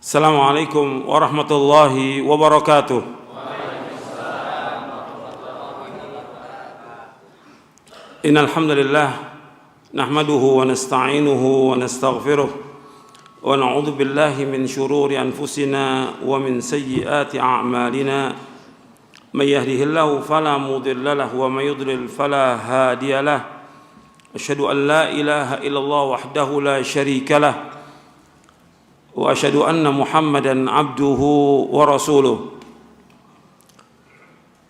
Assalamualaikum warahmatullahi wabarakatuh. Innal hamdalillah nahmaduhu wa nasta'inuhu wa nastaghfiruh wa na'udzu billahi min shururi anfusina wa min sayyiati a'malina. May yahdihillahu fala mudilla lahu wa may yudlil fala hadiya lahu. Asyhadu an la ilaha illallah wahdahu la syarika lahu wa asyhadu anna Muhammadan abduhu wa rasuluh.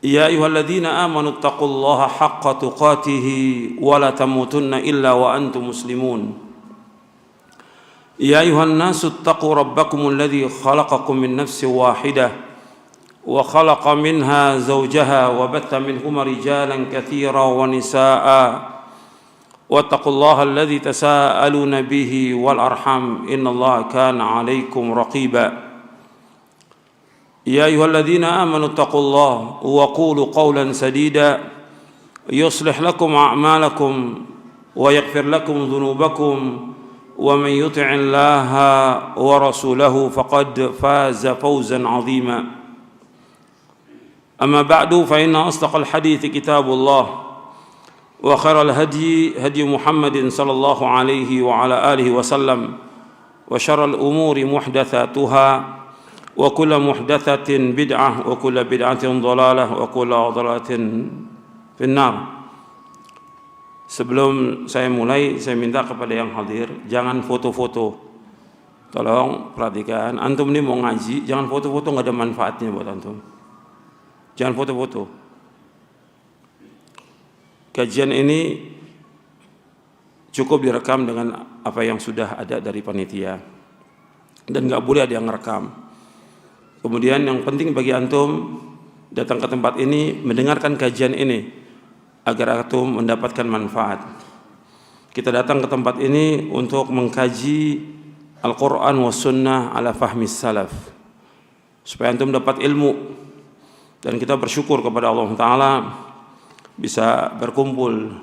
Ya ayyuhalladzina amanu taqullaha haqqa tuqatih wa la tamutunna illa wa antum muslimun. Ya ayyuhan nasu taqu rabbakumul ladzi khalaqakum min nafsin wahidah wa khalaqa minha zawjaha wa batta minhuma rijalan katsiran wa nisaa'a. واتقوا الله الذي تساءلون به والأرحام إن الله كان عليكم رقيبا يا أيها الذين آمنوا اتقوا الله وقولوا قولا سديدا يصلح لكم أعمالكم ويغفر لكم ذنوبكم ومن يطع الله ورسوله فقد فاز فوزا عظيما أما بعد فإن أصدق الحديث كتاب الله وخير الهدي هدي محمد صلى الله عليه وعلى آله وسلم وشر الأمور محدثاتها وكل محدثة بدعة وكل بدعة ضلالة وكل ضلالة في النار. Sebelum saya mulai, saya minta kepada yang hadir jangan foto-foto. Tolong perhatikan, antum ini mau ngaji, jangan foto-foto, nggak ada manfaatnya buat antum. Jangan foto-foto. Kajian ini cukup direkam dengan apa yang sudah ada dari panitia dan nggak boleh ada yang ngerekam. Kemudian yang penting bagi antum datang ke tempat ini mendengarkan kajian ini agar antum mendapatkan manfaat. Kita datang ke tempat ini untuk mengkaji Al-Quran wa Sunnah ala fahmi salaf supaya antum dapat ilmu, dan kita bersyukur kepada Allah Ta'ala bisa berkumpul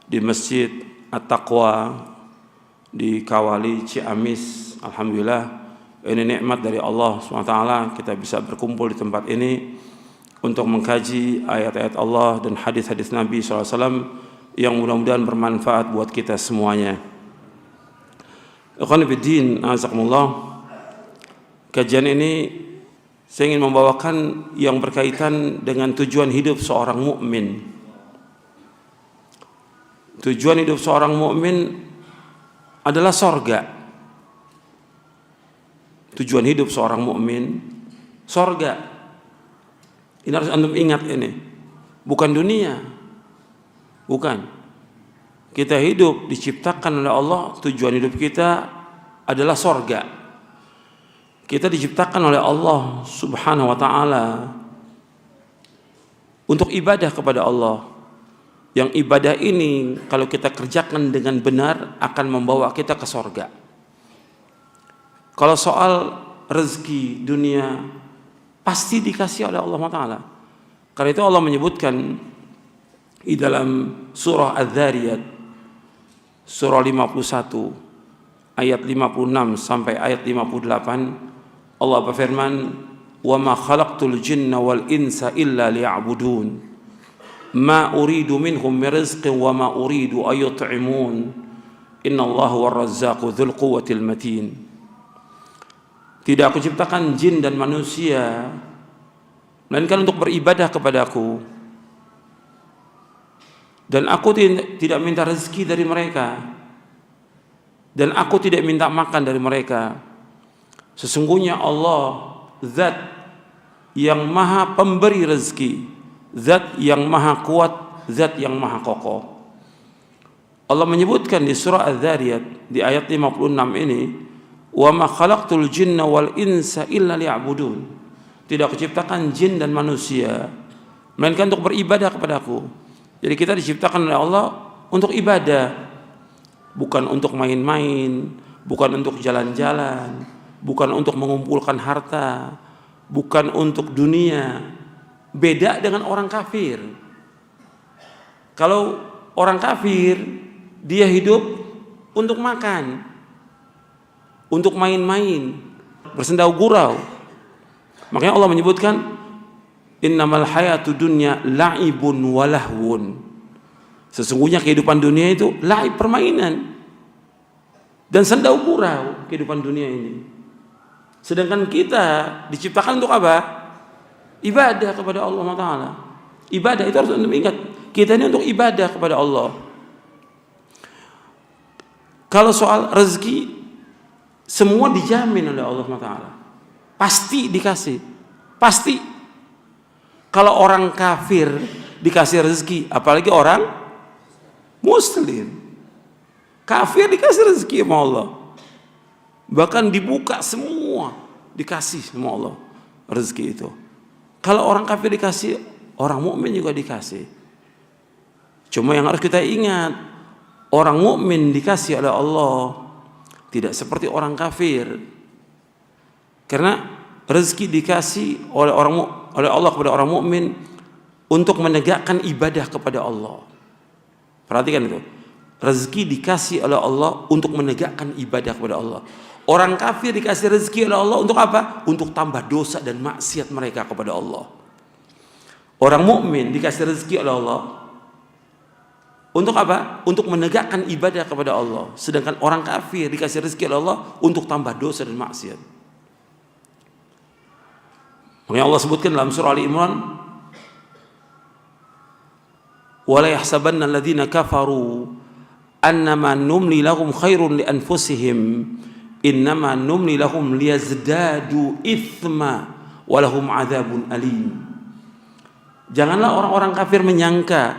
di Masjid At-Taqwa di Kawali Ciamis. Alhamdulillah, ini nikmat dari Allah SWT. Kita bisa berkumpul di tempat ini untuk mengkaji ayat-ayat Allah dan hadis-hadis Nabi SAW yang mudah-mudahan bermanfaat buat kita semuanya. Ikhwan fillah, azakumullah. Kajian ini saya ingin membawakan yang berkaitan dengan tujuan hidup seorang mukmin. Tujuan hidup seorang mukmin adalah sorga. Tujuan hidup seorang mukmin sorga. Ini harus antum ingat ini. Bukan dunia. Bukan. Kita hidup diciptakan oleh Allah, tujuan hidup kita adalah sorga. Kita diciptakan oleh Allah Subhanahu wa Ta'ala untuk ibadah kepada Allah. Yang ibadah ini kalau kita kerjakan dengan benar akan membawa kita ke sorga. Kalau soal rezeki dunia pasti dikasih oleh Allah Ta'ala. Karena itu Allah menyebutkan di dalam surah Adz-Dzariyat surah 51 ayat 56 sampai ayat 58. Allah berfirman, "Wa ma khalaqtul jinna wal insa illa liya'budun. Ma uridu minhum min rizqin wa ma uridu ay yut'imun. Innallaha war-razzaqu dzul quwwatil matin." Tidak aku ciptakan jin dan manusia melainkan untuk beribadah kepadaku. Dan aku tidak minta rezeki dari mereka. Dan aku tidak minta makan dari mereka. Sesungguhnya Allah zat yang maha pemberi rezeki, zat yang maha kuat, zat yang maha kokoh. Allah menyebutkan di surah Adz-Dzariyat di ayat 56 ini, "Wa ma khalaqtul jinna wal insa illa liya'budun." Tidak aku ciptakan jin dan manusia melainkan untuk beribadah kepadaku. Jadi kita diciptakan oleh Allah untuk ibadah, bukan untuk main-main, bukan untuk jalan-jalan, bukan untuk mengumpulkan harta, bukan untuk dunia. Beda dengan orang kafir. Kalau orang kafir, dia hidup untuk makan, untuk main-main, bersendau gurau. Makanya Allah menyebutkan innamal hayatu dunya la'ibun walahwun. Sesungguhnya kehidupan dunia itu laib, permainan, dan sendau gurau kehidupan dunia ini. Sedangkan kita diciptakan untuk apa? Ibadah kepada Allah Ta'ala. Ibadah itu harus Anda ingat, kita ini untuk ibadah kepada Allah. Kalau soal rezeki, semua dijamin oleh Allah Ta'ala. Pasti dikasih, pasti. Kalau orang kafir dikasih rezeki, apalagi orang muslim. Kafir dikasih rezeki sama Allah, bahkan dibuka semua, dikasih sama Allah rezeki itu. Kalau orang kafir dikasih, orang mukmin juga dikasih. Cuma yang harus kita ingat, orang mukmin dikasih oleh Allah tidak seperti orang kafir. Karena rezeki dikasih oleh Allah kepada orang mukmin untuk menegakkan ibadah kepada Allah. Perhatikan itu. Rezeki dikasih oleh Allah untuk menegakkan ibadah kepada Allah. Orang kafir dikasih rezeki oleh Allah untuk apa? Untuk tambah dosa dan maksiat mereka kepada Allah. Orang mukmin dikasih rezeki oleh Allah untuk apa? Untuk menegakkan ibadah kepada Allah. Sedangkan orang kafir dikasih rezeki oleh Allah untuk tambah dosa dan maksiat. Makanya Allah sebutkan dalam surah Ali Imran, wala yahsabanna alladhina kafaru annama numli lahum khairun li anfusihim innama numli lahum liyazdadu ithma walahum adzabun alim. Janganlah orang-orang kafir menyangka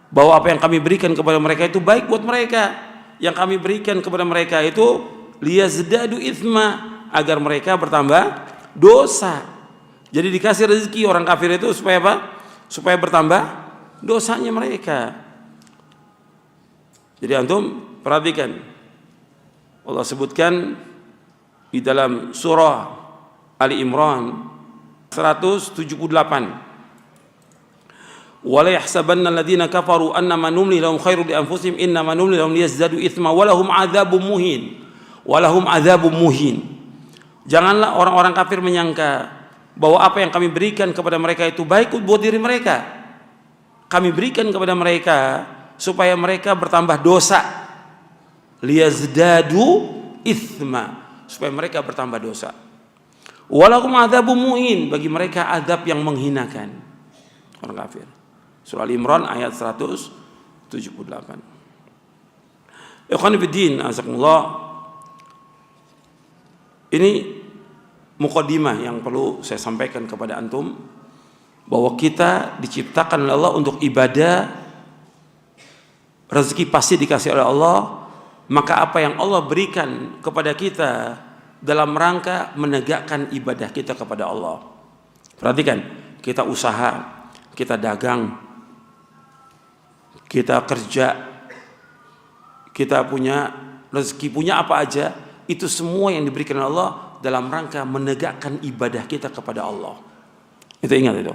bahwa apa yang kami berikan kepada mereka itu baik buat mereka. Yang kami berikan kepada mereka itu liyazdadu ithma, agar mereka bertambah dosa. Jadi dikasih rezeki orang kafir itu supaya apa? Supaya bertambah dosanya mereka. Jadi antum perhatikan, Allah sebutkan di dalam surah Ali Imran 178, wala yahsabanna alladziina kafaru annama numli lahum khairun li anfusihim innama numli lahum liyazdadu itsma wa lahum adzabun muhin. Walahum adzabun muhin. Janganlah orang-orang kafir menyangka bahwa apa yang kami berikan kepada mereka itu baik buat diri mereka. Kami berikan kepada mereka supaya mereka bertambah dosa. Liyazdadu itsma, supaya mereka bertambah dosa. Walahum adzabun muhin, bagi mereka azab yang menghinakan. Orang kafir. Surah Al-Imran ayat 178. Ikhwan fillah, azakumullah. Ini muqaddimah yang perlu saya sampaikan kepada antum, bahwa kita diciptakan oleh Allah untuk ibadah. Rezeki pasti dikasih oleh Allah. Maka apa yang Allah berikan kepada kita dalam rangka menegakkan ibadah kita kepada Allah. Perhatikan, kita usaha, kita dagang, kita kerja, kita punya rezeki, punya apa aja, itu semua yang diberikan oleh Allah dalam rangka menegakkan ibadah kita kepada Allah. Itu ingat itu.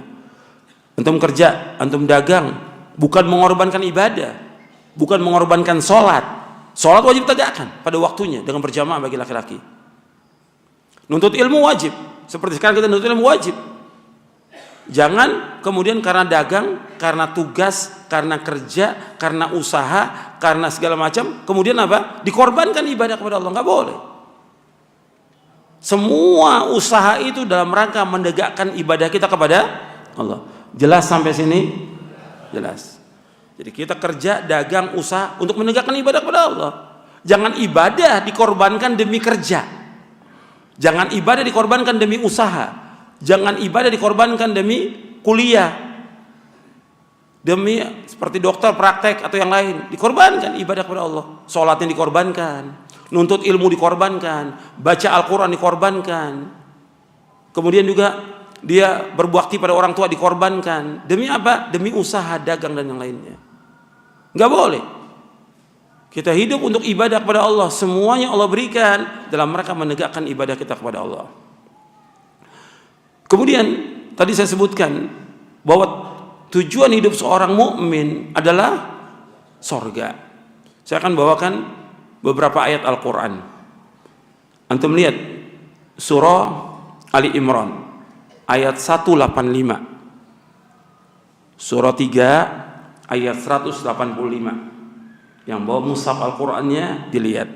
Antum kerja, antum dagang, bukan mengorbankan ibadah, bukan mengorbankan sholat. Sholat wajib tegakkan pada waktunya dengan berjamaah bagi laki-laki. Nuntut ilmu wajib, seperti sekarang kita nuntut ilmu wajib. Jangan kemudian karena dagang, karena tugas, karena kerja, karena usaha, karena segala macam, kemudian apa? Dikorbankan ibadah kepada Allah. Nggak boleh. Semua usaha itu dalam rangka menegakkan ibadah kita kepada Allah. Jelas sampai sini? Jelas. Jadi kita kerja, dagang, usaha untuk menegakkan ibadah kepada Allah. Jangan ibadah dikorbankan demi kerja. Jangan ibadah dikorbankan demi usaha. Jangan ibadah dikorbankan demi kuliah. Demi seperti dokter, praktek atau yang lain. Dikorbankan ibadah kepada Allah. Sholatnya dikorbankan. Nuntut ilmu dikorbankan, baca Al-Quran dikorbankan, kemudian juga dia berbakti pada orang tua dikorbankan. Demi apa? Demi usaha, dagang dan yang lainnya. Nggak boleh. Kita hidup untuk ibadah kepada Allah. Semuanya Allah berikan dalam rangka menegakkan ibadah kita kepada Allah. Kemudian tadi saya sebutkan bahwa tujuan hidup seorang mukmin adalah sorga. Saya akan bawakan beberapa ayat Al-Quran. Antum lihat surah Ali Imran ayat 185. Surah 3 ayat 185. Yang bawa mushaf Al-Qur'annya dilihat.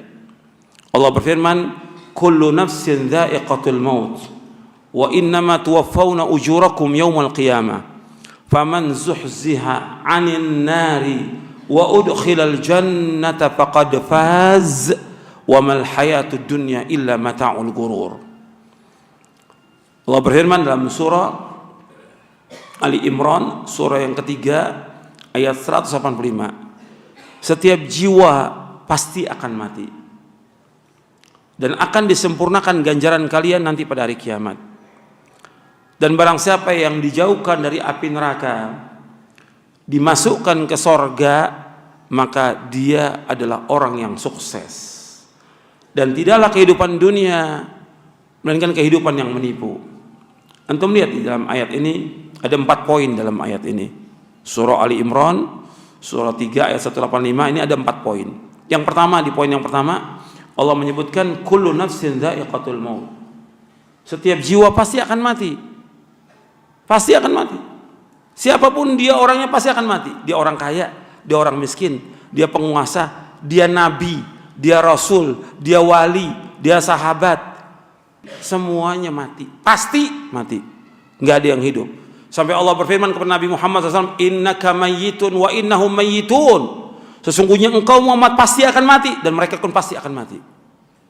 Allah berfirman, "Kullu nafsin dha'iqatul maut wa innama tuwaffawna ujurakum yawmal qiyamah. Faman zuhziha 'anil nari wa udkhilal jannata faqad faz wa mal hayatud dunya illa mata'ul ghurur." Allah berfirman dalam surah Ali Imran, surah yang ketiga ayat 185. Setiap jiwa pasti akan mati dan akan disempurnakan ganjaran kalian nanti pada hari kiamat. Dan barang siapa yang dijauhkan dari api neraka, dimasukkan ke sorga, maka dia adalah orang yang sukses. Dan tidaklah kehidupan dunia melainkan kehidupan yang menipu. Antum lihat di dalam ayat ini ada 4 poin dalam ayat ini. Surah Ali Imran, surah 3 ayat 185, ini ada 4 poin. Yang pertama, di poin yang pertama, Allah menyebutkan kullu nafsin dha'iqatul maut. Setiap jiwa pasti akan mati. Pasti akan mati. Siapapun dia orangnya pasti akan mati. Dia orang kaya, dia orang miskin, dia penguasa, dia nabi, dia rasul, dia wali, dia sahabat. Semuanya mati. Pasti mati. Enggak ada yang hidup. Sampai Allah berfirman kepada Nabi Muhammad SAW, "Innaka mayyitun wa innahum mayyitun." Sesungguhnya engkau Muhammad pasti akan mati dan mereka pun pasti akan mati.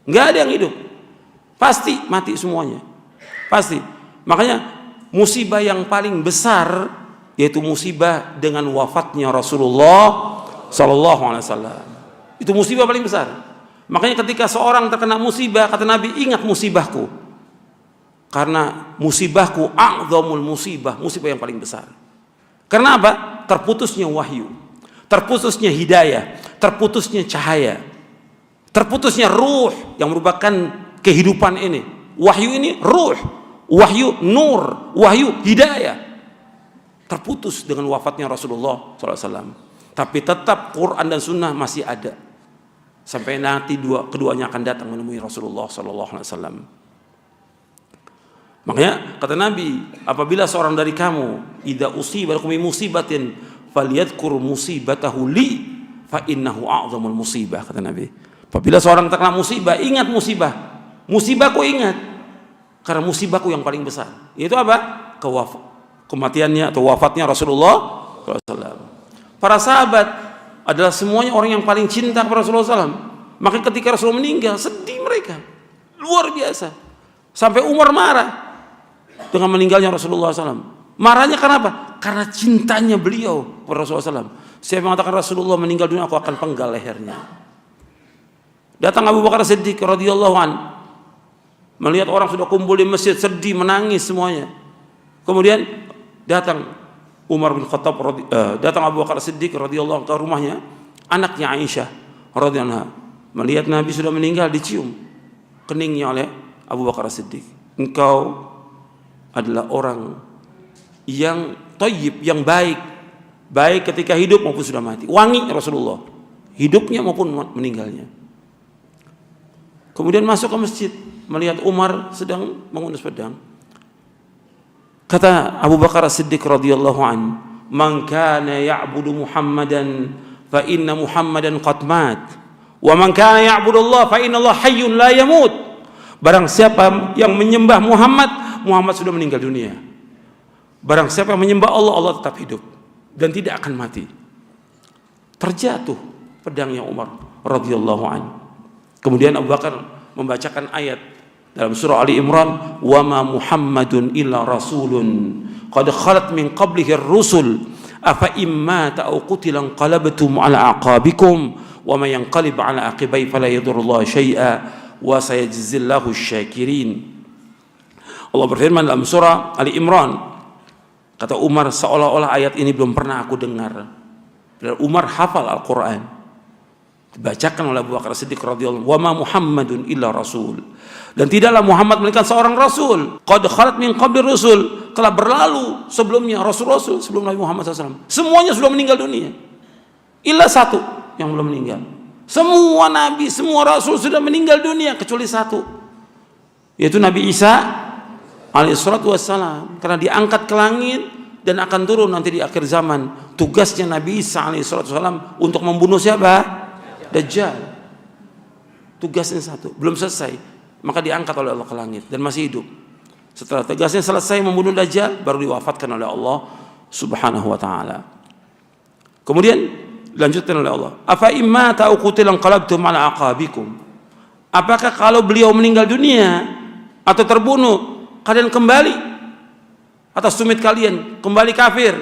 Enggak ada yang hidup. Pasti mati semuanya. Pasti. Makanya musibah yang paling besar yaitu musibah dengan wafatnya Rasulullah sallallahu alaihi wasallam. Itu musibah paling besar. Makanya ketika seorang terkena musibah, kata Nabi, ingat musibahku. Karena musibahku a'zamul musibah, musibah yang paling besar. Karena apa? Terputusnya wahyu, terputusnya hidayah, terputusnya cahaya, terputusnya ruh yang merupakan kehidupan ini. Wahyu ini ruh, wahyu nur, wahyu hidayah. Terputus dengan wafatnya Rasulullah SAW. Tapi tetap Quran dan Sunnah masih ada sampai nanti keduanya akan datang menemui Rasulullah SAW. Makanya kata Nabi, apabila seorang dari kamu idza usiba bi musibatin falyadhkur musibatahu li fa innahu a'zamul musibah, kata Nabi. Apabila seorang terkena musibah, ingat musibah. Musibahku ingat. Karena musibahku yang paling besar. Yaitu apa? Kematiannya atau wafatnya Rasulullah SAW. Para sahabat adalah semuanya orang yang paling cinta kepada Rasulullah SAW. Maka ketika Rasulullah meninggal, sedih mereka. Luar biasa. Sampai Umar marah dengan meninggalnya Rasulullah SAW. Marahnya karena apa? Karena cintanya beliau kepada Rasulullah SAW. Saya mengatakan Rasulullah meninggal dunia, aku akan penggal lehernya. Datang Abu Bakar Siddiq radhiyallahu an, melihat orang sudah kumpul di masjid, sedih, menangis semuanya. Kemudian datang Umar bin Khattab, datang Abu Bakar Siddiq radhiyallahu an ke rumahnya, anaknya Aisyah radhiyallahu anha. Melihat Nabi sudah meninggal, dicium keningnya oleh Abu Bakar Siddiq. Engkau adalah orang yang thayyib, yang baik ketika hidup maupun sudah mati. Wangi Rasulullah, hidupnya maupun meninggalnya. Kemudian masuk ke masjid, melihat Umar sedang mengunus pedang. Kata Abu Bakar Siddiq radhiyallahu an, "Man kana ya'budu Muhammadan fa inna Muhammadan qad mat, wa man kana ya'budu Allah fa inna Allah hayyun la yamut." Barang siapa yang menyembah Muhammad sudah meninggal dunia. Barang siapa yang menyembah Allah, Allah tetap hidup dan tidak akan mati. Terjatuh pedangnya Umar radhiyallahu an. Kemudian Abu Bakar membacakan ayat dalam surah Ali Imran, "Wa ma Muhammadun illa rasulun qad khalat min qablihi ar-rusul afa imma ta'u qutilan qalabtum ala aqabikum wa may yanqalib ala aqibai fala yadurullahu syai'a wa sayajzillahu asy-syakirin." Allah berfirman dalam surah Ali Imran, kata Umar, seolah-olah ayat ini belum pernah aku dengar. Dan Umar hafal Al-Quran. Dibacakan oleh Abu Bakar Siddiq radhiyallahu anhu, "Wa ma Muhammadun illa rasul." Dan tidaklah Muhammad melainkan seorang rasul. Qad khalat min qabli rusul, telah berlalu sebelumnya rasul-rasul sebelum Nabi Muhammad SAW. Semuanya sudah meninggal dunia. Illa satu yang belum meninggal. Semua nabi, semua rasul sudah meninggal dunia kecuali satu. yaitu Nabi Isa alaihissalatu wassalam, karena diangkat ke langit dan akan turun nanti di akhir zaman. Tugasnya Nabi Isa alaihissalatu wassalam untuk membunuh siapa? Dajjal. Tugasnya satu, belum selesai, maka diangkat oleh Allah ke langit dan masih hidup. Setelah tugasnya selesai membunuh Dajjal, baru diwafatkan oleh Allah Subhanahu wa taala. Kemudian dilanjutkan oleh Allah, afa imma ta'u qutilan qalabtum ala aqabikum. Apakah kalau beliau meninggal dunia atau terbunuh, kalian kembali atas tumit kalian, kembali kafir?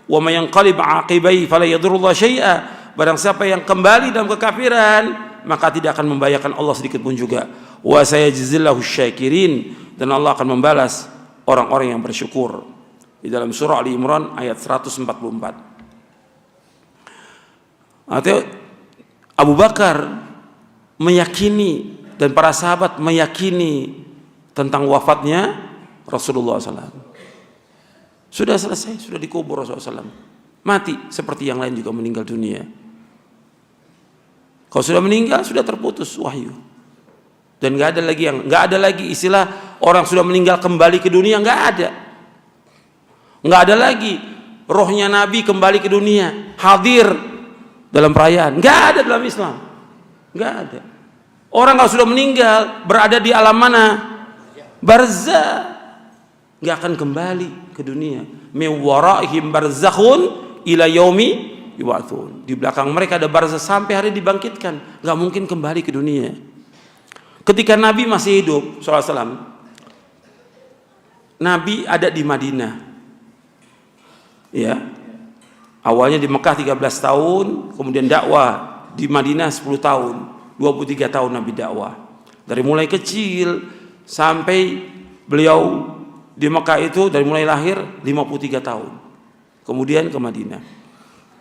Wa may yanqalib aqibai fala yadurullah syai'a. Barang siapa yang kembali dalam kekafiran, maka tidak akan membahayakan Allah sedikit pun juga. Wa sayajzillahu syakirin, dan Allah akan membalas orang-orang yang bersyukur. Di dalam surah Ali Imran ayat 144. Atau Abu Bakar meyakini dan para sahabat meyakini tentang wafatnya Rasulullah SAW. Sudah selesai, sudah dikubur Rasulullah SAW. Mati seperti yang lain juga meninggal dunia. Kalau sudah meninggal, sudah terputus wahyu. Dan nggak ada lagi istilah orang sudah meninggal kembali ke dunia, nggak ada. Nggak ada lagi rohnya Nabi kembali ke dunia, hadir dalam perayaan. Nggak ada dalam Islam, nggak ada. Orang kalau sudah meninggal berada di alam mana? Barzah, nggak akan kembali ke dunia. Min waraihim barzakhun ila yaumi yub'atsun. Di belakang mereka ada barzah sampai hari dibangkitkan, nggak mungkin kembali ke dunia. Ketika Nabi masih hidup, SAW, Nabi ada di Madinah. Ya, awalnya di Mekah 13 tahun, kemudian dakwah di Madinah 10 tahun, 23 tahun Nabi dakwah. Dari mulai kecil sampai beliau di Mekah itu dari mulai lahir 53 tahun. Kemudian ke Madinah.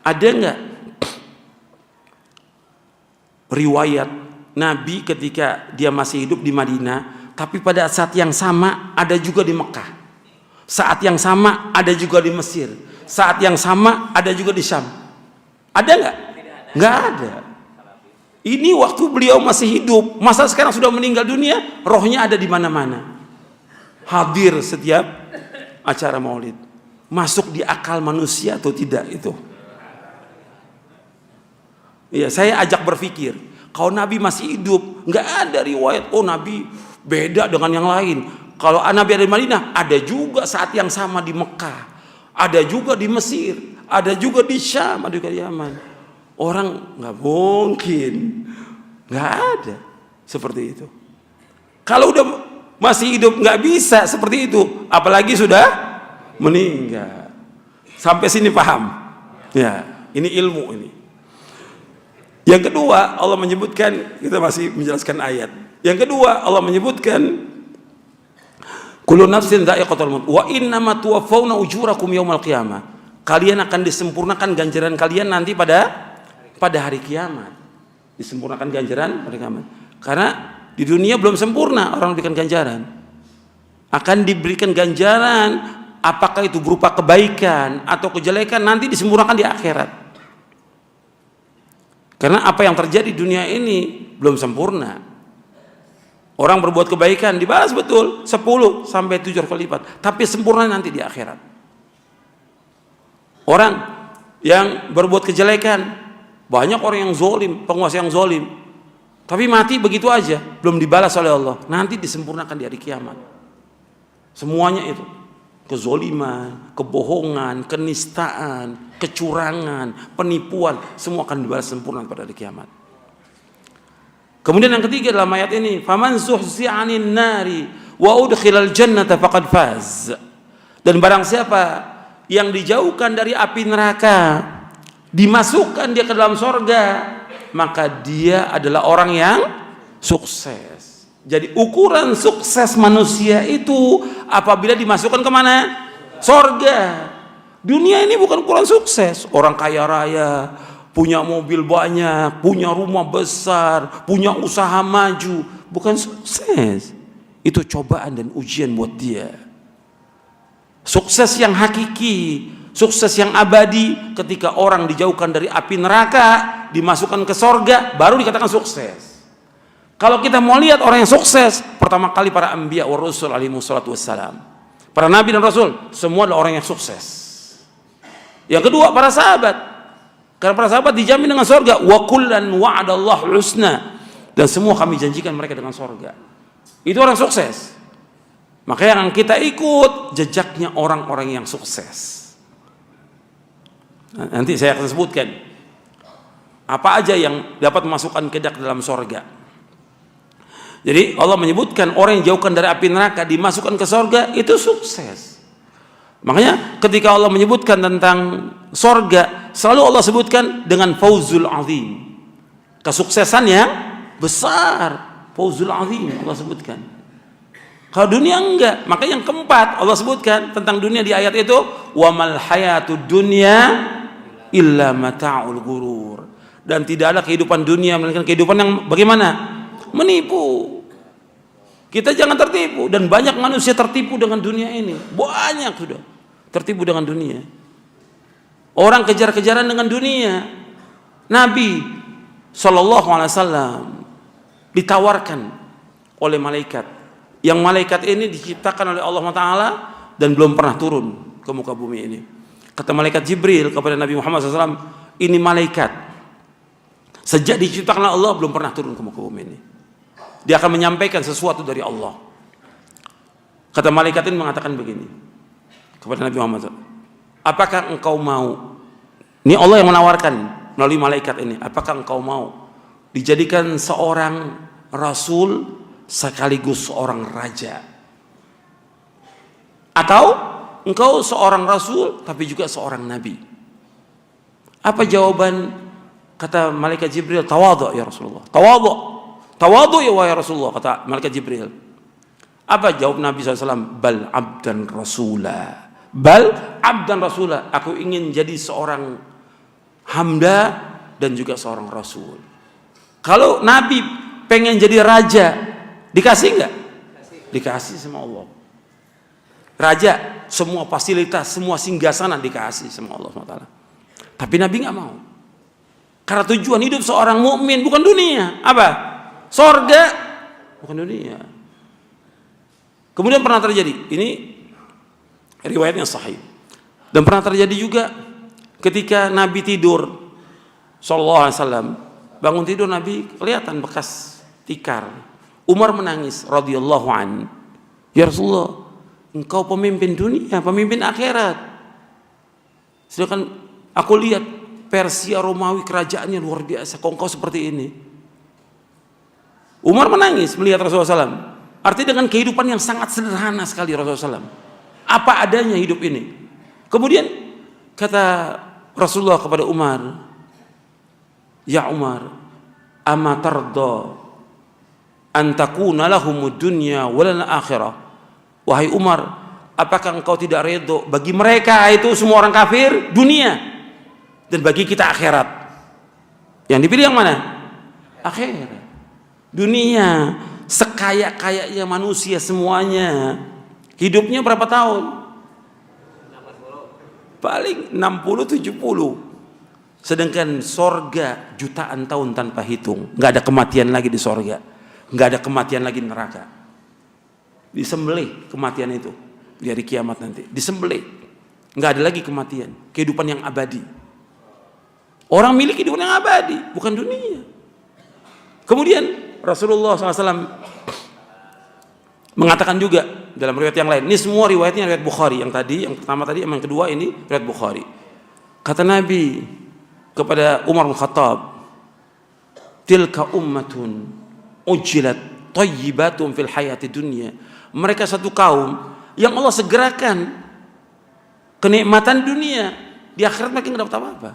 Ada enggak riwayat Nabi ketika dia masih hidup di Madinah, tapi pada saat yang sama ada juga di Mekah, saat yang sama ada juga di Mesir, saat yang sama ada juga di Syam? Ada nggak? Nggak ada. Ini waktu beliau masih hidup. Masa sekarang sudah meninggal dunia, rohnya ada di mana-mana, hadir setiap acara maulid. Masuk di akal manusia atau tidak itu? Ya, saya ajak berpikir. Kalau Nabi masih hidup, nggak ada riwayat, oh Nabi beda dengan yang lain. Kalau Nabi ada di Madinah, ada juga saat yang sama di Mekah, ada juga di Mesir, ada juga di Syam, ada juga di Yaman. Orang nggak mungkin, nggak ada seperti itu. Kalau udah masih hidup nggak bisa seperti itu, apalagi sudah meninggal. Sampai sini paham? Ya, ini ilmu ini. Yang kedua, Allah menyebutkan, kita masih menjelaskan ayat. Yang kedua, Allah menyebutkan kullu nafsin dha'iqatul maut wa innama tuwaffawna ujurakum yaumal qiyamah. Kalian akan disempurnakan ganjaran kalian nanti pada hari kiamat. Disempurnakan ganjaran pada kiamat. Karena di dunia belum sempurna orang diberikan ganjaran. Akan diberikan ganjaran, apakah itu berupa kebaikan atau kejelekan, nanti disempurnakan di akhirat. Karena apa yang terjadi di dunia ini belum sempurna. Orang berbuat kebaikan dibalas betul 10 sampai 7 kali lipat, tapi sempurna nanti di akhirat. Orang yang berbuat kejelekan, banyak orang yang zolim, penguasa yang zolim, tapi mati begitu aja, belum dibalas oleh Allah. Nanti disempurnakan di hari kiamat. Semuanya itu, kezoliman, kebohongan, kenistaan, kecurangan, penipuan, semua akan dibalas sempurna pada hari kiamat. Kemudian yang ketiga dalam ayat ini, faman zuhzi'a 'anil nari wa udkhilal jannata faqad faz. Dan barang siapa yang dijauhkan dari api neraka, dimasukkan dia ke dalam sorga, maka dia adalah orang yang sukses. Jadi ukuran sukses manusia itu apabila dimasukkan kemana? Sorga. Dunia ini bukan ukuran sukses. Orang kaya raya, punya mobil banyak, punya rumah besar, punya usaha maju, bukan sukses. Itu cobaan dan ujian buat dia. Sukses yang hakiki, sukses yang abadi, ketika orang dijauhkan dari api neraka, dimasukkan ke sorga, baru dikatakan sukses. Kalau kita mau lihat orang yang sukses, pertama kali para anbiya wa rasul alaihi wassalatu wassalam. Para nabi dan rasul, semua adalah orang yang sukses. Yang kedua, para sahabat. Karena para sahabat dijamin dengan surga. Wa kullan wa'adallahu husna. Dan semua kami janjikan mereka dengan surga. Itu orang sukses. Maka yang kita ikut jejaknya orang-orang yang sukses. Nanti saya akan sebutkan apa aja yang dapat memasukkan kita ke dalam surga. Jadi Allah menyebutkan orang yang jauhkan dari api neraka dimasukkan ke surga, itu sukses. Makanya ketika Allah menyebutkan tentang surga, selalu Allah sebutkan dengan fauzul azim, kesuksesan yang besar. Fauzul azim Allah sebutkan. Kalau dunia enggak. Maka yang keempat Allah sebutkan tentang dunia di ayat itu, wa mal hayatud dunya illa mata'ul ghurur. Dan tidak ada kehidupan dunia melainkan kehidupan yang bagaimana? Menipu. Kita jangan tertipu. Dan banyak manusia tertipu dengan dunia ini. Banyak sudah tertipu dengan dunia. Orang kejar-kejaran dengan dunia. Nabi SAW ditawarkan oleh malaikat. Yang malaikat ini diciptakan oleh Allah Ta'ala dan belum pernah turun ke muka bumi ini. Kata malaikat Jibril kepada Nabi Muhammad SAW, ini malaikat sejak diciptakan oleh Allah belum pernah turun ke muka bumi ini. Dia akan menyampaikan sesuatu dari Allah. Kata malaikat ini mengatakan begini kepada Nabi Muhammad SAW, apakah engkau mau, ini Allah yang menawarkan melalui malaikat ini, apakah engkau mau dijadikan seorang rasul sekaligus seorang raja, atau engkau seorang rasul tapi juga seorang nabi? Apa jawaban kata malaikat Jibril? Tawadhu ya Rasulullah. Tawadhu ya wahai Rasulullah, kata malaikat Jibril. Apa jawab Nabi SAW? Bal abdan rasula. Bal abdan rasula. Aku ingin jadi seorang hamba dan juga seorang rasul. Kalau Nabi pengen jadi raja, dikasih enggak? Dikasih sama Allah. Raja, semua fasilitas, semua singgasana dikasih sama Allah SWT. Tapi Nabi nggak mau. Karena tujuan hidup seorang mukmin bukan dunia. Apa? Sorga, bukan dunia. Kemudian pernah terjadi, ini riwayatnya sahih. Dan pernah terjadi juga ketika Nabi tidur, sallallahu alaihi wasallam, bangun tidur Nabi kelihatan bekas tikar. Umar menangis radhiyallahu an. Ya Rasulullah, engkau pemimpin dunia, pemimpin akhirat. Sedangkan aku lihat Persia Romawi kerajaannya luar biasa, kok engkau seperti ini? Umar menangis melihat Rasulullah SAW. Artinya dengan kehidupan yang sangat sederhana sekali Rasulullah SAW. Apa adanya hidup ini. Kemudian kata Rasulullah kepada Umar, ya Umar, ama tarda an takuna lahumud dunya walal akhirah. Wahai Umar, apakah engkau tidak redha bagi mereka itu semua orang kafir dunia, dan bagi kita akhirat? Yang dipilih yang mana? Akhirat. Dunia, sekaya-kayanya manusia semuanya, hidupnya berapa tahun? Paling 60-70. Sedangkan sorga jutaan tahun tanpa hitung. Nggak ada kematian lagi di sorga, nggak ada kematian lagi di neraka. Disembelih kematian itu di hari kiamat nanti, disembelih. Nggak ada lagi kematian, kehidupan yang abadi. Orang milik kehidupan yang abadi, bukan dunia. Kemudian Rasulullah SAW mengatakan juga dalam riwayat yang lain. Ini semua riwayatnya riwayat Bukhari. Yang tadi, yang pertama tadi, yang kedua ini riwayat Bukhari. Kata Nabi kepada Umar bin Khattab, tilka ummatun ujilat thayyibatun fil hayati dunya. Mereka satu kaum yang Allah segerakan kenikmatan dunia, di akhirat mereka nggak dapat apa-apa.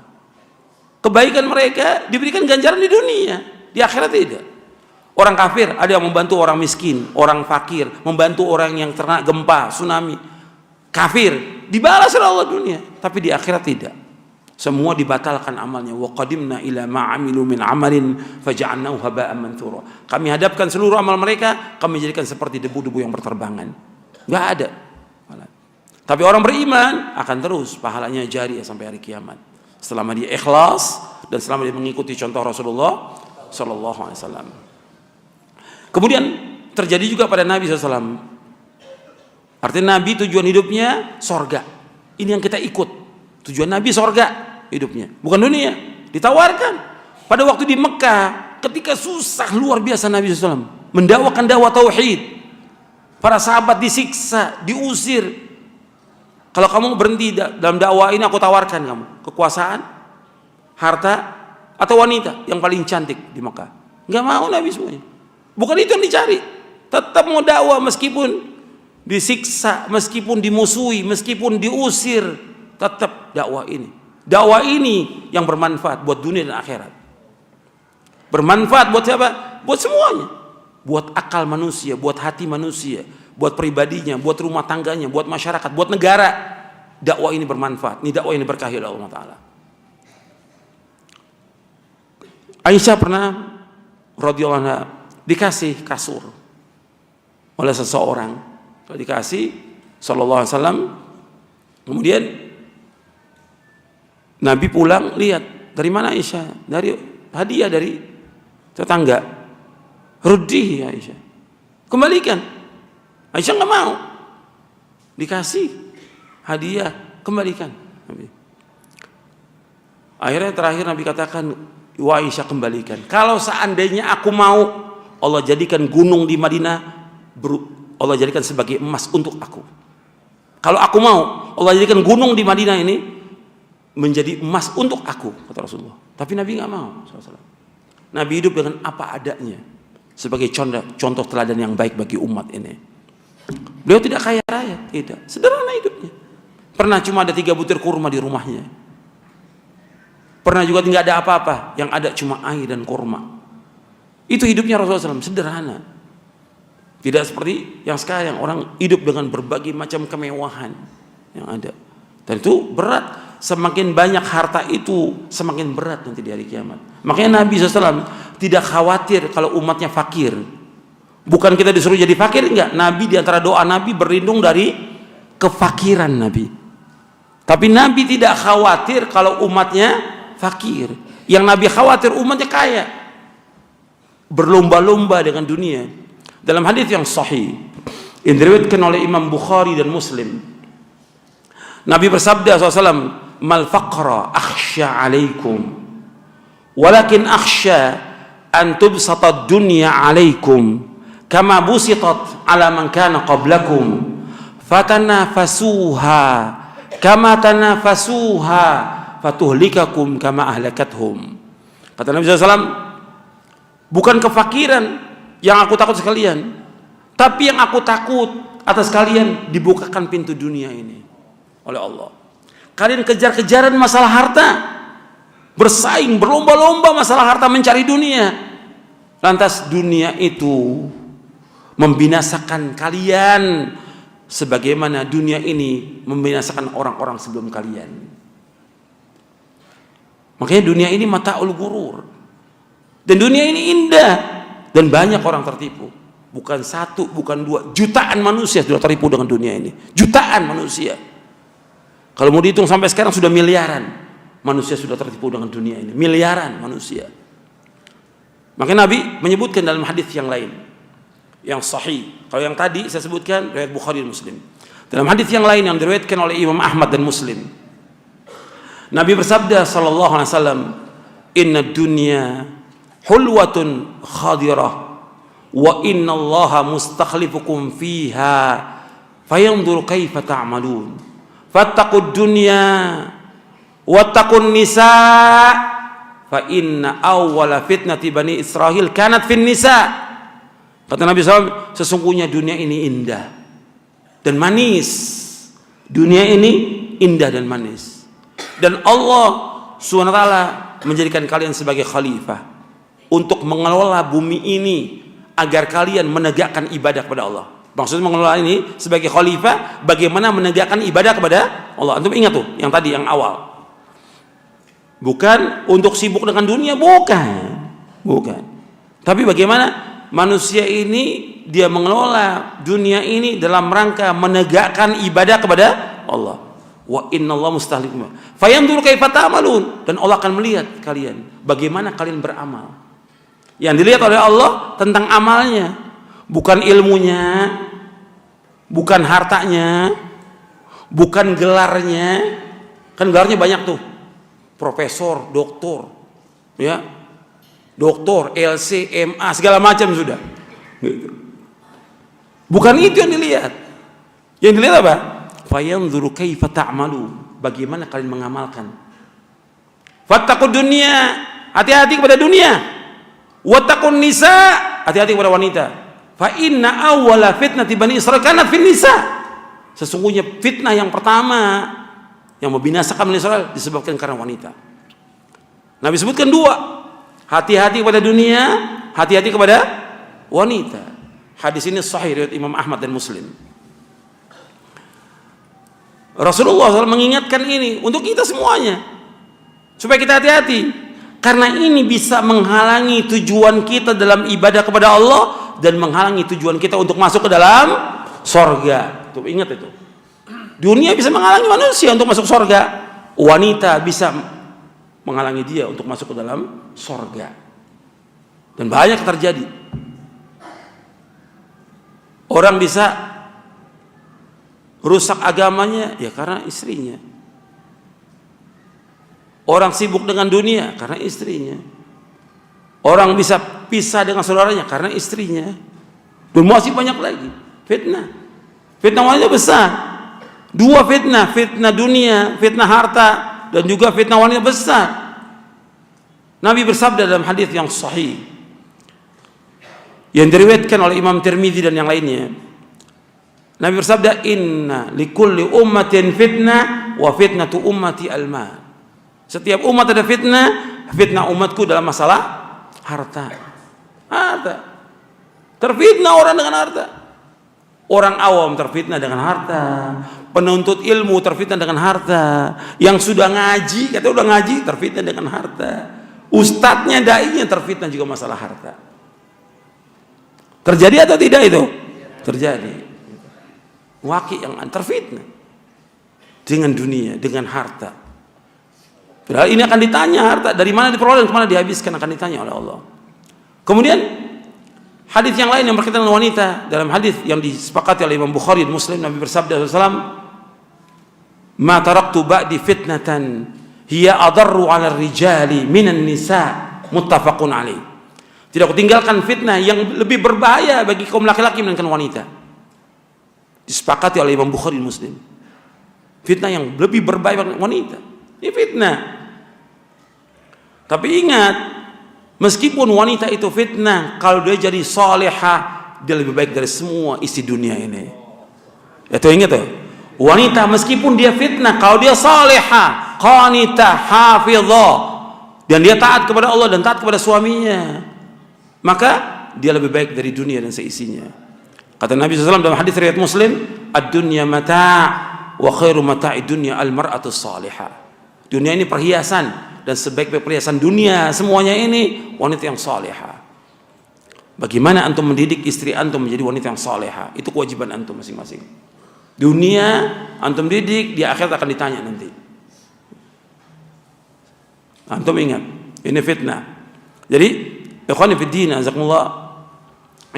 Kebaikan mereka diberikan ganjaran di dunia, di akhirat tidak. Orang kafir ada yang membantu orang miskin, orang fakir, membantu orang yang terkena gempa, tsunami. Kafir dibalas oleh Allah dunia, tapi di akhirat tidak. Semua dibatalkan amalnya. Wa qadimna ila ma 'amilu min 'amalin faja'alnahu haba'an manthura. Kami hadapkan seluruh amal mereka, kami jadikan seperti debu-debu yang berterbangan. Enggak ada. Tapi orang beriman akan terus pahalanya jari sampai hari kiamat. Selama dia ikhlas dan selama dia mengikuti contoh Rasulullah sallallahu alaihi wasallam. Kemudian terjadi juga pada Nabi SAW. Artinya Nabi tujuan hidupnya sorga. Ini yang kita ikut. Tujuan Nabi sorga hidupnya, bukan dunia. Ditawarkan pada waktu di Mekah ketika susah luar biasa Nabi SAW mendakwakan dakwah tauhid. Para sahabat disiksa, diusir. Kalau kamu berhenti dalam dakwah ini, aku tawarkan kamu kekuasaan, harta, atau wanita yang paling cantik di Mekah. Nggak mau Nabi semuanya. Bukan itu yang dicari. Tetap mau dakwah meskipun disiksa, meskipun dimusuhi, meskipun diusir, tetap dakwah ini. Dakwah ini yang bermanfaat buat dunia dan akhirat. Bermanfaat buat siapa? Buat semuanya. Buat akal manusia, buat hati manusia, buat pribadinya, buat rumah tangganya, buat masyarakat, buat negara. Dakwah ini bermanfaat. Ini dakwah ini berkah oleh Allah Ta'ala. Aisyah pernah radhiyallahu anha dikasih kasur oleh seseorang. Dikasih sallallahu alaihi wasallam. Kemudian Nabi pulang, lihat, dari mana Aisyah? Dari hadiah dari tetangga. Rudih ya Aisyah, kembalikan. Aisyah nggak mau, dikasih hadiah, kembalikan. Akhirnya terakhir Nabi katakan, wa Aisyah, kembalikan. Kalau seandainya aku mau, Allah jadikan gunung di Madinah, Allah jadikan sebagai emas untuk aku. Kalau aku mau, Allah jadikan gunung di Madinah ini menjadi emas untuk aku, kata Rasulullah. Tapi Nabi nggak mau. Nabi hidup dengan apa adanya, sebagai contoh teladan yang baik bagi umat ini. Beliau tidak kaya raya, tidak, sederhana hidupnya. Pernah cuma ada 3 butir kurma di rumahnya. Pernah juga tidak ada apa-apa, yang ada cuma air dan kurma. Itu hidupnya Rasulullah SAW, sederhana. Tidak seperti yang sekarang, orang hidup dengan berbagai macam kemewahan yang ada. Dan itu berat. Semakin banyak harta itu, semakin berat nanti di hari kiamat. Makanya Nabi SAW tidak khawatir kalau umatnya fakir. Bukan kita disuruh jadi fakir, enggak. Nabi di antara doa Nabi berlindung dari kefakiran Nabi. Tapi Nabi tidak khawatir kalau umatnya fakir. Yang Nabi khawatir umatnya kaya, berlomba-lomba dengan dunia. Dalam hadis yang sahih yang diriwayatkan oleh Imam Bukhari dan Muslim, Nabi bersabda SAW, mal faqra akhsha alaikum walakin akhsha an tubsata dunya alaikum kama busitat ala man kana qablakum fatanafasuha kama tanafasuha fatuhlikakum kama ahlakathum. Kata Nabi SAW, bukan kefakiran yang aku takut sekalian, tapi yang aku takut atas kalian dibukakan pintu dunia ini oleh Allah. Kalian kejar-kejaran masalah harta, bersaing, berlomba-lomba masalah harta, mencari dunia. Lantas dunia itu membinasakan kalian sebagaimana dunia ini membinasakan orang-orang sebelum kalian. Makanya dunia ini mata'ul gurur. Dan dunia ini indah, dan banyak orang tertipu. Bukan 1, bukan 2, jutaan manusia sudah tertipu dengan dunia ini. Jutaan manusia. Kalau mau dihitung sampai sekarang sudah miliaran manusia sudah tertipu dengan dunia ini. Miliaran manusia. Makanya Nabi menyebutkan dalam hadis yang lain, yang sahih. Kalau yang tadi saya sebutkan riwayat Bukhari dan Muslim. Dalam hadis yang lain yang diriwayatkan oleh Imam Ahmad dan Muslim, Nabi bersabda sallallahu alaihi wasallam, inna dunya hulwatun khadirah wa inna allaha mustakhlifukum fiha fayanzur kaifa ta'malun. Fattaqud dunya wattaqun nisa fa inna awwala fitnati bani Israil kanat fin nisa. Kata Nabi SAW, sesungguhnya dunia ini indah dan manis. Dunia ini indah dan manis. Dan Allah SWT menjadikan kalian sebagai khalifah untuk mengelola bumi ini agar kalian menegakkan ibadah kepada Allah. Maksudnya mengelola ini sebagai khalifah, bagaimana menegakkan ibadah kepada Allah. Antum ingat tuh yang tadi, yang awal. Bukan untuk sibuk dengan dunia, bukan. Tapi bagaimana manusia ini dia mengelola dunia ini dalam rangka menegakkan ibadah kepada Allah. Wa innallaha mustahlikum. Fayanzur kaifa ta'malun, dan Allah akan melihat kalian bagaimana kalian beramal. Yang dilihat oleh Allah tentang amalnya. bukan ilmunya, bukan hartanya, bukan gelarnya. Kan gelarnya banyak tuh, profesor, doktor, ya, doktor, LC, MA, segala macam sudah. Bukan itu yang dilihat. Yang dilihat apa? Fayanzuru kaifa ta'malu, bagaimana kalian mengamalkan. Fattaqud dunya, hati-hati kepada dunia. Wattaqun nisa, hati-hati kepada wanita. Fa inna awwala fitnati bani Israil kanat fin nisa. Sesungguhnya fitnah yang pertama yang membinasakan Bani Israil disebabkan karena wanita. Nabi sebutkan dua, hati-hati kepada dunia, hati-hati kepada wanita. Hadis ini sahih riwayat Imam Ahmad dan Muslim. Rasulullah SAW mengingatkan ini untuk kita semuanya, supaya kita hati-hati, karena ini bisa menghalangi tujuan kita dalam ibadah kepada Allah dan menghalangi tujuan kita untuk masuk ke dalam sorga. Tuh, ingat itu. Dunia bisa menghalangi manusia untuk masuk sorga, wanita bisa menghalangi dia untuk masuk ke dalam sorga. Dan banyak terjadi. Orang bisa rusak agamanya ya karena istrinya. Orang sibuk dengan dunia karena istrinya. Orang bisa pisah dengan saudaranya karena istrinya. Dan masih banyak lagi fitnah. Fitnah wanita besar. Dua fitnah, fitnah dunia, fitnah harta, dan juga fitnah wanita besar. Nabi bersabda dalam hadis yang sahih yang diriwayatkan oleh Imam Tirmidzi dan yang lainnya. Nabi bersabda, inna likulli ummatin fitnah wa fitnatu ummati al-mal. Setiap umat ada fitnah, fitnah umatku dalam masalah harta. Harta. Terfitnah orang dengan harta. Orang awam terfitnah dengan harta. Penuntut ilmu terfitnah dengan harta. Yang sudah ngaji, kata udah ngaji, terfitnah dengan harta. Ustadznya, dai-nya terfitnah juga masalah harta. Terjadi atau tidak itu? Terjadi. Waki yang terfitnah dengan dunia, dengan harta. Padahal ini akan ditanya harta dari mana diperoleh dan kemana dihabiskan, akan ditanya oleh Allah. Kemudian hadis yang lain yang berkaitan dengan wanita, dalam hadis yang disepakati oleh Imam Bukhari dan Muslim, Nabi bersabda SAW, "Ma taraktu ba'di fitnatan hiya adarru 'ala rijali minan nisa", muttafaqun alaih. Tidak aku tinggalkan fitnah yang lebih berbahaya bagi kaum laki-laki melainkan wanita. Disepakati oleh Imam Bukhari dan Muslim. Fitnah yang lebih berbahaya bagi wanita. Ini fitnah. Tapi ingat, meskipun wanita itu fitnah, kalau dia jadi salihah, dia lebih baik dari semua isi dunia ini. Itu ingat ya. Wanita meskipun dia fitnah, kalau dia salihah, qanitah, hafizah, dan dia taat kepada Allah dan taat kepada suaminya, maka dia lebih baik dari dunia dan seisinya. Kata Nabi SAW dalam hadis riwayat Muslim, ad-dunya mata' wa khairu mata'i dunya al-mar'atu salihah. Dunia ini perhiasan, dan sebaik-baik perhiasan dunia semuanya ini wanita yang salihah. Bagaimana antum mendidik istri antum menjadi wanita yang salihah? Itu kewajiban antum masing-masing. Dunia antum didik, di akhirat akan ditanya nanti. Antum ingat, ini fitnah. Jadi, ikhwani fid din, azakumullah,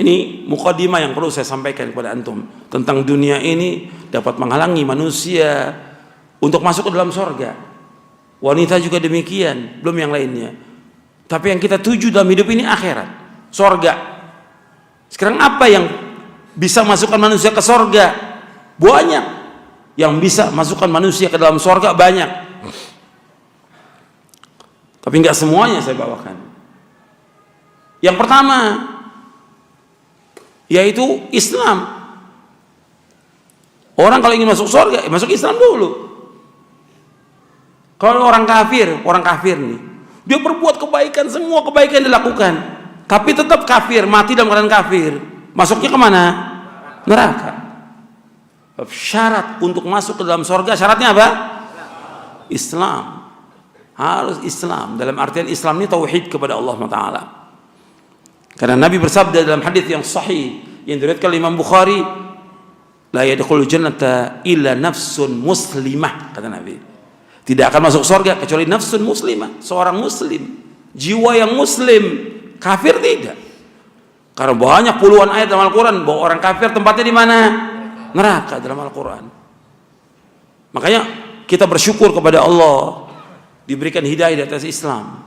ini muqaddimah yang perlu saya sampaikan kepada antum tentang dunia ini dapat menghalangi manusia untuk masuk ke dalam surga. Wanita juga demikian, belum yang lainnya. Tapi yang kita tuju dalam hidup ini akhirat, surga. Sekarang apa yang bisa masukkan manusia ke surga? Banyak. Yang bisa masukkan manusia ke dalam surga banyak. Tapi enggak semuanya saya bawakan. Yang pertama yaitu Islam. Orang kalau ingin masuk surga, masuk Islam dulu. Kalau orang kafir nih, dia berbuat kebaikan, semua kebaikan dilakukan, tapi tetap kafir, mati dalam keadaan kafir, masuknya kemana? Neraka. Syarat untuk masuk ke dalam surga, syaratnya apa? Islam. Harus Islam. Dalam artian Islam ini tauhid kepada Allah Taala. Karena Nabi bersabda dalam hadis yang sahih yang diriwayatkan oleh Imam Bukhari, la yadkhulul jannata illa nafsun muslimah, kata Nabi. Tidak akan masuk surga kecuali nafsun muslimah, seorang muslim, jiwa yang muslim, kafir tidak. Karena banyak puluhan ayat dalam Al-Quran bahwa orang kafir tempatnya di mana? Neraka dalam Al-Quran. Makanya kita bersyukur kepada Allah diberikan hidayah di atas Islam.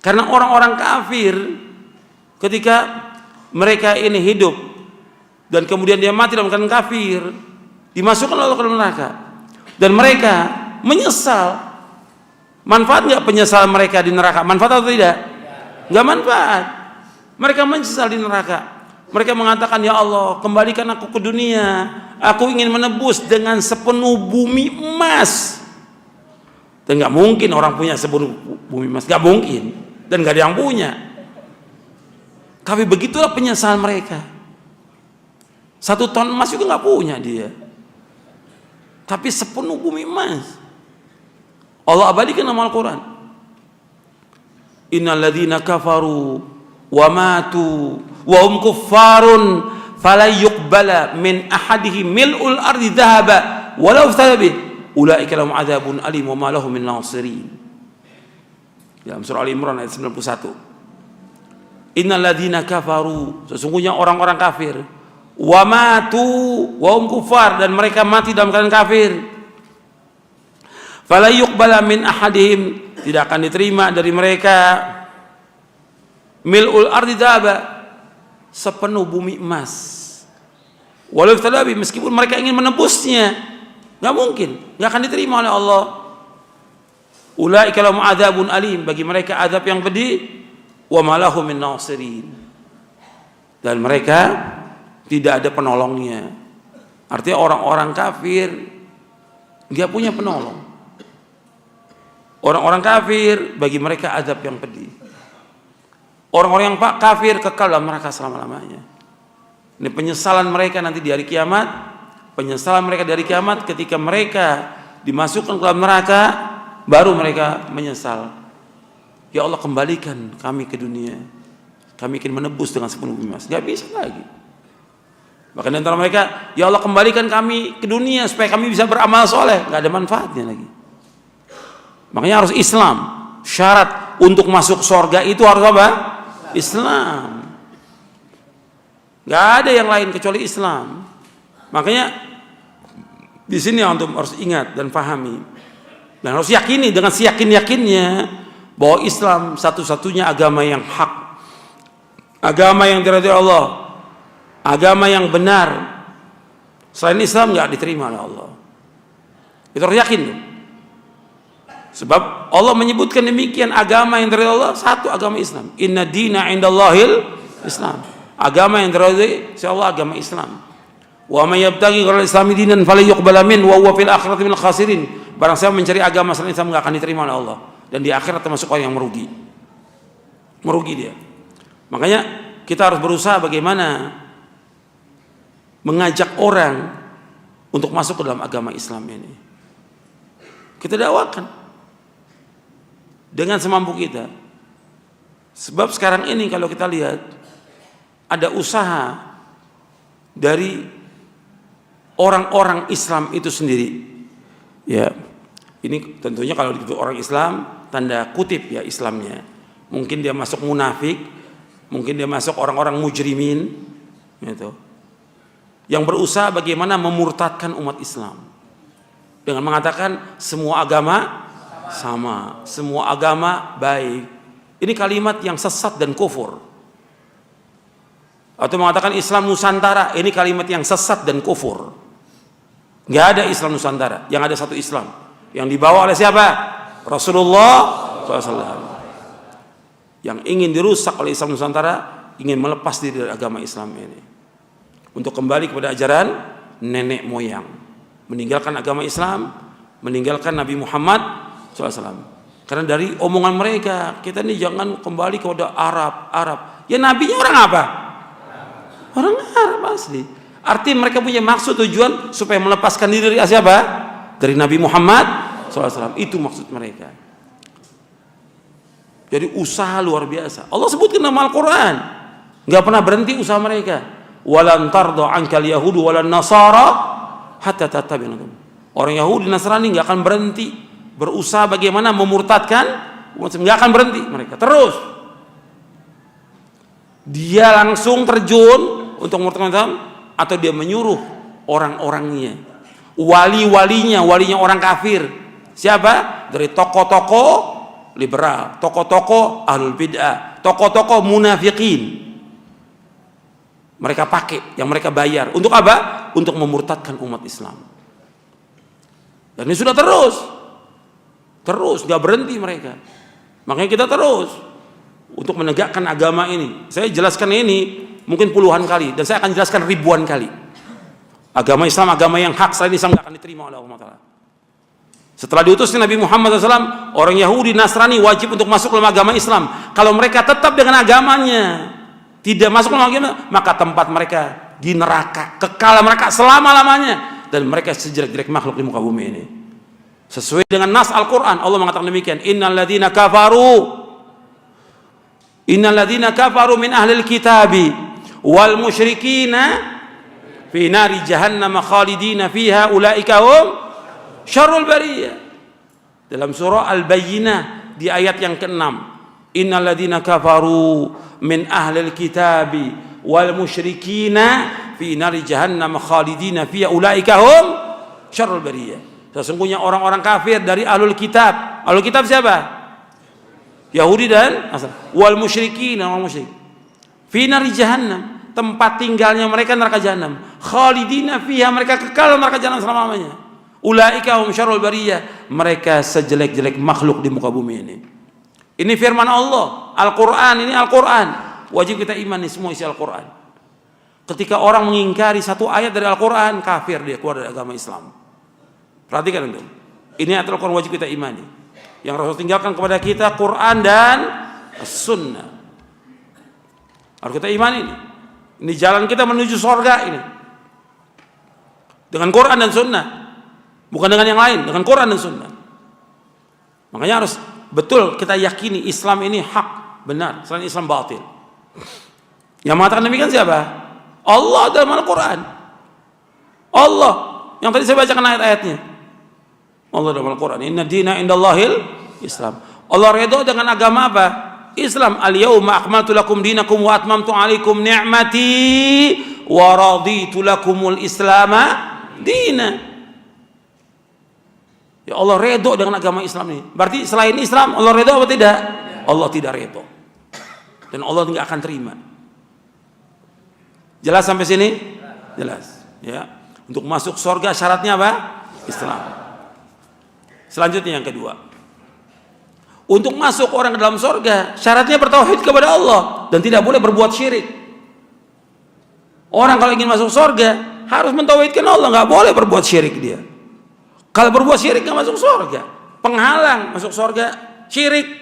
Karena orang-orang kafir ketika mereka ini hidup dan kemudian dia mati dalam keadaan kafir, dimasukkan Allah ke neraka, dan mereka menyesal. Manfaat nggak penyesalan mereka di neraka? Manfaat atau tidak? Nggak manfaat. Mereka menyesal di neraka. Mereka mengatakan, ya Allah, kembalikan aku ke dunia. Aku ingin menebus dengan sepenuh bumi emas. Dan nggak mungkin orang punya sepenuh bumi emas, nggak mungkin. Dan nggak ada yang punya. Tapi begitulah penyesalan mereka. 1 ton emas juga nggak punya dia. Tapi sepenuh bumi emas. Allah abadikan dalam Al-Quran. Innal ladzina kafaru wa matu wa hum kuffarun fala yuqbala min ahadihim mil'ul ardi dhahaba walau iftada bih ulaika lahum adzabun alim wa ma lahum min nasirin. Dalam surah Al-Imran ayat 91. Innal ladzina kafaru, sesungguhnya orang-orang kafir, wa matu wa hum kuffar, dan mereka mati dalam keadaan kafir. Fala yuqbala min ahadihim, tidak akan diterima dari mereka mil'ul ardi dhahaba, sepenuh bumi emas. Walau iftadabi, meskipun mereka ingin menebusnya, nggak mungkin, nggak akan diterima oleh Allah. Ulaika lahum adzabun alim, bagi mereka azab yang pedih, wa ma lahum min nasirin, dan mereka tidak ada penolongnya. Artinya orang-orang kafir nggak punya penolong. Orang-orang kafir bagi mereka azab yang pedih. Orang-orang yang kafir kekal dalam neraka selama-lamanya. Ini penyesalan mereka nanti di hari kiamat. Penyesalan mereka di hari kiamat ketika mereka dimasukkan ke dalam neraka, baru mereka menyesal. Ya Allah, kembalikan kami ke dunia. Kami ingin menebus dengan sepenuh bumi emas. Gak bisa lagi. Bahkan antara mereka, ya Allah, kembalikan kami ke dunia supaya kami bisa beramal soleh. Gak ada manfaatnya lagi. Makanya harus Islam. Syarat untuk masuk surga itu harus apa? Islam. Gak ada yang lain kecuali Islam. Makanya di sini antum harus ingat dan pahami, dan harus yakini dengan seyakin-yakinnya bahwa Islam satu-satunya agama yang hak, agama yang diridhai Allah, agama yang benar. Selain Islam nggak diterima oleh Allah. Itu harus yakin. Sebab Allah menyebutkan demikian, agama yang diridhai Allah satu, agama Islam. Inna dina indallahil Islam. Agama yang diridhai insyaallah agama Islam. Wa may yabtaghi ghairal islami dinan falyuqbal min wa huwa fil akhirati minal khasirin. Barang siapa mencari agama selain Islam enggak akan diterima oleh Allah, dan di akhirat termasuk orang yang merugi. Merugi dia. Makanya kita harus berusaha bagaimana mengajak orang untuk masuk ke dalam agama Islam ini. Kita dakwakan dengan semampu kita. Sebab sekarang ini kalau kita lihat ada usaha dari orang-orang Islam itu sendiri. Ya, ini tentunya kalau itu orang Islam tanda kutip ya Islamnya. Mungkin dia masuk munafik, mungkin dia masuk orang-orang mujrimin, gitu. Yang berusaha bagaimana memurtadkan umat Islam dengan mengatakan semua agama sama, semua agama baik. Ini kalimat yang sesat dan kufur. Atau mengatakan Islam Nusantara, ini kalimat yang sesat dan kufur. Nggak ada Islam Nusantara, yang ada satu Islam yang dibawa oleh siapa? Rasulullah SAW. Yang ingin dirusak oleh Islam Nusantara ingin melepas diri dari agama Islam ini untuk kembali kepada ajaran nenek moyang, meninggalkan agama Islam, meninggalkan Nabi Muhammad SAW. Karena dari omongan mereka, kita ini jangan kembali kepada Arab. Ya nabinya orang apa? Orang Arab asli. Artinya mereka punya maksud tujuan supaya melepaskan diri dari siapa? Dari Nabi Muhammad SAW. Itu maksud mereka. Jadi usaha luar biasa. Allah sebutkan dalam Al-Quran, nggak pernah berhenti usaha mereka. Walan tardo ankal yahudu walan nasara hatta tattabi'an. Orang Yahudi Nasrani nggak akan berhenti berusaha bagaimana memurtadkan, nggak akan berhenti mereka terus. Dia langsung terjun untuk memurtadkan Islam, atau dia menyuruh orang-orangnya, walinya orang kafir. Siapa? Dari tokoh-tokoh liberal, tokoh-tokoh ahlul bid'ah, tokoh-tokoh munafikin. Mereka pakai, yang mereka bayar. Untuk apa? Untuk memurtadkan umat Islam. Dan ini sudah terus, nggak berhenti mereka. Makanya kita terus untuk menegakkan agama ini. Saya jelaskan ini mungkin puluhan kali, dan saya akan jelaskan ribuan kali. Agama Islam, agama yang hak, selain Islam nggak akan diterima oleh Allah Ta'ala. Setelah diutusnya Nabi Muhammad SAW, orang Yahudi, Nasrani wajib untuk masuk dalam agama Islam. Kalau mereka tetap dengan agamanya, tidak masuk dalam agama, maka tempat mereka di neraka, kekal mereka selama-lamanya, dan mereka sejelek-jelek makhluk di muka bumi ini. Sesuai dengan nas Al-Quran, Allah mengatakan demikian, innal ladzina kafaru min ahlil kitabi wal musyrikina fi nari jahannam khalidina fiha ulaika hum syarrul bariyah. Dalam surah Al-Bayyinah di ayat yang ke-6, innal ladzina kafaru min ahlil kitabi wal musyrikina fi nari jahannam khalidina fiha ulaika hum syarrul bariyah. Sesungguhnya orang-orang kafir dari ahlul kitab. Ahlul kitab siapa? Yahudi dan wal musyrikin, orang musyrik. Fi nari jahannam, tempat tinggalnya mereka neraka jahanam. Khalidina fiha, mereka kekal neraka jahanam selama-lamanya. Ulaika hum syarrul bariyah, mereka sejelek-jelek makhluk di muka bumi ini. Ini firman Allah, Al-Qur'an, ini Al-Qur'an. Wajib kita imani semua isi Al-Qur'an. Ketika orang mengingkari satu ayat dari Al-Qur'an, kafir dia, keluar dari agama Islam. Perhatikan itu. Ini ayat Al-Qur'an wajib kita imani. Yang Rasul tinggalkan kepada kita Quran dan Sunnah. Harus kita imani ini. Ini jalan kita menuju surga ini. Dengan Quran dan Sunnah. Bukan dengan yang lain, dengan Quran dan Sunnah. Makanya harus betul kita yakini Islam ini hak, benar, selain Islam batil. Yang mengatakan demikian siapa? Allah dalam Al-Quran. Allah yang tadi saya bacakan ayat-ayatnya. Allah dalam Al-Quran, inna dina indallahil Islam. Allah redha dengan agama apa? Islam. Al-yawma akmaltu lakum dinakum wa atmamtu alaikum ni'mati wa raditu lakumul islama dina. Ya Allah redha dengan agama Islam ini. Berarti selain Islam Allah redha atau tidak? Allah tidak redha. Dan Allah tidak akan terima. Jelas sampai sini? Jelas. Ya. Untuk masuk surga syaratnya apa? Islam. Selanjutnya yang kedua, untuk masuk orang ke dalam surga syaratnya bertauhid kepada Allah dan tidak boleh berbuat syirik. Orang kalau ingin masuk surga harus mentauhidkan Allah, nggak boleh berbuat syirik dia. Kalau berbuat syirik nggak masuk surga. Penghalang masuk surga syirik.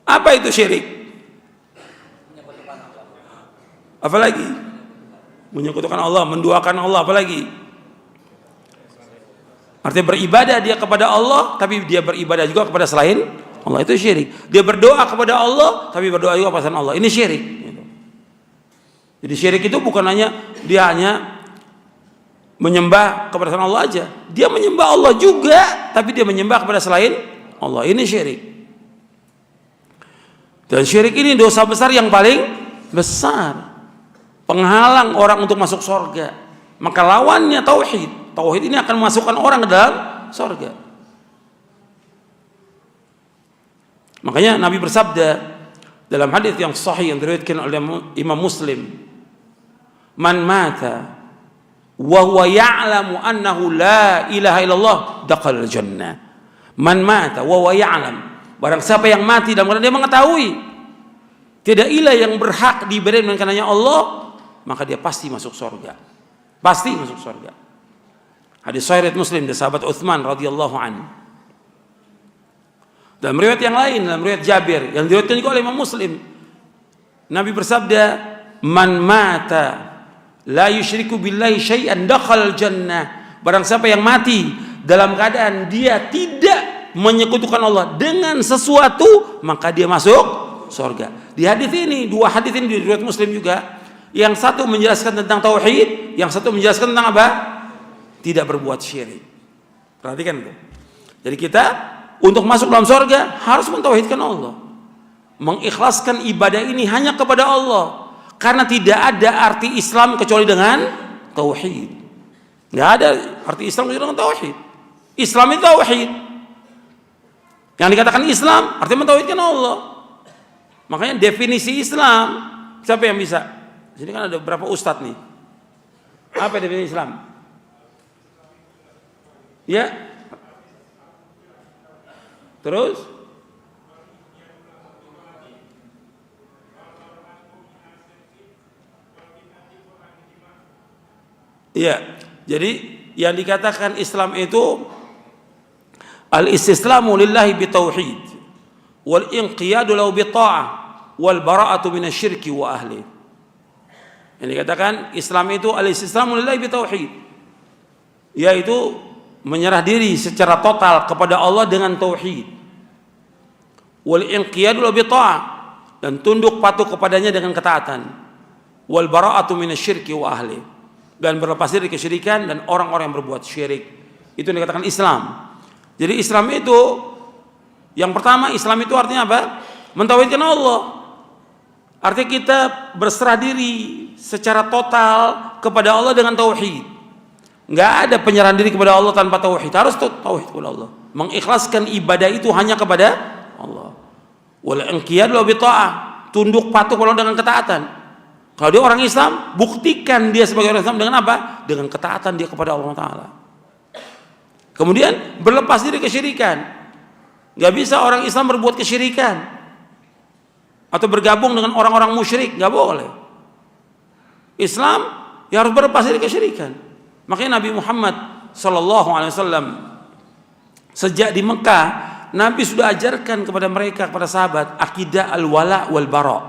Apa itu syirik? Apalagi menyekutukan Allah, menduakan Allah, apalagi? Artinya beribadah dia kepada Allah, tapi dia beribadah juga kepada selain Allah, itu syirik. Dia berdoa kepada Allah, tapi berdoa juga kepada selain Allah, ini syirik. Jadi syirik itu bukan hanya dia hanya menyembah kepada selain Allah aja, dia menyembah Allah juga, tapi dia menyembah kepada selain Allah, ini syirik. Dan syirik ini dosa besar yang paling besar, penghalang orang untuk masuk surga. Maka lawannya tauhid. Tauhid ini akan memasukkan orang ke dalam surga. Makanya Nabi bersabda dalam hadis yang sahih yang diriwayatkan oleh Imam Muslim, "Man mata wa huwa ya'lamu annahu la ilaha illallah dakhala al-jannah." Man mata wa huwa ya'lam. Barang siapa yang mati dalam keadaan dia mengetahui tidak ilah yang berhak diibadahi melainkan hanya Allah, maka dia pasti masuk surga. Pasti masuk surga. Hadis sahih Muslim dari sahabat Utsman radhiyallahu anhu. Dalam riwayat yang lain, dalam riwayat Jabir yang diriwayatkan juga oleh Imam Muslim, Nabi bersabda, "Man mata la yusyriku billahi syai'an dakhala al-jannah." Barang siapa yang mati dalam keadaan dia tidak menyekutukan Allah dengan sesuatu, maka dia masuk surga. Di hadis ini, dua hadis ini di riwayat Muslim juga, yang satu menjelaskan tentang tauhid, yang satu menjelaskan tentang apa? Tidak berbuat syirik. Perhatikan itu. Jadi kita untuk masuk dalam surga harus mentauhidkan Allah. mengikhlaskan ibadah ini hanya kepada Allah, karena tidak ada arti Islam kecuali dengan tauhid. Nggak ada arti Islam kecuali dengan tauhid. Islam itu tauhid. Yang dikatakan Islam artinya mentauhidkan Allah. Makanya definisi Islam, siapa yang bisa? Di sini kan ada beberapa ustadz nih. Apa definisi Islam? Ya. Terus? Iya. Jadi yang dikatakan Islam itu al-istislamu lillahi bitauhid wal inqiyadu lahu bitta'ah wal bara'atu minasyirki wa ahli. Yang dikatakan Islam itu al-istislamu lillahi bitauhid, yaitu menyerah diri secara total kepada Allah dengan tauhid. Wal inqiyadu lahu bitta'ah, dan tunduk patuh kepadanya dengan ketaatan. Wal bara'atu minasyirki wa ahli, dan berlepas diri kesyirikan dan orang-orang yang berbuat syirik. Itu yang dikatakan Islam. Jadi Islam itu, yang pertama, Islam itu artinya apa? Mentauhidkan Allah. Artinya kita berserah diri secara total kepada Allah dengan tauhid. Nggak ada penyerahan diri kepada Allah tanpa tauhid. Harus tauhid kepada Allah. Mengikhlaskan ibadah itu hanya kepada Allah. Wal inqiyad lahu bi ta'ah, tunduk patuh kepada Allah dengan ketaatan. Kalau dia orang Islam, buktikan dia sebagai orang Islam dengan apa? Dengan ketaatan dia kepada Allah Ta'ala. Kemudian berlepas diri kesyirikan. Gak bisa orang Islam berbuat kesyirikan atau bergabung dengan orang-orang musyrik, gak boleh. Islam ya harus berlepas diri kesyirikan. Makanya Nabi Muhammad SAW sejak di Mekah, Nabi sudah ajarkan kepada mereka, kepada sahabat, akidah al-wala wal bara'.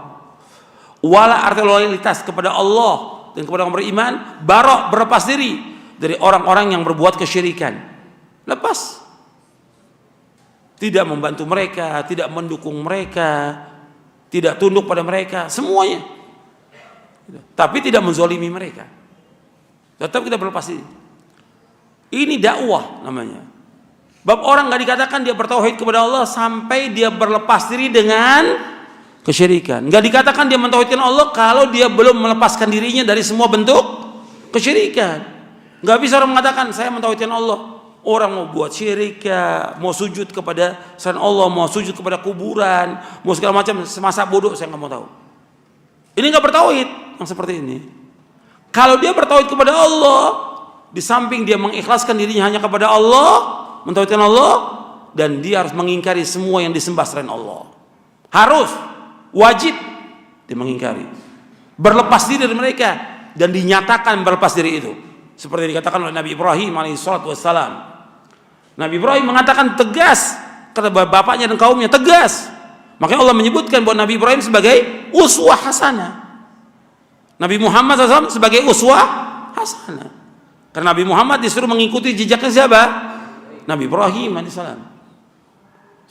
Wala artinya loyalitas kepada Allah dan kepada orang beriman, bara' berlepas diri dari orang-orang yang berbuat kesyirikan. Lepas, tidak membantu mereka, tidak mendukung mereka, tidak tunduk pada mereka, semuanya. Tapi tidak menzolimi mereka. Tetap kita berlepas diri. Ini dakwah namanya. Bab orang nggak dikatakan dia bertauhid kepada Allah sampai dia berlepas diri dengan kesyirikan. Nggak dikatakan dia mentauhidkan Allah kalau dia belum melepaskan dirinya dari semua bentuk kesyirikan. Nggak bisa orang mengatakan saya mentauhidkan Allah. Orang mau buat syirik ya, mau sujud kepada selain Allah, mau sujud kepada kuburan, mau segala macam, semasa bodoh saya nggak mau tahu. Ini nggak bertauhid yang seperti ini. Kalau dia bertauhid kepada Allah, di samping dia mengikhlaskan dirinya hanya kepada Allah, mentauhidkan Allah, dan dia harus mengingkari semua yang disembah selain Allah. Harus, wajib dia mengingkari. Berlepas diri dari mereka dan dinyatakan berlepas diri itu. Seperti dikatakan oleh Nabi Ibrahim alaihissalam. Nabi Ibrahim mengatakan tegas kata bapaknya dan kaumnya, tegas. Makanya Allah menyebutkan bahwa Nabi Ibrahim sebagai uswah hasanah, Nabi Muhammad SAW sebagai uswah hasanah. Karena Nabi Muhammad disuruh mengikuti jejaknya siapa? Nabi Ibrahim alaihissalam.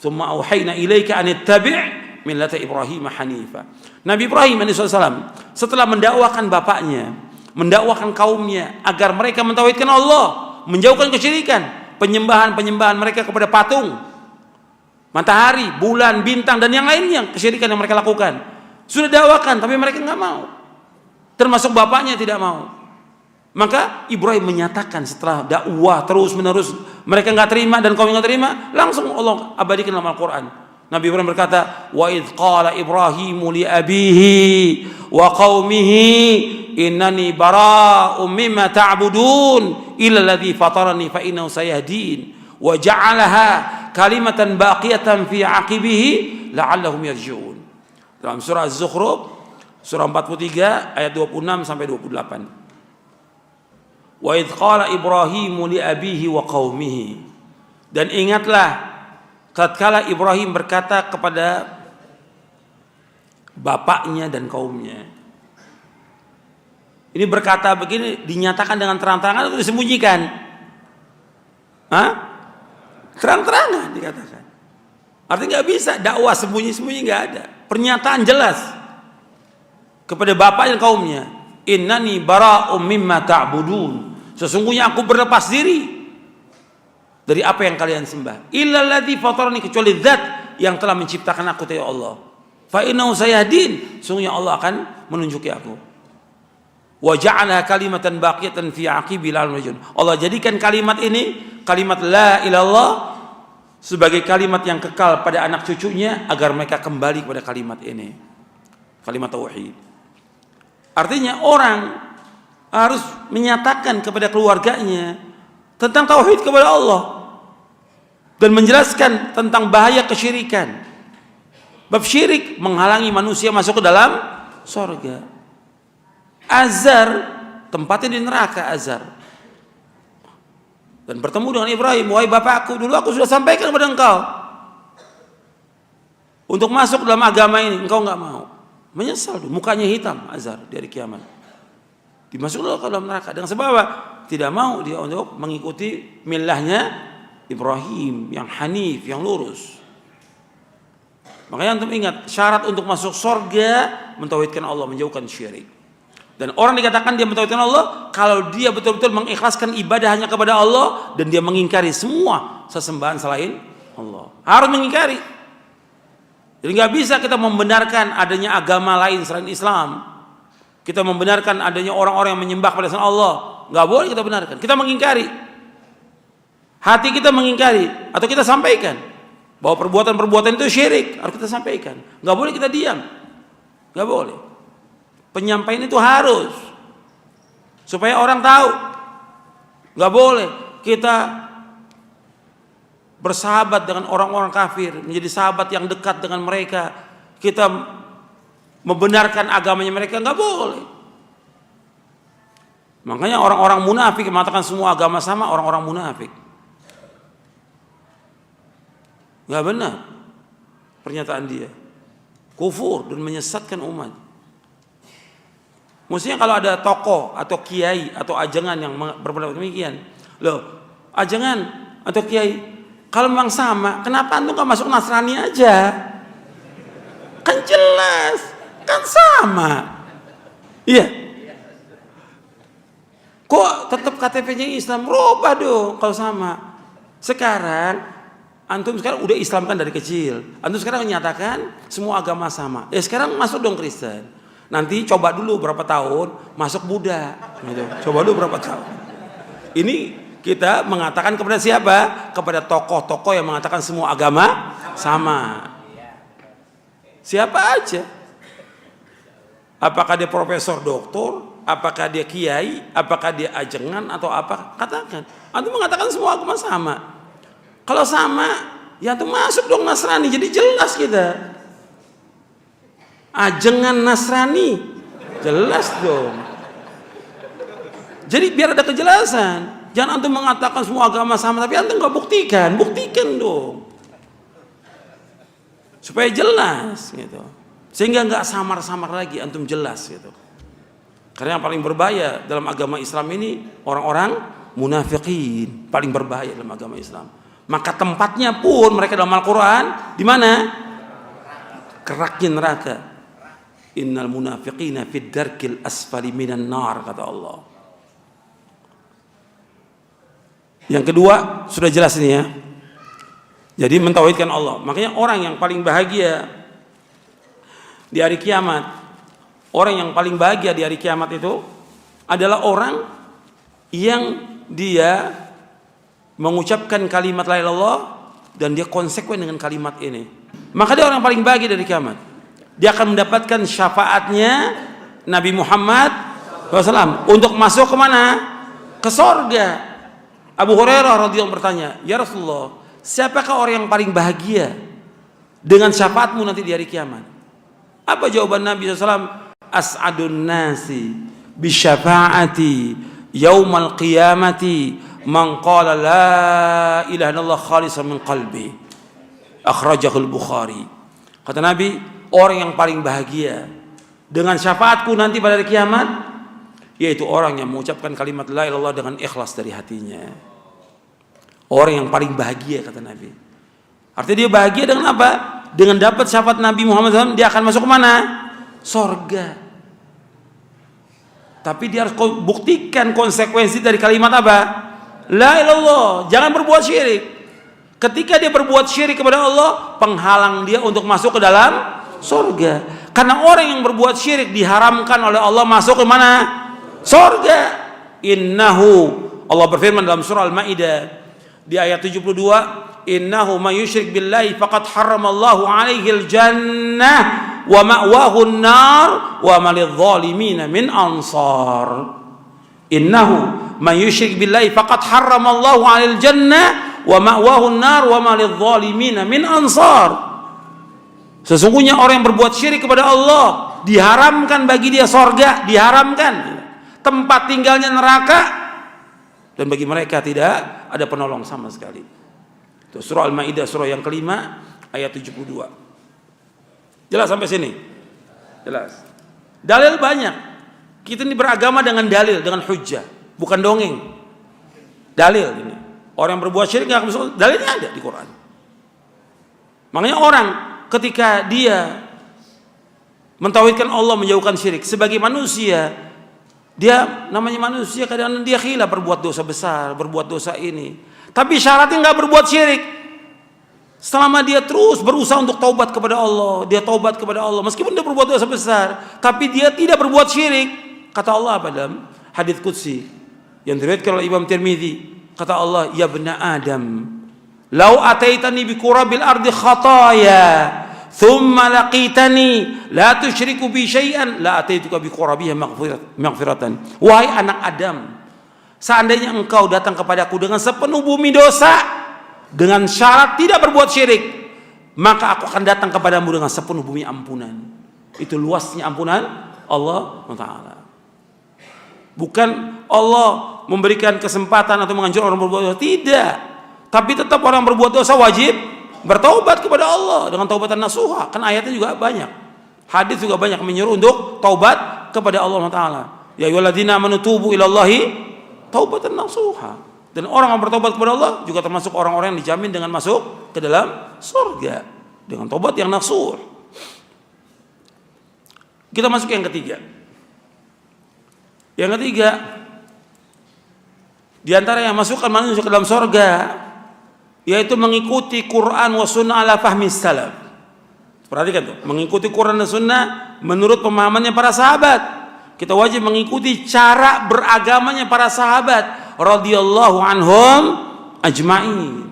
Tsumma auhayna ilaika an ittabi' millata Ibrahim hanifa. Nabi Ibrahim alaihissalam setelah mendakwakan bapaknya, mendakwakan kaumnya agar mereka mentauhidkan Allah, menjauhkan kesyirikan, penyembahan mereka kepada patung, matahari, bulan, bintang dan yang lainnya, kesyirikan yang mereka lakukan. Sudah dakwakan tapi mereka nggak mau. Termasuk bapaknya tidak mau. Maka Ibrahim menyatakan setelah dakwah terus menerus mereka nggak terima dan kaum nggak terima, langsung Allah abadikan dalam Al-Quran. Nabi Ibrahim berkata, wa idh qala Ibrahimu li abihi wa qaumihi innani bara'um mimma ta'budun illa alladhi fatarani fa innahu sayahdin wa ja'alaha kalimatan baqiyatan fi 'aqibihi la'allahum yarji'un. Dalam surah Az-Zukhruf surah 43 ayat 26 sampai 28. Wa idh qala Ibrahimu li abihi wa qaumihi, dan ingatlah tatkala Ibrahim berkata kepada bapaknya dan kaumnya. Ini berkata begini dinyatakan dengan terang-terangan atau disembunyikan? Hah? Terang-terangan dikatakan. Artinya nggak bisa dakwah sembunyi-sembunyi, nggak ada. Pernyataan jelas kepada bapak dan kaumnya. Innani bara'um mimma ta'budun. Sesungguhnya aku berlepas diri dari apa yang kalian sembah. Illalladzi fatarani, kecuali zat yang telah menciptakan aku, ya Allah. Fa innahu sayahdin, sungguhnya Allah akan menunjuki aku. Wa ja'alaha kalimatan baqiyatan fi aqibi la'allahum. Allah jadikan kalimat ini, kalimat la ilallah, sebagai kalimat yang kekal pada anak cucunya agar mereka kembali kepada kalimat ini. Kalimat tauhid. Artinya orang harus menyatakan kepada keluarganya tentang tauhid kepada Allah dan menjelaskan tentang bahaya kesyirikan. Bab syirik menghalangi manusia masuk ke dalam surga. Azar tempatnya di neraka, Azar. Dan bertemu dengan Ibrahim, wahai bapakku, dulu aku sudah sampaikan kepada engkau untuk masuk dalam agama ini, engkau enggak mau. Menyesal, mukanya hitam Azar di hari kiamat. Dimasukkan ke dalam neraka dengan sebab apa? Tidak mau dia untuk mengikuti millahnya Ibrahim yang hanif, yang lurus. Makanya antum ingat, syarat untuk masuk surga mentauhidkan Allah, menjauhkan syirik. Dan orang dikatakan dia mentauhidkan Allah kalau dia betul-betul mengikhlaskan ibadah hanya kepada Allah dan dia mengingkari semua sesembahan selain Allah. Harus mengingkari. Jadi nggak bisa kita membenarkan adanya agama lain selain Islam. Kita membenarkan adanya orang-orang yang menyembah pada selain Allah. Nggak boleh kita benarkan. Kita mengingkari. Hati kita mengingkari atau kita sampaikan bahwa perbuatan-perbuatan itu syirik, harus kita sampaikan. Nggak boleh kita diam. Nggak boleh. Penyampaian itu harus supaya orang tahu. Nggak boleh kita bersahabat dengan orang-orang kafir, menjadi sahabat yang dekat dengan mereka, kita membenarkan agamanya mereka, nggak boleh. Makanya orang-orang munafik mengatakan semua agama sama, orang-orang munafik. Nggak benar pernyataan dia, kufur dan menyesatkan umat. Maksudnya kalau ada tokoh atau kiai atau ajengan yang berpendapat demikian, loh, ajengan atau kiai, kalau memang sama, kenapa antum nggak masuk Nasrani aja? Kan jelas, kan sama. Iya. Kok tetap KTP-nya Islam? Rubah dong kalau sama. Sekarang antum sekarang udah Islam kan dari kecil. Antum sekarang menyatakan semua agama sama. Ya sekarang masuk dong Kristen. Nanti coba dulu berapa tahun masuk Buddha. Gitu. Coba dulu berapa tahun. Ini kita mengatakan kepada siapa? Kepada tokoh-tokoh yang mengatakan semua agama sama. Siapa aja? Apakah dia profesor, doktor? Apakah dia kiai? Apakah dia ajengan atau apa? Katakan. Antum mengatakan semua agama sama. Kalau sama, ya antum masuk dong Nasrani. Jadi jelas kita. Ajengan Nasrani. Jelas dong. Jadi biar ada kejelasan. Jangan antum mengatakan semua agama sama, tapi antum nggak buktikan. Buktikan dong. Supaya jelas gitu. Sehingga nggak samar-samar lagi, antum jelas gitu. Karena yang paling berbahaya dalam agama Islam ini orang-orang munafikin, paling berbahaya dalam agama Islam. Maka tempatnya pun mereka dalam Al-Quran di mana? Keraknya neraka. Innal munafiqina fid darkil asfali minan nar, kata Allah. Yang kedua sudah jelas ini ya. Jadi mentauhidkan Allah. Makanya orang yang paling bahagia di hari kiamat, orang yang paling bahagia di hari kiamat itu adalah orang yang dia mengucapkan kalimat la ilaha illallah dan dia konsekuen dengan kalimat ini. Maka dia orang yang paling bahagia dari kiamat. Dia akan mendapatkan syafaatnya Nabi Muhammad SAW untuk masuk ke mana? Ke sorga. Abu Hurairah radhiyallahu bertanya, ya Rasulullah, siapakah orang yang paling bahagia dengan syafaatmu nanti di hari kiamat? Apa jawaban Nabi SAW? As'adun nasi bisyafaati yaumal qiyamati man qala la ilaha illallah khalisan min qalbi. Akhrajahul Bukhari. Kata Nabi, orang yang paling bahagia dengan syafaatku nanti pada hari kiamat yaitu orang yang mengucapkan kalimat la ilaha illallah dengan ikhlas dari hatinya. Orang yang paling bahagia, kata Nabi. Artinya dia bahagia dengan apa? Dengan dapat syafaat Nabi Muhammad SAW, dia akan masuk ke mana? Sorga. Tapi dia harus buktikan konsekuensi dari kalimat apa? La ilaha illallah. Jangan berbuat syirik. Ketika dia berbuat syirik kepada Allah, penghalang dia untuk masuk ke dalam Surga. Karena orang yang berbuat syirik diharamkan oleh Allah masuk ke mana? Surga. Innahu, Allah berfirman dalam surah Al-Maidah di ayat 72, innahu may yusyrik billahi faqad harramallahu alaihil jannah wa ma'wahu an-nar wa ma lidh-dhalimin min ansar. Innahu may yusyrik billahi faqad harramallahu alaihil jannah wa ma'wahu an-nar wa ma lidh-dhalimin min ansar. Sesungguhnya orang yang berbuat syirik kepada Allah diharamkan bagi dia sorga, diharamkan tempat tinggalnya neraka, dan bagi mereka tidak ada penolong sama sekali. Itu surah Al-Maidah, surah yang kelima ayat 72. Jelas sampai sini? Jelas. Dalil banyak. Kita ini beragama dengan dalil, dengan hujjah, bukan dongeng. Dalil ini. Orang yang berbuat syirik nggak akan masuk, dalilnya ada di Quran. Makanya orang ketika dia mentauhidkan Allah, menjauhkan syirik, sebagai manusia, dia namanya manusia, kadang-kadang dia khilaf, berbuat dosa besar, berbuat dosa ini. Tapi syaratnya nggak berbuat syirik. Selama dia terus berusaha untuk taubat kepada Allah, dia taubat kepada Allah, meskipun dia berbuat dosa besar, tapi dia tidak berbuat syirik. Kata Allah apa dalam hadits qudsi yang diriwayatkan oleh Imam Tirmidzi, kata Allah, ya bna Adam, lau ataitani bi qurabil ardi khataya thumma laqitani la tusyriku bi syai'an la ataituka bi qurabiha maghfiratan. Wahai anak Adam, seandainya engkau datang kepadaku dengan sepenuh bumi dosa dengan syarat tidak berbuat syirik, maka aku akan datang kepadamu dengan sepenuh bumi ampunan. Itu luasnya ampunan Allah Ta'ala. Bukan Allah memberikan kesempatan atau menganjurkan orang berbuat dosa, tidak. Tapi tetap orang berbuat dosa wajib bertaubat kepada Allah dengan taubatan nasuha. Kan ayatnya juga banyak, hadis juga banyak menyuruh untuk taubat kepada Allah Ta'ala. Ya ayyuhalladzina amanu tubu ilallahi taubatan nasuha. Dan orang yang bertobat kepada Allah juga termasuk orang-orang yang dijamin dengan masuk ke dalam surga dengan taubat yang nasuh. Kita masuk yang ketiga. Yang ketiga, di antara yang masukkan manusia ke dalam surga, yaitu mengikuti Quran wa sunnah ala fahmi salaf. Perhatikan tuh, mengikuti Quran dan sunnah menurut pemahamannya para sahabat. Kita wajib mengikuti cara beragamanya para sahabat radhiyallahu anhum ajma'in.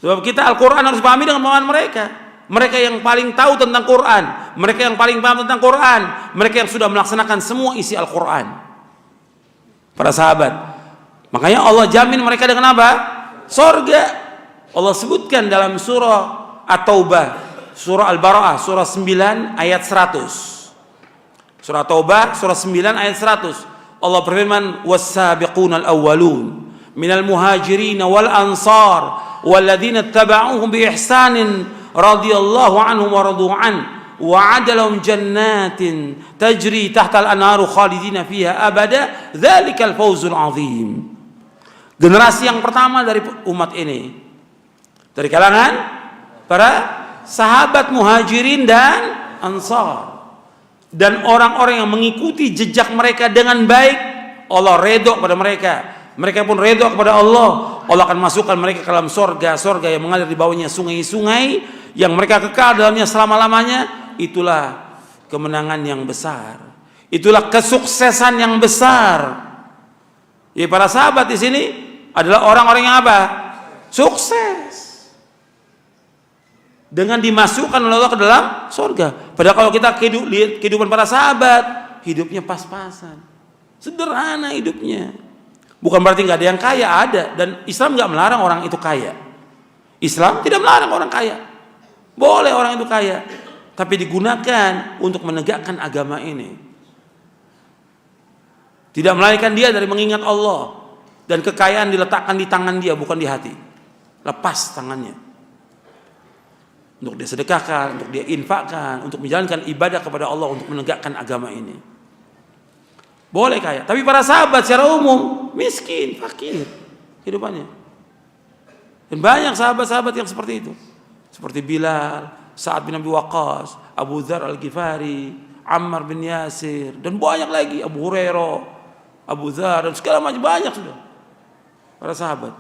Sebab kita Al-Quran harus pahami dengan pemahaman mereka. Mereka yang paling tahu tentang Quran, mereka yang paling paham tentang Quran, mereka yang sudah melaksanakan semua isi Al-Quran, para sahabat. Makanya Allah jamin mereka dengan apa? Surga. Allah sebutkan dalam surah At-Taubah, surah Al-Bara'ah, surah 9 ayat 100. Surah Taubah, surah 9 ayat 100. Allah berfirman, was-sabiqunal awwalun minal muhajirin wal ansar walladzina ittaba'uuhum bi ihsanin radhiyallahu anhum wa radu an wa 'adalahum jannatin tajri tahtal anharu khalidina fiha abada dzalikal fawzul 'adzim. Generasi yang pertama dari umat ini dari kalangan para sahabat muhajirin dan ansar, dan orang-orang yang mengikuti jejak mereka dengan baik, Allah redha pada mereka, mereka pun redha kepada Allah. Allah akan masukkan mereka ke dalam surga yang mengalir di bawahnya sungai-sungai yang mereka kekal dalamnya selama-lamanya. Itulah kemenangan yang besar, itulah kesuksesan yang besar. Ya, para sahabat di sini adalah orang-orang yang apa? Sukses dengan dimasukkan oleh Allah ke dalam surga. Padahal kalau kita lihat kehidupan para sahabat, hidupnya pas-pasan, sederhana hidupnya. Bukan berarti nggak ada yang kaya, ada. Dan Islam nggak melarang orang itu kaya. Islam tidak melarang orang kaya. Boleh orang itu kaya, tapi digunakan untuk menegakkan agama ini. Tidak melarikan dia dari mengingat Allah. Dan kekayaan diletakkan di tangan dia, bukan di hati. Lepas tangannya. Untuk dia sedekahkan, untuk dia infakkan, untuk menjalankan ibadah kepada Allah, untuk menegakkan agama ini. Boleh kaya. Tapi para sahabat secara umum miskin, fakir kehidupannya. Dan banyak sahabat-sahabat yang seperti itu. Seperti Bilal, Sa'ad bin Abi Waqqas, Abu Dzar Al-Ghifari, Ammar bin Yasir, dan banyak lagi, Abu Hurairah, Abu Dzar, dan segala macam, banyak sudah para sahabat.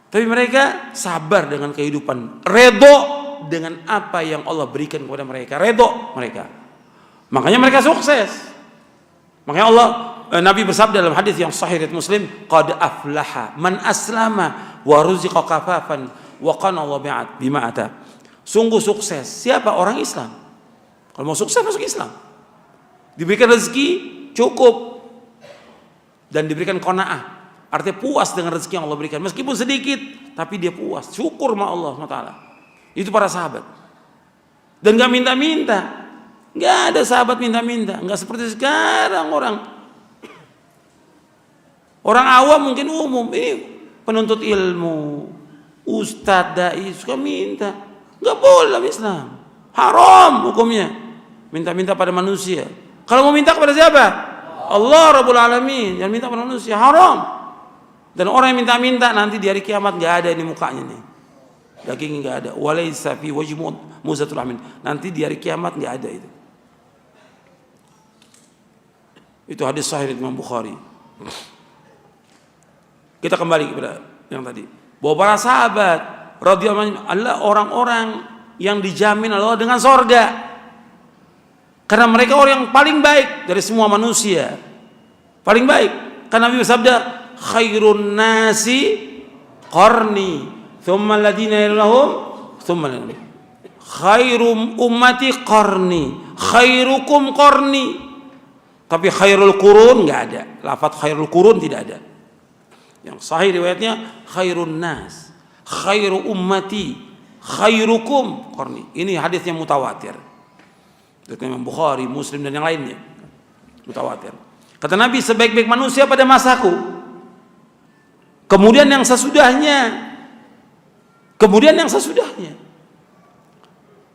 Tapi mereka sabar dengan kehidupan, redha dengan apa yang Allah berikan kepada mereka, redho mereka. Makanya mereka sukses. Makanya Nabi bersabda dalam hadis yang sahih riwayat Muslim, qad aflaha man aslama wa ruziqa kafafan wa qana Allah bima ata. Sungguh sukses siapa orang Islam. Kalau mau sukses masuk Islam. Diberikan rezeki cukup dan diberikan qanaah. Artinya puas dengan rezeki yang Allah berikan. Meskipun sedikit, tapi dia puas. Syukur sama Allah SWT. Itu para sahabat. Dan gak minta-minta. Gak ada sahabat minta-minta. Gak seperti sekarang orang. Orang awam mungkin umum. Penuntut ilmu. Ustadz, dai, suka minta. Gak boleh dalam Islam. Haram hukumnya. Minta-minta pada manusia. Kalau mau minta kepada siapa? Allah Rabbul Alamin. Jangan minta pada manusia. Haram. Dan orang yang minta-minta nanti di hari kiamat nggak ada ini mukanya nih, dagingnya nggak ada. Walaysa fi wajhi muzatul amin. Nanti di hari kiamat nggak ada itu. Itu hadis sahih Imam Bukhari. Kita kembali kepada yang tadi. Bahwa para sahabat radhiyallahu anhum adalah orang-orang yang dijamin Allah dengan sorga. Karena mereka orang yang paling baik dari semua manusia. Paling baik. Karena Nabi bersabda, khairun nasi qarni thumma alladhina yalunhum thumma khairum ummati qarni khairukum qarni. Tapi khairul qurun enggak ada. Lafaz khairul qurun tidak ada. Yang sahih riwayatnya khairun nas, khairu ummati, khairukum qarni. Ini hadis yang mutawatir. Dari Imam Bukhari, Muslim dan yang lainnya. Mutawatir. Kata Nabi, sebaik-baik manusia pada masaku. Kemudian yang sesudahnya. Kemudian yang sesudahnya.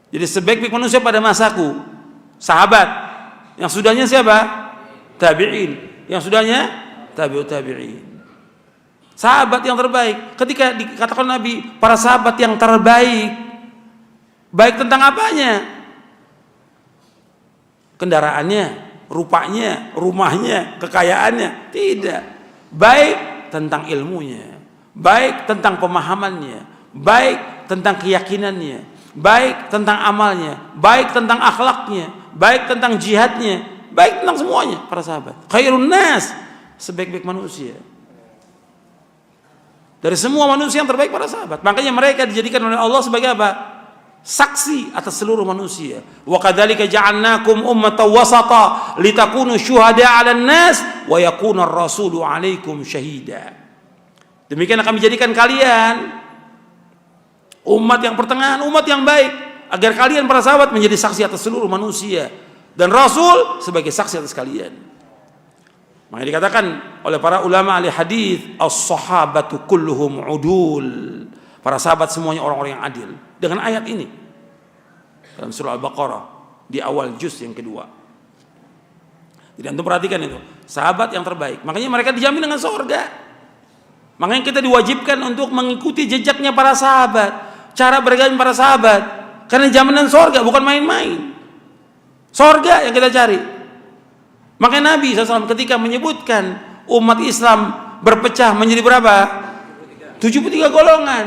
Jadi sebaik-baik manusia pada masaku, sahabat. Yang sudahnya siapa? Tabi'in. Yang sudahnya tabi'ut tabi'in. Sahabat yang terbaik. Ketika dikatakan Nabi, para sahabat yang terbaik. Baik tentang apanya? Kendaraannya, rupanya, rumahnya, kekayaannya. Tidak. Baik tentang ilmunya, baik tentang pemahamannya, baik tentang keyakinannya, baik tentang amalnya, baik tentang akhlaknya, baik tentang jihadnya, baik tentang semuanya. Para sahabat khairun nas, sebaik-baik manusia. Dari semua manusia yang terbaik para sahabat. Makanya mereka dijadikan oleh Allah sebagai apa? Saksi atas seluruh manusia. Wa kadzalika ja'alnakum ummatan wasata litakunu syuhada'a 'alan nas wa yakuna ar-rasulu 'alaikum syahida. Demikian kami jadikan kalian umat yang pertengahan, umat yang baik, agar kalian para sahabat menjadi saksi atas seluruh manusia dan Rasul sebagai saksi atas kalian. Maka dikatakan oleh para ulama ahli hadis, as-sahabatu kulluhum udul. Para sahabat semuanya orang-orang yang adil. Dengan ayat ini dalam surah Al-Baqarah di awal juz yang kedua. Jadi antum perhatikan itu, sahabat yang terbaik. Makanya mereka dijamin dengan surga. Makanya kita diwajibkan untuk mengikuti jejaknya para sahabat, cara beragama para sahabat. Karena jaminan surga bukan main-main. Surga yang kita cari. Makanya Nabi SAW ketika menyebutkan umat Islam berpecah menjadi berapa? 73 golongan.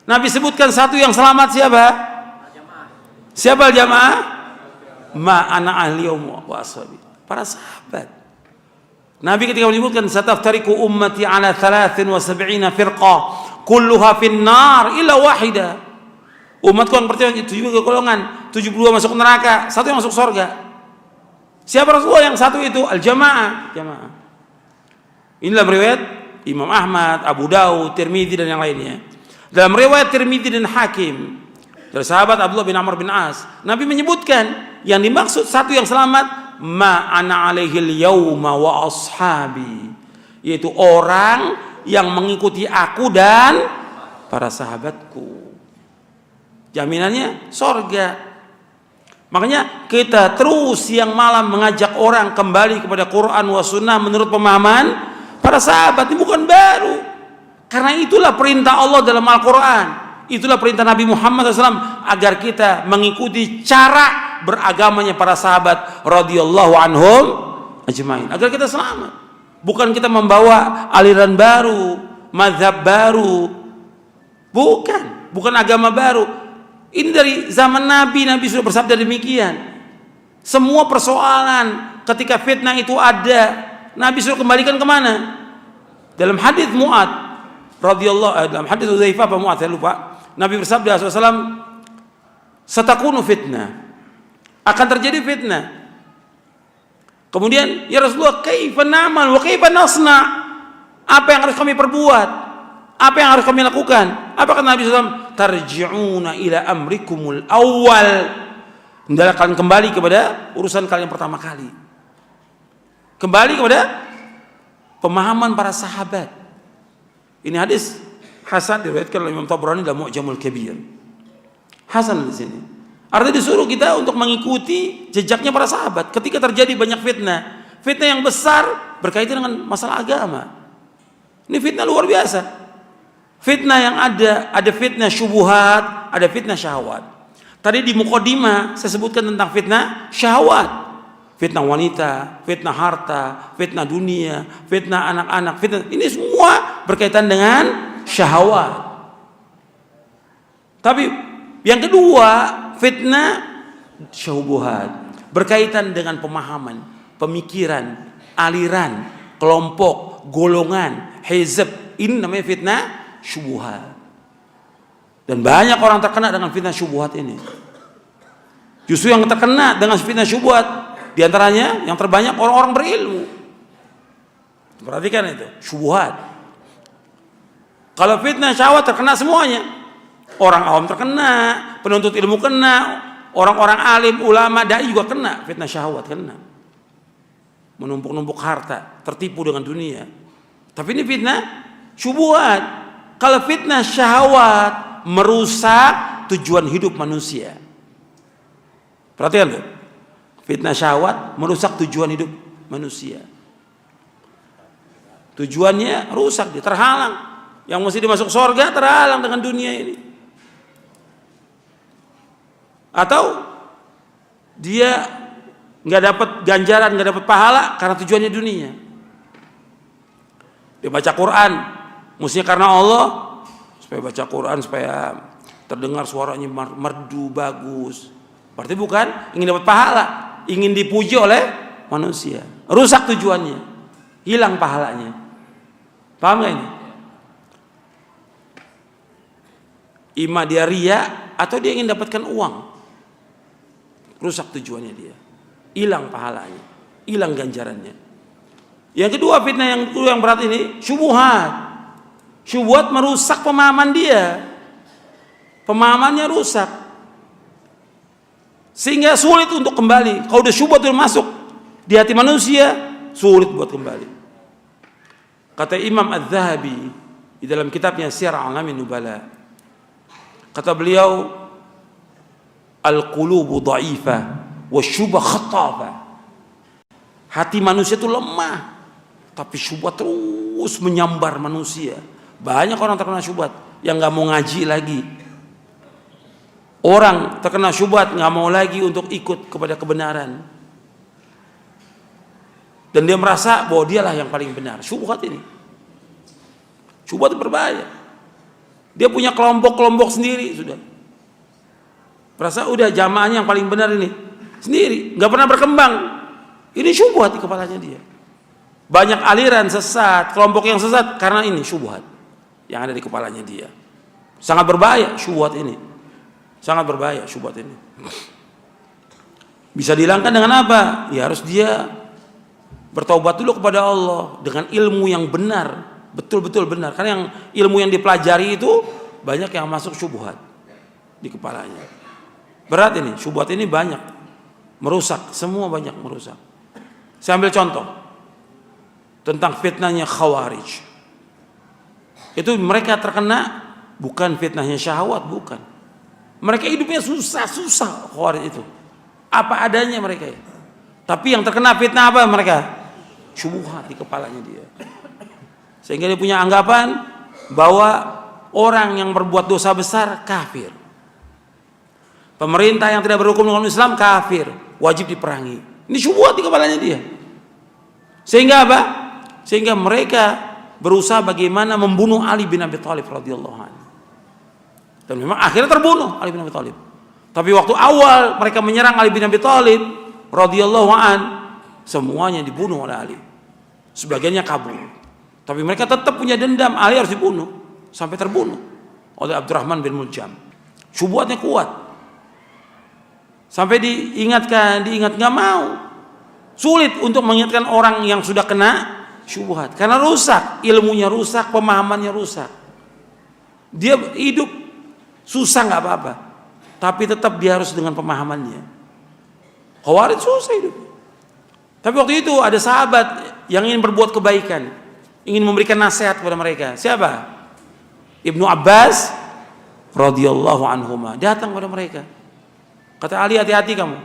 Nabi sebutkan satu yang selamat siapa? Siapa jamaah? Ma ana ahli wa ashabi. Para sahabat. Nabi ketika menyebutkan sataftariqu ummati ala 73 firqah kulluha finnar illa wahida. Umatku yang percaya 72 golongan, 72 masuk neraka, satu yang masuk surga. Siapa Rasulullah yang satu itu? Al-jamaah, jamaah. Inilah riwayat Imam Ahmad, Abu Daud, Tirmidzi dan yang lainnya. Dalam riwayat Tirmidzi dan Hakim dari sahabat Abdullah bin Amr bin As, Nabi menyebutkan yang dimaksud satu yang selamat, ma ana alaihil yauma wa ashabi, yaitu orang yang mengikuti aku dan para sahabatku. Jaminannya surga. Makanya kita terus siang malam mengajak orang kembali kepada Quran wa sunnah menurut pemahaman para sahabat. Ini bukan baru. Karena itulah perintah Allah dalam Al-Quran. Itulah perintah Nabi Muhammad SAW agar kita mengikuti cara beragamanya para sahabat radhiyallahu anhum ajmain. Agar kita selamat. Bukan kita membawa aliran baru, mazhab baru. Bukan agama baru. Ini dari zaman Nabi sudah bersabda demikian. Semua persoalan ketika fitnah itu ada, Nabi suruh kembalikan kemana? Dalam hadis Mu'ad radhiyallahu, dalam hadis Udzaifah apa Mu'ad saya lupa, Nabi bersabda SAW, satakunu fitnah, akan terjadi fitnah. Kemudian, ya Rasulullah, kaifa na'mal wa kaifa nasna? Apa yang harus kami perbuat? Apa yang harus kami lakukan? Apa kata Nabi SAW? Tarji'una ila amrikumul awal. Hendaklah kalian kembali kepada urusan kalian pertama kali. Kembali kepada pemahaman para sahabat. Ini hadis hasan diriwayatkan oleh Imam Tabrani dalam Mu'jamul Kabir. Hasan di sini. Artinya disuruh kita untuk mengikuti jejaknya para sahabat ketika terjadi banyak fitnah. Fitnah yang besar berkaitan dengan masalah agama. Ini fitnah luar biasa. Fitnah yang ada fitnah syubuhat, ada fitnah syahwat. Tadi di mukadimah saya sebutkan tentang fitnah syahwat. Fitnah wanita, fitnah harta, fitnah dunia, fitnah anak-anak, fitnah ini semua berkaitan dengan syahwat. Tapi yang kedua, fitnah syubuhat berkaitan dengan pemahaman, pemikiran, aliran, kelompok, golongan, hizb. Ini namanya fitnah syubuhat. Dan banyak orang terkena dengan fitnah syubuhat ini. Justru yang terkena dengan fitnah syubuhat di antaranya yang terbanyak orang-orang berilmu. Perhatikan itu, syubhat. Kalau fitnah syahwat terkena semuanya. Orang awam terkena, penuntut ilmu kena, orang-orang alim, ulama, dai juga kena, fitnah syahwat kena. Menumpuk-numpuk harta, tertipu dengan dunia. Tapi ini fitnah syubhat. Kalau fitnah syahwat merusak tujuan hidup manusia. Perhatikan tuh. Fitnah syahwat merusak tujuan hidup manusia. Tujuannya rusak, dia terhalang. Yang mesti dimasuk surga terhalang dengan dunia ini. Atau dia nggak dapat ganjaran, nggak dapat pahala karena tujuannya dunia. Dia baca Quran, mestinya karena Allah, supaya baca Quran supaya terdengar suaranya merdu bagus. Berarti bukan ingin dapat pahala, ingin dipuji oleh manusia. Rusak tujuannya, hilang pahalanya. Paham gak ini? Ima dia ria atau dia ingin dapatkan uang. Rusak tujuannya dia, hilang pahalanya, hilang ganjarannya. Yang kedua, fitnah yang berat ini syubhat. Syubhat merusak pemahaman dia. Pemahamannya rusak. Sehingga sulit untuk kembali. Kalau udah syubhat itu masuk di hati manusia, sulit buat kembali. Kata Imam Az-Zahabi di dalam kitabnya Siyar A'lamin Nubala, kata beliau, al-qulubu dha'ifah wa syubha khattafah. Hati manusia itu lemah, tapi syubhat terus menyambar manusia. Banyak orang terkena syubhat yang nggak mau ngaji lagi. Orang terkena syubhat nggak mau lagi untuk ikut kepada kebenaran, dan dia merasa bahwa dialah yang paling benar. Syubhat ini, syubhat berbahaya. Dia punya kelompok-kelompok sendiri sudah. Merasa udah jamaahnya yang paling benar ini sendiri, nggak pernah berkembang. Ini syubhat di kepalanya dia. Banyak aliran sesat, kelompok yang sesat karena ini syubhat yang ada di kepalanya dia. Sangat berbahaya syubhat ini. Sangat berbahaya syubhat ini. Bisa dihilangkan dengan apa? Ya harus dia bertaubat dulu kepada Allah dengan ilmu yang benar, betul-betul benar. Karena yang ilmu yang dipelajari itu banyak yang masuk syubhat di kepalanya. Berat ini, syubhat ini banyak merusak, semua banyak merusak. Saya ambil contoh tentang fitnahnya Khawarij. Itu mereka terkena bukan fitnahnya syahwat, bukan. Mereka hidupnya susah-susah, Khawarij itu. Apa adanya mereka. Tapi yang terkena fitnah apa mereka? Syubhat di kepalanya dia. Sehingga dia punya anggapan bahwa orang yang berbuat dosa besar kafir. Pemerintah yang tidak berhukum dengan Islam kafir, wajib diperangi. Ini syubhat di kepalanya dia. Sehingga apa? Sehingga mereka berusaha bagaimana membunuh Ali bin Abi Thalib radhiyallahu anhu. Dan memang akhirnya terbunuh Ali bin Abi Thalib. Tapi waktu awal mereka menyerang Ali bin Abi Thalib radhiyallahu an, semuanya dibunuh oleh Ali. Sebagiannya kabur. Tapi mereka tetap punya dendam, Ali harus dibunuh sampai terbunuh oleh Abdurrahman bin Muljam. Syubhatnya kuat. Sampai diingat nggak mau. Sulit untuk mengingatkan orang yang sudah kena syubhat karena rusak, ilmunya rusak, pemahamannya rusak. Dia hidup susah nggak apa-apa, tapi tetap dia harus dengan pemahamannya. Khawarij susah hidup. Tapi waktu itu ada sahabat yang ingin berbuat kebaikan, ingin memberikan nasihat kepada mereka. Siapa? Ibnu Abbas radhiyallahu anhuma datang kepada mereka. Kata Ali, hati-hati kamu.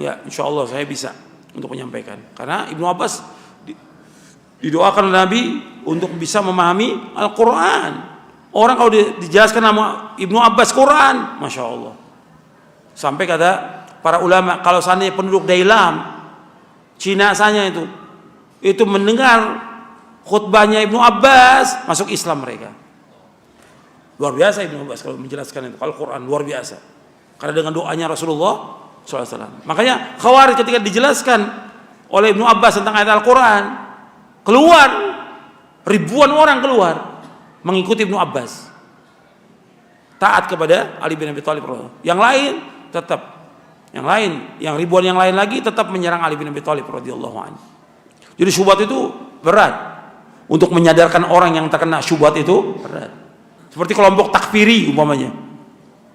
Ya, insya Allah saya bisa untuk menyampaikan. Karena Ibnu Abbas didoakan oleh Nabi untuk bisa memahami Al-Quran. Orang kalau dijelaskan nama Ibnu Abbas Quran, Masya Allah. Sampai kata para ulama, kalau seandainya penduduk Dailam, Cina sana itu mendengar khutbahnya Ibnu Abbas, masuk Islam mereka. Luar biasa Ibnu Abbas kalau menjelaskan itu Al-Quran, luar biasa. Karena dengan doanya Rasulullah SAW. Makanya Khawarij ketika dijelaskan oleh Ibnu Abbas tentang ayat Al-Quran, keluar ribuan orang keluar mengikuti Ibnu Abbas, taat kepada Ali bin Abi Thalib. Yang lain tetap, yang ribuan yang lain lagi tetap menyerang Ali bin Abi Thalib radhiyallahu anhu. Jadi syubhat itu berat. Untuk menyadarkan orang yang terkena syubhat itu berat. Seperti kelompok takfiri umpamanya,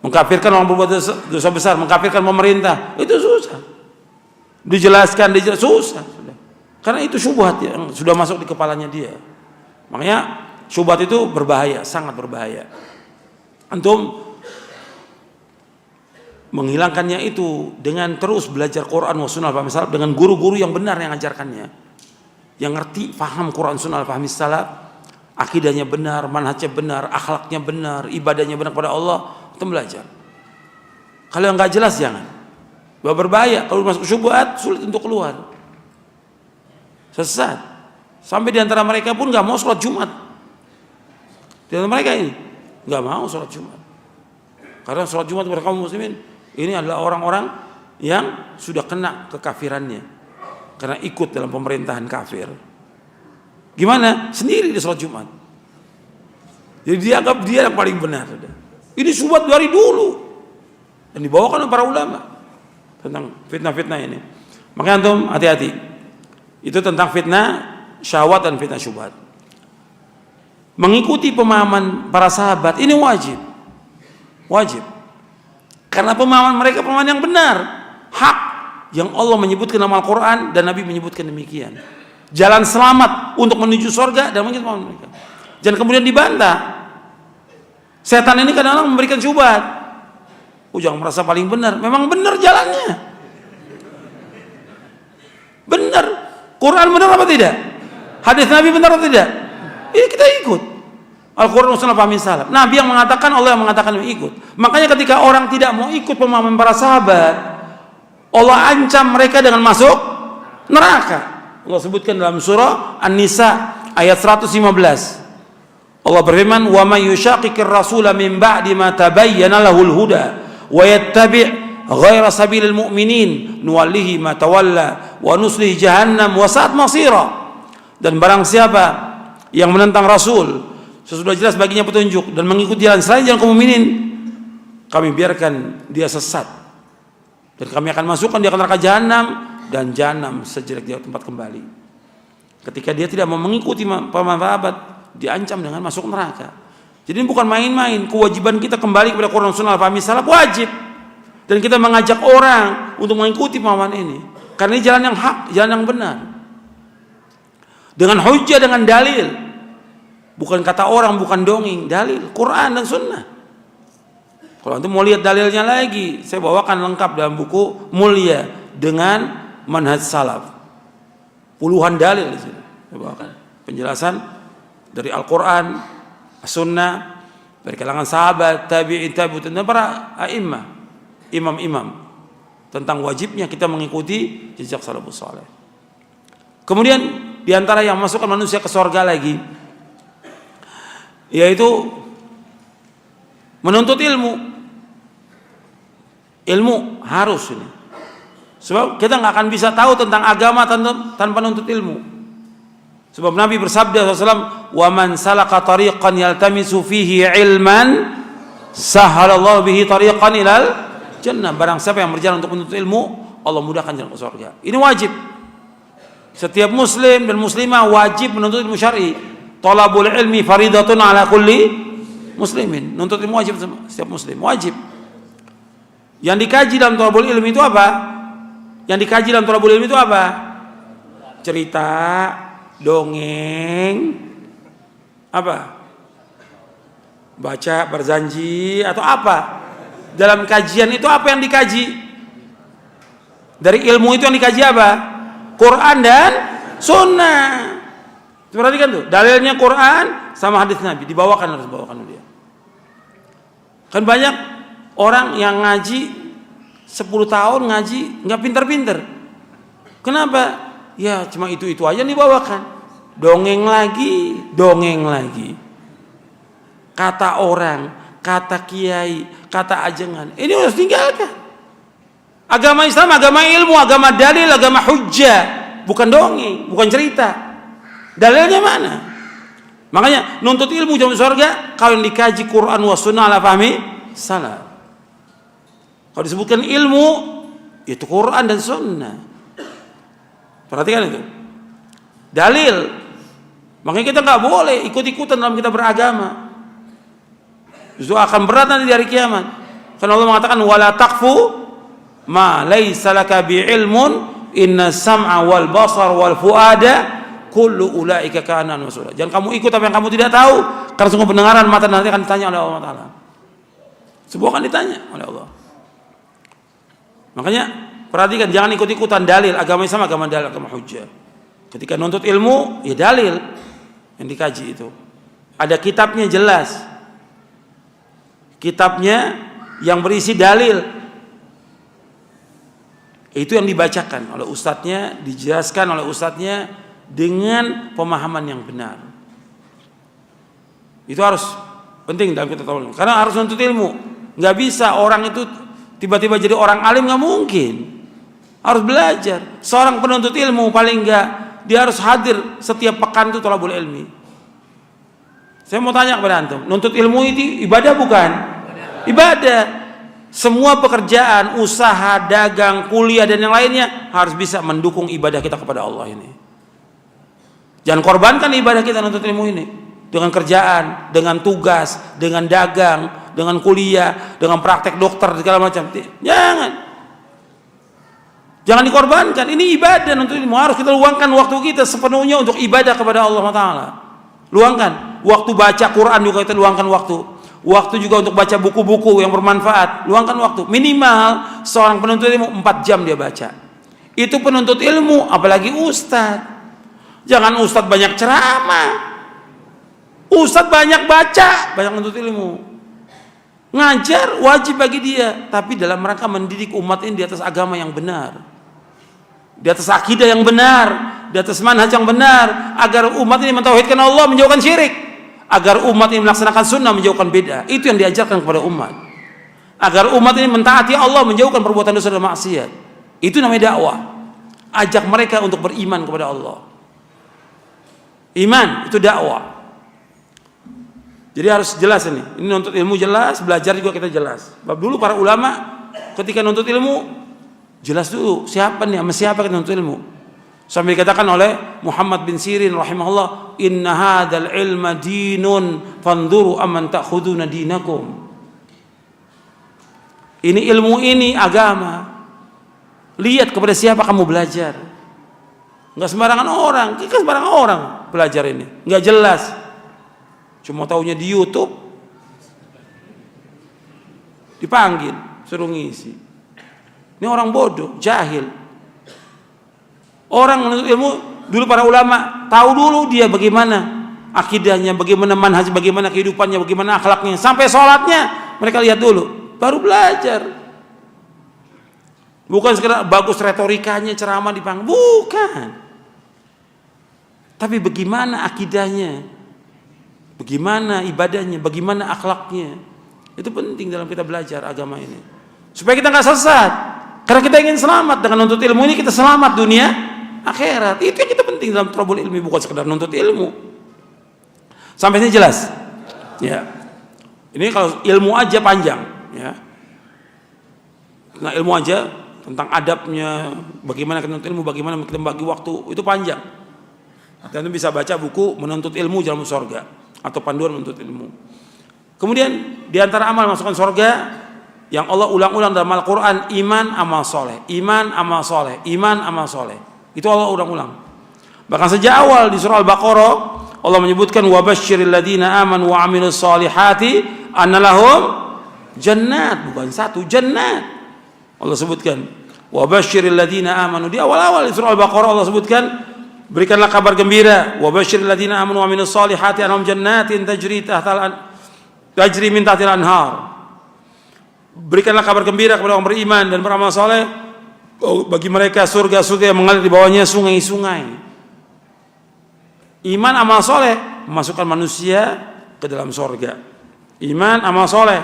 mengkafirkan orang berbuat dosa besar, mengkafirkan pemerintah, itu susah. Dijelaskan susah. Karena itu syubhat yang sudah masuk di kepalanya dia. Makanya syubhat itu berbahaya, sangat berbahaya. Antum menghilangkannya itu dengan terus belajar Quran wa sunnah al-fahmi salaf, dengan guru-guru yang benar yang ajarkannya, yang ngerti, paham Quran sunnah al-fahmi salaf, akidahnya benar, manhajnya benar, akhlaknya benar, ibadahnya benar kepada Allah. Itu belajar. Kalau yang nggak jelas jangan. Berbahaya. Kalau masuk syubhat sulit untuk keluar. Sesat. Sampai diantara mereka pun nggak mau sholat Jumat. Di antara mereka ini nggak mau sholat Jumat. Karena sholat Jumat kepada kaum muslimin ini adalah orang-orang yang sudah kena kekafirannya karena ikut dalam pemerintahan kafir. Gimana? Sendiri di sholat Jumat. Jadi dianggap dia yang paling benar. Ini syubhat dari dulu dan dibawakan oleh para ulama tentang fitnah-fitnah ini. Makanya antum hati-hati. Itu tentang fitnah syahwat dan fitnah syubhat. Mengikuti pemahaman para sahabat ini wajib. Wajib. Karena pemahaman mereka pemahaman yang benar, hak yang Allah menyebutkan dalam Al-Quran dan Nabi menyebutkan demikian. Jalan selamat untuk menuju surga dan mengikuti pemahaman mereka. Jangan kemudian dibantah. Setan ini kadang-kadang memberikan syubhat. Jangan merasa paling benar. Memang benar jalannya. Benar. Quran benar apa tidak? Hadis Nabi benar atau tidak? Ini kita ikut. Al-Quran Sunnah Fahmi Salaf. Nabi yang mengatakan, Allah yang mengatakan ikut. Makanya ketika orang tidak mau ikut pemahaman para sahabat, Allah ancam mereka dengan masuk neraka. Allah sebutkan dalam surah An-Nisa ayat 115. Allah berfirman, "Wa may yushaqiqir rasula min ba'di ma tabayyana lahul huda wa yattabi' ghaira sabilil mu'minin nuwallihi ma tawalla wa nuslihi jahannam wa sa'at masira." Dan barang siapa yang menentang Rasul sesudah jelas baginya petunjuk dan mengikuti jalan selain jalan kaum mukminin, kami biarkan dia sesat dan kami akan masukkan dia ke neraka jahanam, dan jahanam sejelek-jelek tempat kembali. Ketika dia tidak mau mengikuti pemahaman sahabat, diancam dengan masuk neraka. Jadi ini bukan main-main. Kewajiban kita kembali kepada Quran Sunnah Al-Fahmi Salaf wajib. Dan kita mengajak orang untuk mengikuti pemahaman ini. Karena ini jalan yang hak, jalan yang benar. Dengan hujjah, dengan dalil. Bukan kata orang, bukan dongeng, dalil Quran dan Sunnah. Kalau antum mau lihat dalilnya lagi, saya bawakan lengkap dalam buku Mulia dengan Manhaj Salaf. Puluhan dalil di sini saya bawakan. Penjelasan dari Al-Quran, Sunnah, dari kalangan sahabat, tabi'in, tabi'ut, dan para a'immah, imam-imam, tentang wajibnya kita mengikuti jejak salafus saleh. Kemudian diantara yang masukkan manusia ke surga lagi, yaitu menuntut ilmu. Ilmu harus ini. Sebab kita nggak akan bisa tahu tentang agama tanpa menuntut ilmu. Sebab Nabi bersabda SAW, "Wa man salaka tariqan yaltamisu fihi ilman, sahalallahu bihi tariqan ilal jannah." Barang siapa yang berjalan untuk menuntut ilmu, Allah mudahkan jalan ke surga. Ini wajib. Setiap muslim dan muslimah wajib menuntut ilmu syar'i. Talabul ilmi faridatun ala kulli muslimin. Menuntut ilmu wajib setiap muslim, wajib. Yang dikaji dalam talabul ilmi itu apa? Yang dikaji dalam talabul ilmi itu apa? Cerita, dongeng, apa? Baca, berjanji, atau apa? Dalam kajian itu apa yang dikaji? Dari ilmu itu yang dikaji apa? Quran dan Sunnah. Perhatikan tuh, dalilnya Quran sama hadis Nabi, harus dibawakan dia. Kan banyak orang yang ngaji 10 tahun ngaji nggak pinter-pinter. Kenapa? Ya cuma itu aja yang dibawakan. Dongeng lagi. Kata orang, kata kiai, kata ajengan. Ini harus tinggalkan. Agama Islam, agama ilmu, agama dalil, agama hujjah, bukan dongeng, bukan cerita. Dalilnya mana? Makanya nuntut ilmu jalan surga kalau yang dikaji Quran wa sunnah ala fahmi salaf. Kalau disebutkan ilmu itu Quran dan sunnah. Perhatikan itu. Dalil. Makanya kita nggak boleh ikut-ikutan dalam kita beragama. Justru akan berat nanti di hari kiamat. Karena Allah mengatakan wala taqfu ma laisa laka bi ilmun inna sam'a wal basar wal fuada kullu ulaika kana mas'ula. Jangan kamu ikut apa yang kamu tidak tahu, karena sungguh pendengaran mata nanti akan ditanya oleh Allah Taala. Semua akan ditanya oleh Allah. Makanya perhatikan, jangan ikut-ikutan dalil. Agama Islam agama dalil, agama hujjah. Ketika nuntut ilmu, ya dalil yang dikaji itu. Ada kitabnya jelas. Kitabnya yang berisi dalil. Itu yang dibacakan oleh ustadznya, dijelaskan oleh ustadznya dengan pemahaman yang benar. Itu harus penting dalam kita tahu. Karena harus nuntut ilmu. Nggak bisa orang itu tiba-tiba jadi orang alim, nggak mungkin. Harus belajar. Seorang penuntut ilmu paling nggak dia harus hadir setiap pekan itu thalabul ilmi. Saya mau tanya kepada antum, nuntut ilmu itu ibadah bukan? Ibadah. Semua pekerjaan, usaha, dagang, kuliah dan yang lainnya harus bisa mendukung ibadah kita kepada Allah ini. Jangan korbankan ibadah kita nuntut ilmu ini dengan kerjaan, dengan tugas, dengan dagang, dengan kuliah, dengan praktek dokter segala macam. Jangan dikorbankan. Ini ibadah nuntut ilmu. Harus kita luangkan waktu kita sepenuhnya untuk ibadah kepada Allah Taala. Luangkan waktu baca Quran juga kita luangkan waktu. Waktu juga untuk baca buku-buku yang bermanfaat. Luangkan waktu. Minimal seorang penuntut ilmu 4 jam dia baca. Itu penuntut ilmu, apalagi ustadz. Jangan ustadz banyak ceramah. Ustadz banyak baca, banyak menuntut ilmu. Ngajar wajib bagi dia, tapi dalam rangka mendidik umat ini di atas agama yang benar. Di atas akidah yang benar, di atas manhaj yang benar, agar umat ini mentauhidkan Allah, menjauhkan syirik. Agar umat ini melaksanakan sunnah, menjauhkan bid'ah. Itu yang diajarkan kepada umat. Agar umat ini mentaati Allah, menjauhkan perbuatan dosa dan maksiat. Itu namanya dakwah. Ajak mereka untuk beriman kepada Allah. Iman itu dakwah. Jadi harus jelas ini. Ini nuntut ilmu jelas, belajar juga kita jelas. Sebab dulu para ulama ketika nuntut ilmu jelas dulu siapa nih, sama siapa kita nuntut ilmu. Sampai dikatakan oleh Muhammad bin Sirin rahimahullah, inna hadzal ilma dinun fanzuru amman ta'khuduna dinakum. Ini ilmu ini agama. Lihat kepada siapa kamu belajar. Enggak sembarangan orang, kita sembarangan orang belajar ini. Enggak jelas. Cuma taunya di YouTube. Dipanggil, suruh ngisi. Ini orang bodoh, jahil. Orang menuntut ilmu dulu para ulama tahu dulu dia bagaimana akidahnya, bagaimana manhaj, bagaimana kehidupannya, bagaimana akhlaknya, sampai sholatnya mereka lihat dulu, baru belajar. Bukan sekedar bagus retorikanya, ceramah di panggung, bukan. Tapi bagaimana akidahnya, bagaimana ibadahnya, bagaimana akhlaknya. Itu penting dalam kita belajar agama ini. Supaya kita nggak sesat. Karena kita ingin selamat. Dengan nuntut ilmu ini kita selamat dunia, akhirat. Itu yang kita penting dalam trouble ilmi, bukan sekedar nuntut ilmu. Sampai sini jelas? Ya. Ini kalau ilmu aja panjang, ya. Nah, ilmu aja tentang adabnya, bagaimana kita menuntut ilmu, bagaimana kita bagi waktu, itu panjang. Dan bisa baca buku Menuntut Ilmu Jalan Surga atau Panduan Menuntut Ilmu. Kemudian di antara amal masukkan surga yang Allah ulang-ulang dalam Al-Quran, iman, amal soleh, iman, amal soleh, iman, amal soleh. Itu Allah ulang-ulang. Bahkan sejak awal di surah Al-Baqarah Allah menyebutkan wabasyiril ladzina amanu wa amilus solihati annalahum jannat, bukan satu, jannat. Allah sebutkan wabasyiril ladzina amanu, di awal-awal di surah Al-Baqarah Allah sebutkan berikanlah kabar gembira wabasyiril ladzina amanu wa amilus solihati annahum jannatin tajri min tahtil anhar. Berikanlah kabar gembira kepada orang beriman dan beramal soleh, bagi mereka surga-surga yang mengalir di bawahnya sungai-sungai. Iman, amal soleh memasukkan manusia ke dalam surga. Iman, amal soleh.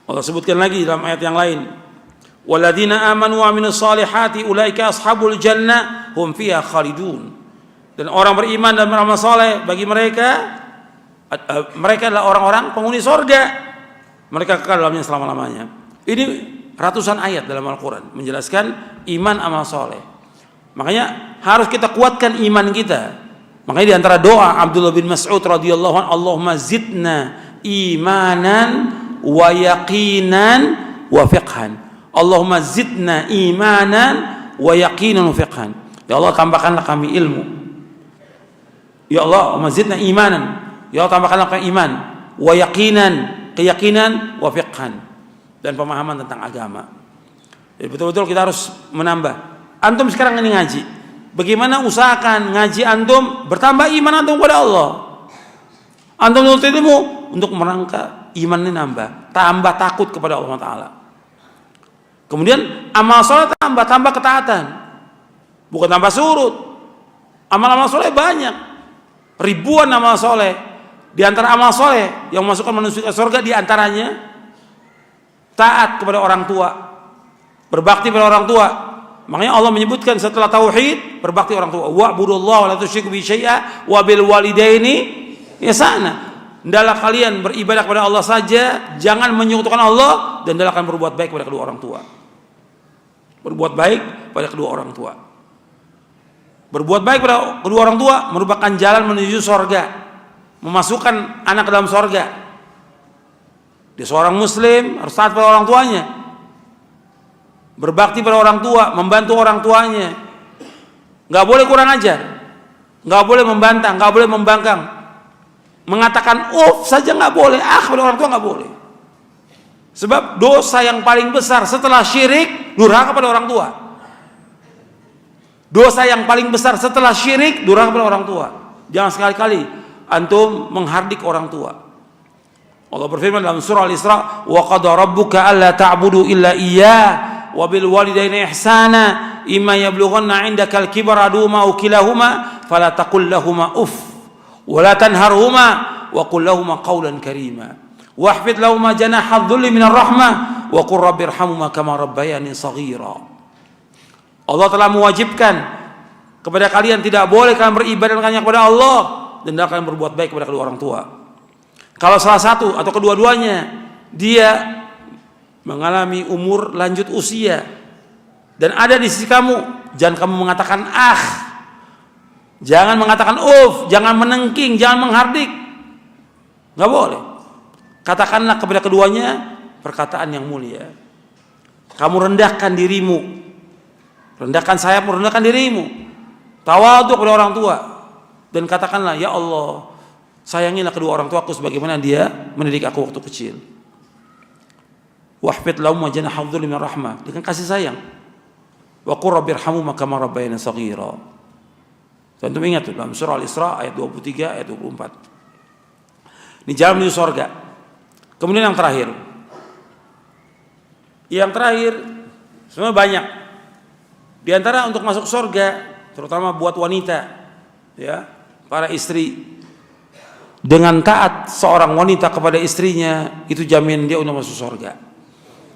Allah sebutkan lagi dalam ayat yang lain, walladzina amanu wa aminus solihati ulaika ashabul jannah hum fiha khalidun. Dan orang beriman dan beramal soleh, bagi mereka adalah orang-orang penghuni surga. Mereka kekal dalamnya selama-lamanya. Ini ratusan ayat dalam Al-Quran menjelaskan iman, amal soleh. Makanya harus kita kuatkan iman kita. Makanya di antara doa Abdullah bin Mas'ud radhiyallahu anhu, Allahumma zidna imanan wa yaqinan wa fiqhan. Allahumma zidna imanan wa yaqinan wa fiqhan. Ya Allah, tambahkanlah kami ilmu. Ya Allah, zidna imanan. Ya Allah, tambahkanlah kami iman, wa yaqinan, keyakinan, wa fiqhan, dan pemahaman tentang agama. Jadi betul-betul kita harus menambah. Antum sekarang ini ngaji, bagaimana usahakan ngaji antum bertambah iman antum kepada Allah. Antum menuntut ilmu untuk merangka iman ini nambah, tambah takut kepada Allah Ta'ala. Kemudian amal soleh tambah ketaatan, bukan tambah surut. Amal-amal soleh banyak, ribuan amal soleh. Di antara amal soleh yang memasukkan manusia ke surga, di antaranya taat kepada orang tua, berbakti pada orang tua. Makanya Allah menyebutkan setelah tauhid, berbakti orang tua. Wa'budullaha wa la tusyriku bihi syai'a wa bil walidaini ihsana. Hendaklah kalian beribadah kepada Allah saja, jangan menyekutukan Allah, dan hendaklah kalian berbuat baik kepada kedua orang tua. Berbuat baik pada kedua orang tua. Berbuat baik pada kedua orang tua merupakan jalan menuju surga, memasukkan anak ke dalam surga. Dia seorang muslim harus taat pada orang tuanya, berbakti pada orang tua, membantu orang tuanya. Nggak boleh kurang ajar, nggak boleh membantah, nggak boleh membangkang, mengatakan saja nggak boleh, pada orang tua nggak boleh. Sebab dosa yang paling besar setelah syirik durhaka pada orang tua. Dosa yang paling besar setelah syirik durhaka pada orang tua. Jangan sekali-kali antum menghardik orang tua. Allah berfirman dalam surah Al-Isra, wa qada rabbuka alla ta'budu illa iyyah wa bil walidaini ihsana imma yablughanna 'indaka al-kibara ahaduhuma aw kilahuma fala taqul lahumā uff wa la tanharhumā wa qul lahumā qawlan karīmā wahfid lahumā janaha adh-dhulli minar rahmah wa qur rabbirhamhumā kamā rabbayani shaghīrā. Allah telah mewajibkan kepada kalian tidak boleh kalian beribadah hanya kepada Allah, dan kalian berbuat baik kepada kedua orang tua. Kalau salah satu atau kedua-duanya dia mengalami umur lanjut usia dan ada di sisi kamu, jangan kamu mengatakan jangan mengatakan jangan menengking, jangan menghardik, nggak boleh. Katakanlah kepada keduanya perkataan yang mulia. Kamu rendahkan dirimu, rendahkan sayapmu, rendahkan dirimu, tawadhu kepada orang tua, dan katakanlah, ya Allah, sayangilah kedua orang tuaku sebagaimana dia mendidik aku waktu kecil. Wahfid lahum janaha adh-dhulli minar rahmah, dengan kasih sayang. Wa qur rabbirhamhumā kamā rabbayani shaghīrā. Tentu ingat dalam surah Al-Isra ayat 23 ayat 24. Ini jalan menuju surga. Kemudian yang terakhir. Yang terakhir sebenarnya banyak. Di antara untuk masuk surga, terutama buat wanita, ya, para istri, dengan taat seorang wanita kepada istrinya, itu jamin dia untuk masuk surga.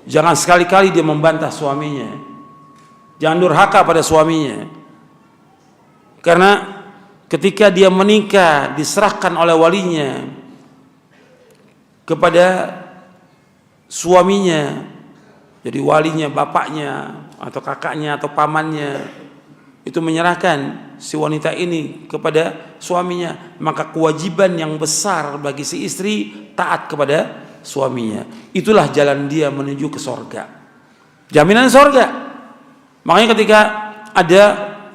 Jangan sekali-kali dia membantah suaminya, jangan durhaka pada suaminya, karena ketika dia menikah diserahkan oleh walinya kepada suaminya, jadi walinya bapaknya atau kakaknya atau pamannya itu menyerahkan si wanita ini kepada suaminya, maka kewajiban yang besar bagi si istri taat kepada suaminya. Itulah jalan dia menuju ke sorga, jaminan sorga. Makanya ketika ada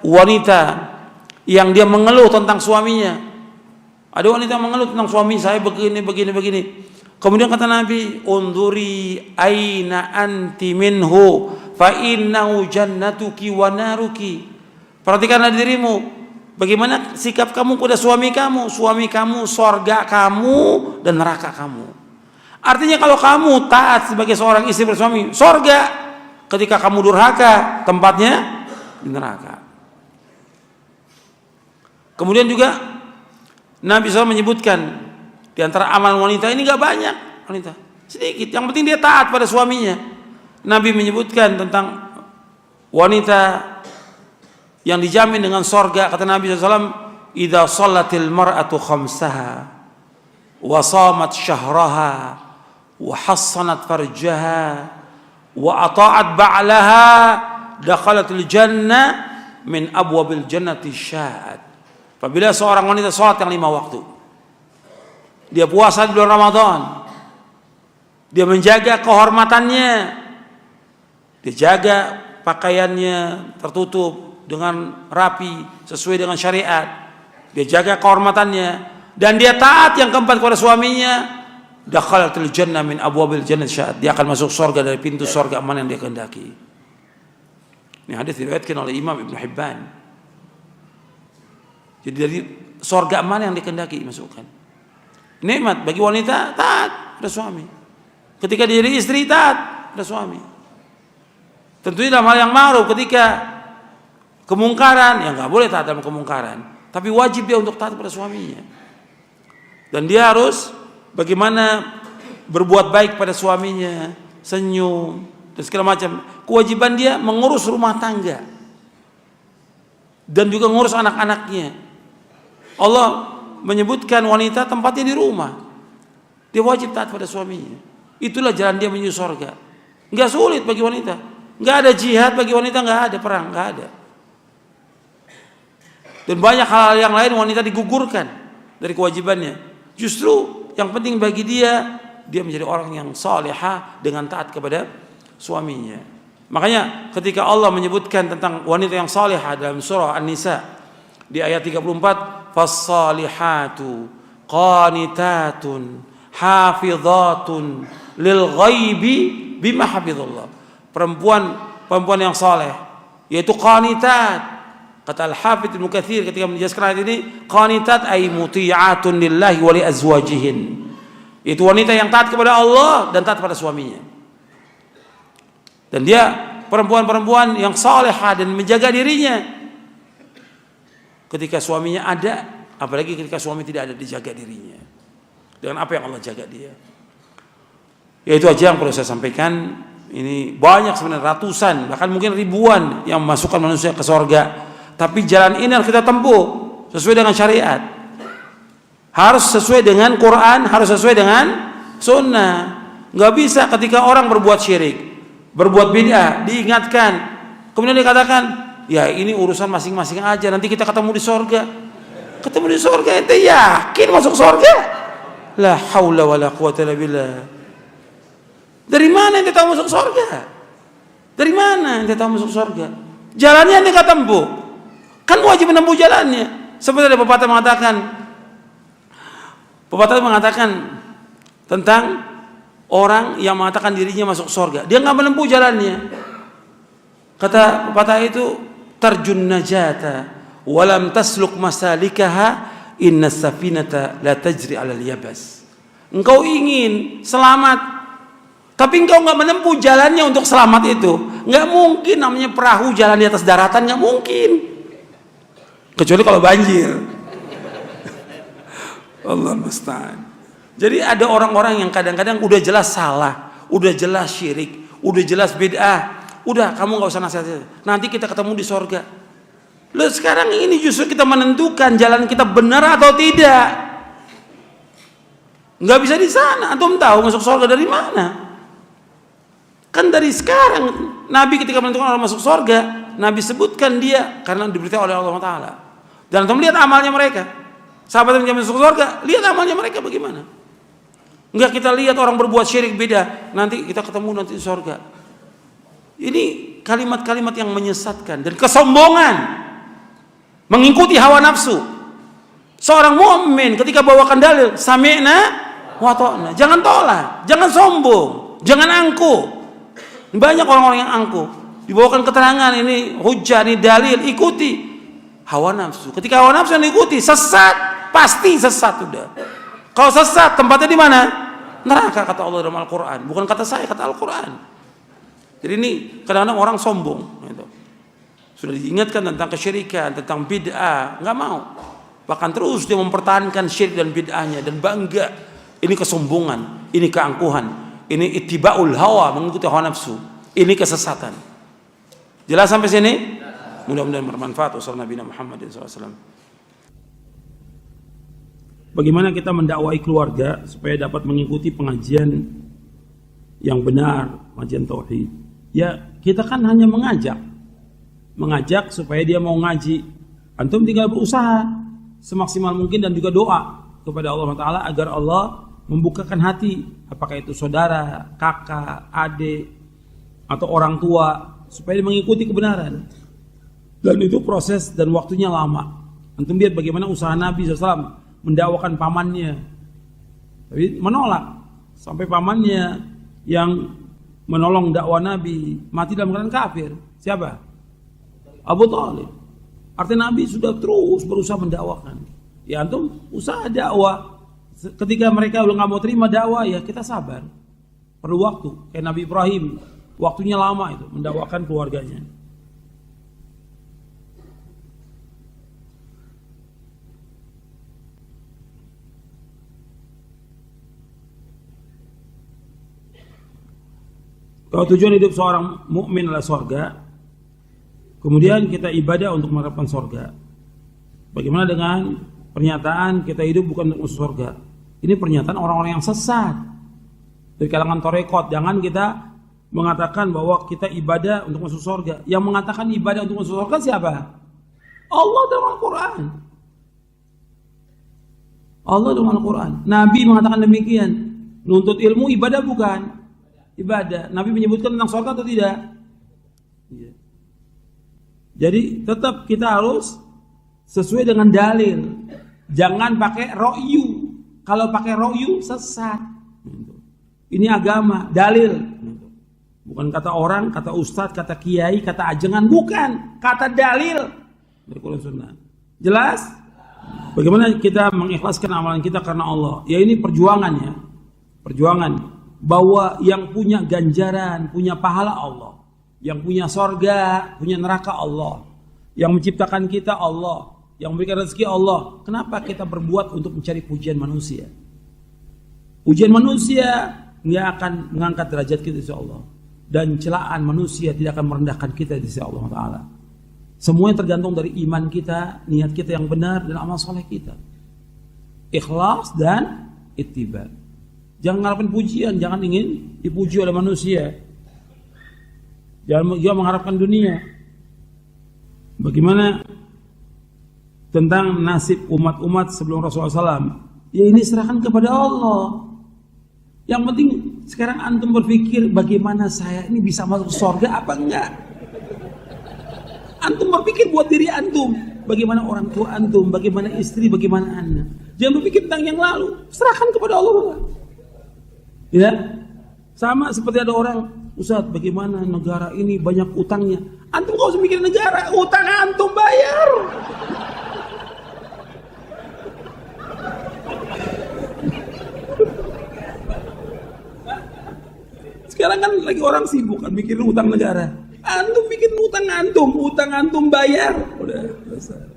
wanita yang dia mengeluh tentang suaminya, ada wanita mengeluh tentang suami saya begini, kemudian kata Nabi, unduri aina anti minhu fa innahu jannatuki wa naruki. Perhatikanlah dirimu, bagaimana sikap kamu kepada suami kamu sorga kamu dan neraka kamu. Artinya kalau kamu taat sebagai seorang istri bersuami, sorga. Ketika kamu durhaka, tempatnya di neraka. Kemudian juga Nabi SAW menyebutkan di antara amal wanita ini gak banyak, wanita sedikit, yang penting dia taat pada suaminya. Nabi menyebutkan tentang wanita yang dijamin dengan sorga, kata Nabi SAW, idza shallatil mar'atu khamsaha wa shamat syahraha wa hassanat farjaha wa ata'at ba'laha dakhalatil jannah min abwabil jannati sya'at. Apabila seorang wanita salat yang 5 waktu, dia puasa di bulan Ramadan, dia menjaga kehormatannya, dia jaga pakaiannya tertutup dengan rapi sesuai dengan syariat, dia jaga kehormatannya, dan dia taat yang keempat kepada suaminya, dakhalatul jannah min abwabil jannah sya'at, dia akan masuk surga dari pintu surga mana yang dia kehendaki. Ini hadis diriwayatkan oleh Imam Ibn Hibban. Jadi dari surga mana yang dikehendaki dimasukkan. Nikmat bagi wanita taat pada suami. Ketika dia jadi istri taat pada suami. Tentunya dalam hal yang ma'ruf. Ketika kemungkaran, ya nggak boleh taat dalam kemungkaran, tapi wajib dia untuk taat pada suaminya. Dan dia harus bagaimana berbuat baik pada suaminya, senyum dan segala macam. Kewajiban dia mengurus rumah tangga dan juga mengurus anak-anaknya. Allah menyebutkan wanita tempatnya di rumah, dia wajib taat pada suaminya. Itulah jalan dia menuju surga. Nggak sulit bagi wanita, nggak ada jihad bagi wanita, nggak ada perang, nggak ada. Dan banyak hal-hal yang lain wanita digugurkan dari kewajibannya. Justru yang penting bagi dia menjadi orang yang salihah dengan taat kepada suaminya. Makanya ketika Allah menyebutkan tentang wanita yang salihah dalam surah An-Nisa di ayat 34, fas-salihatu qanitatun hafizatun lil ghaibi bima hafizallah. Perempuan yang saleh yaitu qanitat. Kata Al-Hafidz Ibnu Katsir ketika menjelaskan ayat ini, qanitat ay muti'atun lillahi wa li azwajihin. Itu wanita yang taat kepada Allah dan taat pada suaminya. Dan dia perempuan-perempuan yang salehah dan menjaga dirinya ketika suaminya ada, apalagi ketika suami tidak ada, dijaga dirinya dengan apa yang Allah jaga dia. Ya itu aja yang perlu saya sampaikan. Ini banyak sebenarnya, ratusan bahkan mungkin ribuan yang memasukkan manusia ke surga. Tapi jalan ini harus kita tempuh sesuai dengan syariat. Harus sesuai dengan Quran, harus sesuai dengan sunnah. Nggak bisa ketika orang berbuat syirik, berbuat bid'ah, diingatkan, kemudian dikatakan, ya ini urusan masing-masing aja, nanti kita ketemu di surga. Ketemu di surga, ente yakin masuk surga? La haula wala quwwata illa billah. Dari mana ente tahu masuk surga? Dari mana ente tahu masuk surga? Jalannya ente nggak tempuh. Kan wajib menempuh jalannya. Seperti ada pepatah mengatakan tentang orang yang mengatakan dirinya masuk surga, dia nggak menempuh jalannya. Kata pepatah itu, tarjun najata walam tasluk masalikaha inna safinata la tajri alal yabas. Engkau ingin selamat, tapi engkau nggak menempuh jalannya untuk selamat itu. Nggak mungkin namanya perahu jalan di atas daratan, nggak mungkin. Kecuali kalau banjir. Allah musta'an. Jadi ada orang-orang yang kadang-kadang udah jelas salah, udah jelas syirik, udah jelas bid'ah, udah kamu nggak usah nasihat. Nanti kita ketemu di sorga. Loh sekarang ini justru kita menentukan jalan kita benar atau tidak. Nggak bisa di sana. Antum tahu masuk sorga dari mana? Kan dari sekarang. Nabi ketika menentukan orang masuk sorga, Nabi sebutkan dia karena diberitahu oleh Allah Taala. Dan antum lihat amalnya mereka. Sahabat yang masuk sorga, lihat amalnya mereka bagaimana. Enggak kita lihat orang berbuat syirik beda, nanti kita ketemu nanti di sorga. Ini kalimat-kalimat yang menyesatkan dan kesombongan, mengikuti hawa nafsu. Seorang mukmin ketika bawakan dalil, sami'na wa ta'na, jangan tolak, jangan sombong, jangan angkuh. Banyak orang-orang yang angkuh, dibawakan keterangan ini hujjah, ini dalil, ikuti hawa nafsu. Ketika hawa nafsu yang diikuti, sesat, pasti sesat sudah. Kalau sesat, tempatnya di mana? Neraka, kata Allah dalam Al-Quran. Bukan kata saya, kata Al-Quran. Jadi ini kadang-kadang orang sombong. Gitu. Sudah diingatkan tentang kesyirikan, tentang bid'ah, nggak mau. Bahkan terus dia mempertahankan syirik dan bid'ahnya dan bangga. Ini kesombongan, ini keangkuhan, ini ittiba'ul hawa, mengikuti hawa nafsu. Ini kesesatan. Jelas sampai sini? Mudah-mudahan bermanfaat. Wassalamualaikum warahmatullahi wabarakatuh. Bagaimana kita mendakwai keluarga supaya dapat mengikuti pengajian yang benar, pengajian tauhid? Ya, kita kan hanya mengajak supaya dia mau ngaji. Antum tinggal berusaha semaksimal mungkin dan juga doa kepada Allah Taala agar Allah membukakan hati, apakah itu saudara, kakak, adik, atau orang tua, supaya dia mengikuti kebenaran. Dan itu proses dan waktunya lama. Antum lihat bagaimana usaha Nabi SAW mendakwakan pamannya, tapi menolak sampai pamannya yang menolong dakwah Nabi mati dalam keadaan kafir. Siapa? Abu Thalib. Artinya Nabi sudah terus berusaha mendakwakan. Ya antum usaha dakwah. Ketika mereka udah nggak mau terima dakwah, ya kita sabar. Perlu waktu. Kayak Nabi Ibrahim, waktunya lama itu mendakwakan keluarganya. Kalau tujuan hidup seorang mukmin adalah surga, kemudian kita ibadah untuk mengharapkan surga. Bagaimana dengan pernyataan kita hidup bukan untuk masuk surga? Ini pernyataan orang-orang yang sesat dari kalangan tarekat. Jangan kita mengatakan bahwa kita ibadah untuk masuk surga. Yang mengatakan ibadah untuk masuk surga siapa? Allah dalam Al-Quran. Allah dalam Al-Quran. Nabi mengatakan demikian. Nuntut ilmu ibadah bukan? Ibadah. Nabi menyebutkan tentang surga atau tidak? Ya. Jadi tetap kita harus sesuai dengan dalil. Jangan pakai ro'yu. Kalau pakai ro'yu sesat. Ini agama, dalil. Bukan kata orang, kata ustadz, kata kiai, kata ajengan. Bukan. Kata dalil. Dari Quran Sunnah. Jelas? Bagaimana kita mengikhlaskan amalan kita karena Allah? Ya ini perjuangan ya. Perjuangan. Bahwa yang punya ganjaran, punya pahala Allah, yang punya sorga, punya neraka Allah, yang menciptakan kita Allah, yang memberikan rezeki Allah. Kenapa kita berbuat untuk mencari pujian manusia? Pujian manusia nggak akan mengangkat derajat kita di sisi Allah, dan celaan manusia tidak akan merendahkan kita di sisi Allah Taala. Semuanya tergantung dari iman kita, niat kita yang benar, dan amal soleh kita. Ikhlas dan ittiba. Jangan mengharapkan pujian, jangan ingin dipuji oleh manusia. Jangan mengharapkan dunia. Bagaimana tentang nasib umat-umat sebelum Rasulullah SAW? Ya ini serahkan kepada Allah. Yang penting sekarang antum berpikir bagaimana saya ini bisa masuk surga apa enggak? Antum berpikir buat diri antum. Bagaimana orang tua antum, bagaimana istri, bagaimana anak. Jangan berpikir tentang yang lalu. Serahkan kepada Allah. Ya, sama seperti ada orang, Ustaz, bagaimana negara ini banyak utangnya? Antum gak usah mikir negara, utang antum bayar. Sekarang kan lagi orang sibuk kan mikirin utang negara. Antum bikin utang antum bayar. Udah selesai.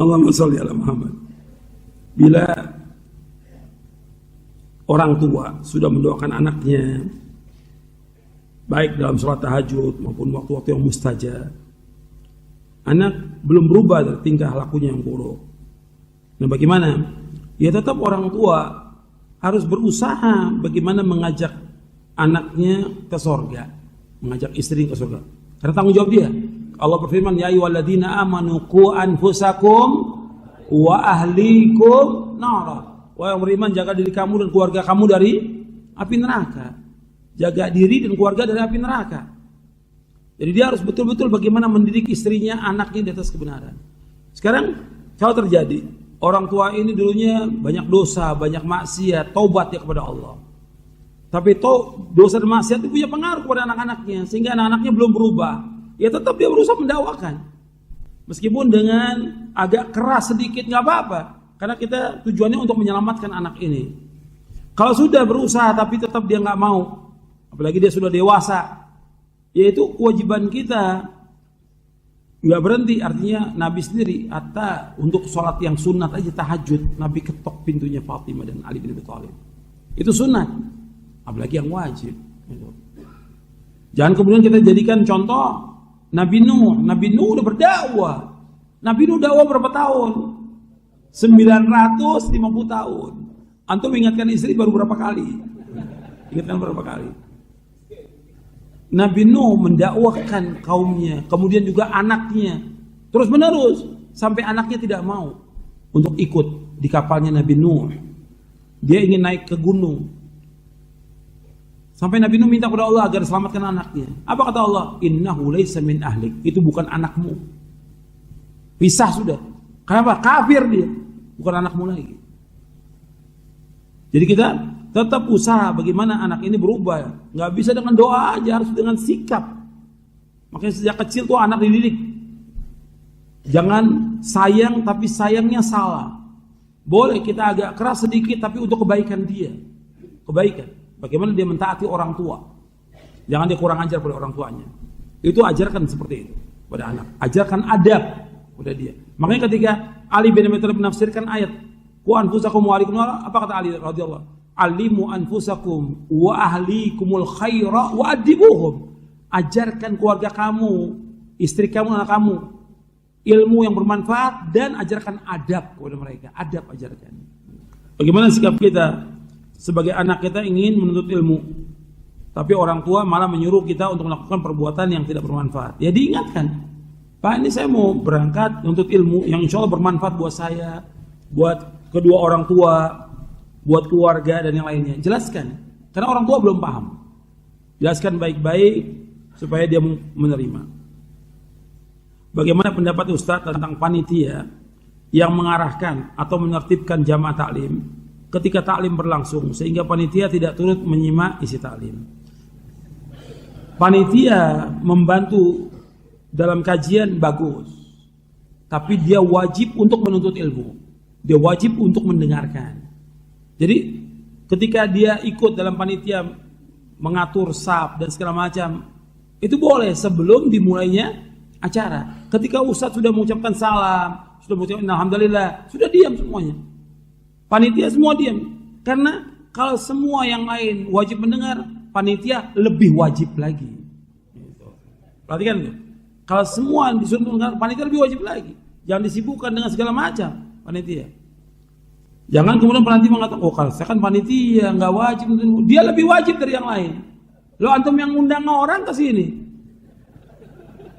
Allahumma sholli ala Muhammad. Bila orang tua sudah mendoakan anaknya, baik dalam sholat tahajud maupun waktu-waktu yang mustajab, anak belum berubah dari tingkah lakunya yang buruk. Nah bagaimana? Ya tetap orang tua harus berusaha bagaimana mengajak anaknya ke surga, mengajak istri ke surga. Karena tanggung jawab dia. Allah berfirman, ya ayyuhalladzina amanu qu anfusakum wa ahlikum nara. Wahai yang beriman, jaga diri kamu dan keluarga kamu dari api neraka. Jaga diri dan keluarga dari api neraka. Jadi dia harus betul-betul bagaimana mendidik istrinya, anaknya di atas kebenaran. Sekarang kalau terjadi orang tua ini dulunya banyak dosa, banyak maksiat, taubat ya kepada Allah. Tapi dosa dan maksiat itu punya pengaruh kepada anak-anaknya, sehingga anak-anaknya belum berubah. Ya tetap dia berusaha mendakwakan. Meskipun dengan agak keras sedikit nggak apa-apa. Karena kita tujuannya untuk menyelamatkan anak ini. Kalau sudah berusaha tapi tetap dia nggak mau, apalagi dia sudah dewasa, yaitu kewajiban kita nggak berhenti. Artinya Nabi sendiri, hatta untuk sholat yang sunat aja tahajud, Nabi ketok pintunya Fatimah dan Ali bin Abi Thalib. Itu sunat, apalagi yang wajib. Jangan kemudian kita jadikan contoh Nabi Nuh. Nabi Nuh udah berdakwah. Nabi Nuh dakwah berapa tahun? 950 tahun. Antum ingatkan istri baru berapa kali? Ingatkan berapa kali? Nabi Nuh mendakwahkan kaumnya, kemudian juga anaknya, terus menerus sampai anaknya tidak mau untuk ikut di kapalnya Nabi Nuh. Dia ingin naik ke gunung. Sampai Nabi Nuh minta kepada Allah agar selamatkan anaknya. Apa kata Allah? Innahu laysa min ahlik. Itu bukan anakmu. Pisah sudah. Kenapa? Kafir dia. Bukan anakmu lagi. Jadi kita tetap usaha bagaimana anak ini berubah. Nggak bisa dengan doa aja, harus dengan sikap. Makanya sejak kecil tuh anak dididik. Jangan sayang tapi sayangnya salah. Boleh kita agak keras sedikit tapi untuk kebaikan dia. Kebaikan. Bagaimana dia mentaati orang tua. Jangan dia kurang ajar pada orang tuanya. Itu ajarkan seperti itu pada anak. Ajarkan adab pada dia. Makanya ketika Ali bin Abi Thalib menafsirkan ayat Qu anfusakum wa ahlikum, apa kata Ali radhiyallahu? Alimu anfusakum wa ahlikumul khaira wa adibuhum. Ajarkan keluarga kamu, istri kamu, anak kamu ilmu yang bermanfaat dan ajarkan adab kepada mereka. Adab ajarkan. Bagaimana sikap kita? Sebagai anak kita ingin menuntut ilmu, tapi orang tua malah menyuruh kita untuk melakukan perbuatan yang tidak bermanfaat. Ya diingatkan, Pak ini saya mau berangkat menuntut ilmu yang insya Allah bermanfaat buat saya, buat kedua orang tua, buat keluarga dan yang lainnya. Jelaskan, karena orang tua belum paham. Jelaskan baik-baik supaya dia menerima. Bagaimana pendapat Ustadz tentang panitia yang mengarahkan atau menertibkan jamaah taklim ketika taklim berlangsung sehingga panitia tidak turut menyimak isi taklim? Panitia membantu dalam kajian bagus, tapi dia wajib untuk menuntut ilmu. Dia wajib untuk mendengarkan. Jadi ketika dia ikut dalam panitia mengatur saf dan segala macam, itu boleh sebelum dimulainya acara. Ketika ustadz sudah mengucapkan salam, sudah mengucapkan alhamdulillah, sudah diam semuanya. Panitia semua diam. Karena kalau semua yang lain wajib mendengar, panitia lebih wajib lagi. Perhatikan tuh. Kalau semua disuruh mendengar, panitia lebih wajib lagi. Jangan disibukkan dengan segala macam panitia. Jangan kemudian panitia mengatakan, oh kalau saya kan panitia nggak wajib. Dia lebih wajib dari yang lain. Lo antum yang undang orang ke sini,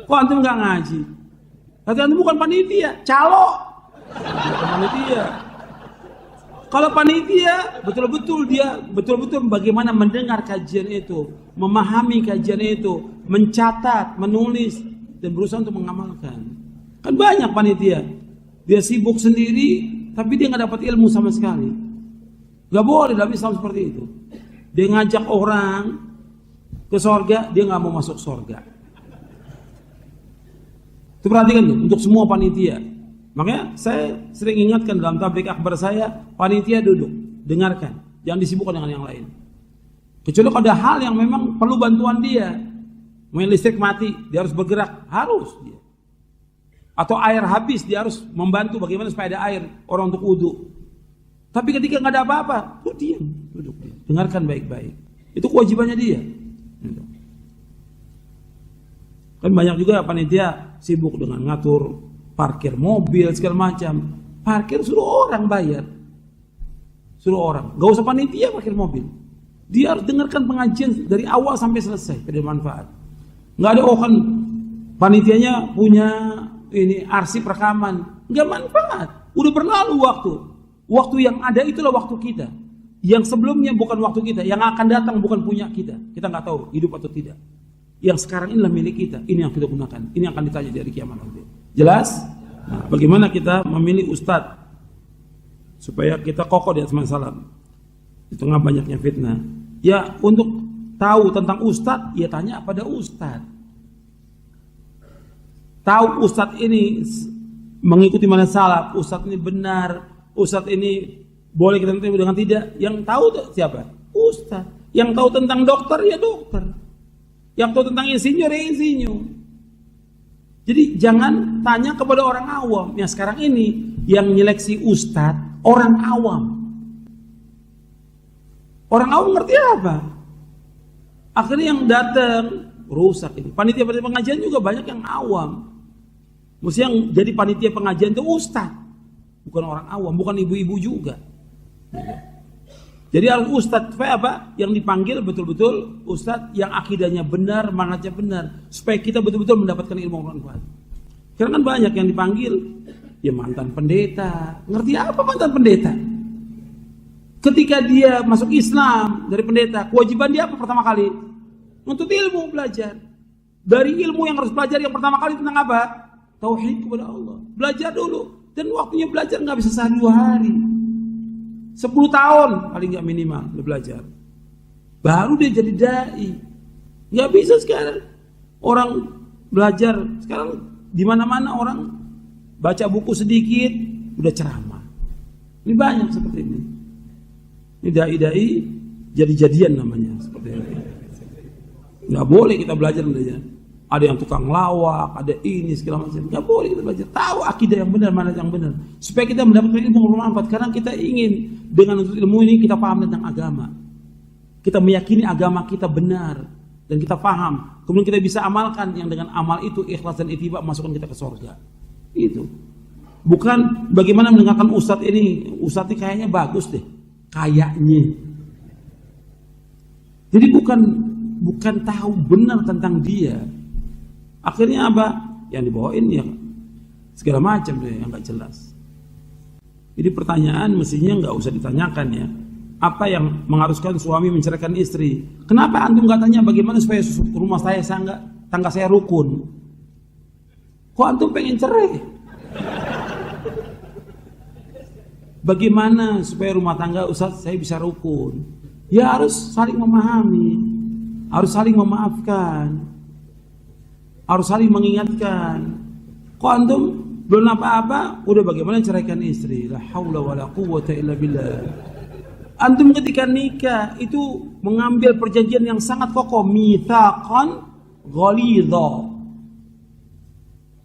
kok antum nggak ngaji? Berarti antum bukan panitia, calo. Bukan panitia. Kalau panitia betul-betul dia betul-betul bagaimana mendengar kajian itu, memahami kajian itu, mencatat, menulis dan berusaha untuk mengamalkan. Kan banyak panitia, dia sibuk sendiri tapi dia nggak dapat ilmu sama sekali. Gak boleh dalam Islam seperti itu. Dia ngajak orang ke sorga, dia nggak mau masuk sorga. Itu perhatikan tuh untuk semua panitia. Makanya saya sering ingatkan dalam tablik akbar saya, panitia duduk, dengarkan, jangan disibukkan dengan yang lain. Kecuali kalau ada hal yang memang perlu bantuan dia, main listrik mati, dia harus bergerak, harus dia. Atau air habis, dia harus membantu bagaimana supaya ada air orang untuk wudhu. Tapi ketika nggak ada apa-apa, tuh diam, duduk dia. Dengarkan baik-baik. Itu kewajibannya dia. Kan banyak juga panitia sibuk dengan ngatur parkir mobil segala macam. Parkir suruh orang bayar. Suruh orang. Gak usah panitia parkir mobil. Dia harus dengarkan pengajian dari awal sampai selesai. Ada manfaat. Nggak ada kan panitianya punya ini arsip rekaman. Nggak manfaat. Udah berlalu waktu. Waktu yang ada itulah waktu kita. Yang sebelumnya bukan waktu kita. Yang akan datang bukan punya kita. Kita nggak tahu hidup atau tidak. Yang sekarang inilah milik kita. Ini yang kita gunakan. Ini yang akan ditanya dari kiamat nanti. Jelas? Nah, bagaimana kita memilih ustadz supaya kita kokoh di atas masalah di tengah banyaknya fitnah? Ya, untuk tahu tentang ustadz, ya tanya pada ustadz. Tahu ustadz ini mengikuti mana salaf, ustadz ini benar, ustadz ini boleh kita terima dengan tidak. Yang tahu siapa? Ustadz. Yang tahu tentang dokter, ya dokter. Yang tahu tentang insinyur, ya insinyur. Jadi jangan tanya kepada orang awam. Yang sekarang ini yang nyeleksi ustadz orang awam. Orang awam ngerti apa? Akhirnya yang datang rusak ini. Panitia-panitia pengajian juga banyak yang awam. Mesti yang jadi panitia pengajian itu ustadz, bukan orang awam, bukan ibu-ibu juga. Jadi harus ustadz supaya apa? Yang dipanggil betul-betul ustadz yang akidahnya benar, manhajnya benar, supaya kita betul-betul mendapatkan ilmu manfaat. Karena kan banyak yang dipanggil, ya mantan pendeta. Ngerti apa mantan pendeta? Ketika dia masuk Islam dari pendeta, kewajiban dia apa pertama kali? Untuk ilmu belajar. Dari ilmu yang harus belajar yang pertama kali tentang apa? Tauhid kepada Allah. Belajar dulu. Dan waktunya belajar nggak bisa sehari 2 hari. 10 tahun paling nggak minimal dia belajar. Baru dia jadi dai. Nggak bisa sekarang orang belajar sekarang di mana-mana orang baca buku sedikit udah ceramah. Ini banyak seperti ini. Ini dai-dai jadi-jadian namanya seperti ini. Nggak boleh kita belajar. Ada yang tukang lawak, ada ini segala macam. Nggak boleh kita belajar. Tahu akidah yang benar, mana yang benar. Supaya kita mendapatkan ilmu bermanfaat. Karena kita ingin dengan ilmu ini kita paham tentang agama. Kita meyakini agama kita benar dan kita paham. Kemudian kita bisa amalkan yang dengan amal itu ikhlas dan ittiba masukkan kita ke surga. Itu. Bukan bagaimana mendengarkan ustadz ini. Ustadz ini kayaknya bagus deh. Kayaknya. Jadi bukan tahu benar tentang dia. Akhirnya apa? Yang dibawain ya segala macam deh yang nggak jelas. Jadi pertanyaan mestinya nggak usah ditanyakan ya. Apa yang mengharuskan suami menceraikan istri? Kenapa antum nggak tanya bagaimana supaya rumah saya tangga saya rukun? Kok antum pengen cerai? Bagaimana supaya rumah tangga Ustaz saya bisa rukun? Ya harus saling memahami, harus saling memaafkan. Harus saling mengingatkan. Kok antum belum apa-apa udah bagaimana ceraikan istri? La haula wala quwwata illa billah. Antum ketika nikah itu mengambil perjanjian yang sangat kokoh, mitsaqan ghalidha.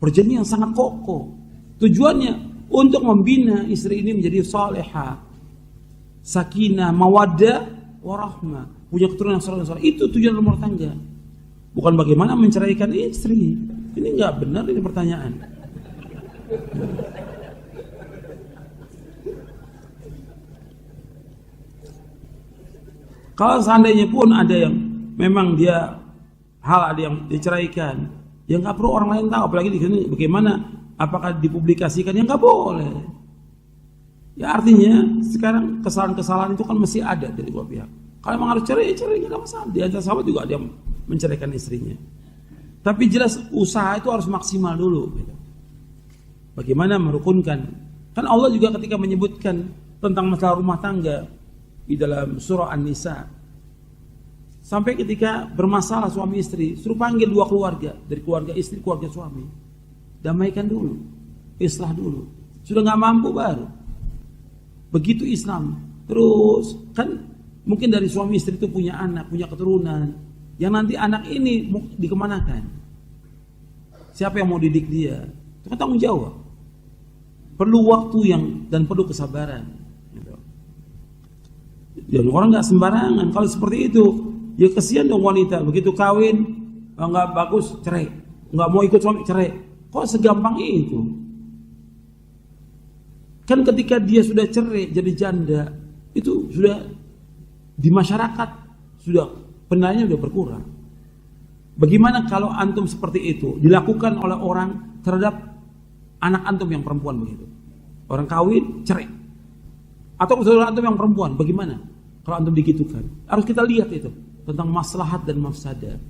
Perjanjian yang sangat kokoh. Tujuannya untuk membina istri ini menjadi salihah, sakinah, mawaddah, warahmah, punya keturunan yang saleh. Itu tujuan rumah tangga. Bukan bagaimana menceraikan istri. Ini nggak benar ini pertanyaan. Kalau seandainya pun ada yang memang dia ada yang diceraikan, ya nggak perlu orang lain tahu. Apalagi di sini bagaimana, apakah dipublikasikan? Ya nggak boleh. Ya artinya sekarang kesalahan-kesalahan itu kan masih ada dari dua pihak. Kalau memang harus cerai, cerai nggak masalah. Di antara sahabat juga ada yang menceraikan istrinya. Tapi jelas usaha itu harus maksimal dulu. Gitu. Bagaimana merukunkan? Kan Allah juga ketika menyebutkan tentang masalah rumah tangga di dalam surah An-Nisa, sampai ketika bermasalah suami istri, suruh panggil dua keluarga, dari keluarga istri, keluarga suami, damaikan dulu, islah dulu. Sudah nggak mampu baru. Begitu Islam. Terus kan mungkin dari suami istri itu punya anak, punya keturunan. Yang nanti anak ini dikemanakan? Siapa yang mau didik dia? Itu kan tanggung jawab. Perlu waktu dan perlu kesabaran. Gitu. Dan orang nggak sembarangan. Kalau seperti itu, ya kesian dong wanita. Begitu kawin, nggak bagus, cerai. Nggak mau ikut suami, cerai. Kok segampang itu? Kan ketika dia sudah cerai, jadi janda, itu sudah di masyarakat, sudah penilaiannya sudah berkurang. Bagaimana kalau antum seperti itu dilakukan oleh orang terhadap anak antum yang perempuan begitu? Orang kawin, cerai. Atau saudara antum yang perempuan, bagaimana kalau antum digitukan? Harus kita lihat itu tentang maslahat dan mafsadah.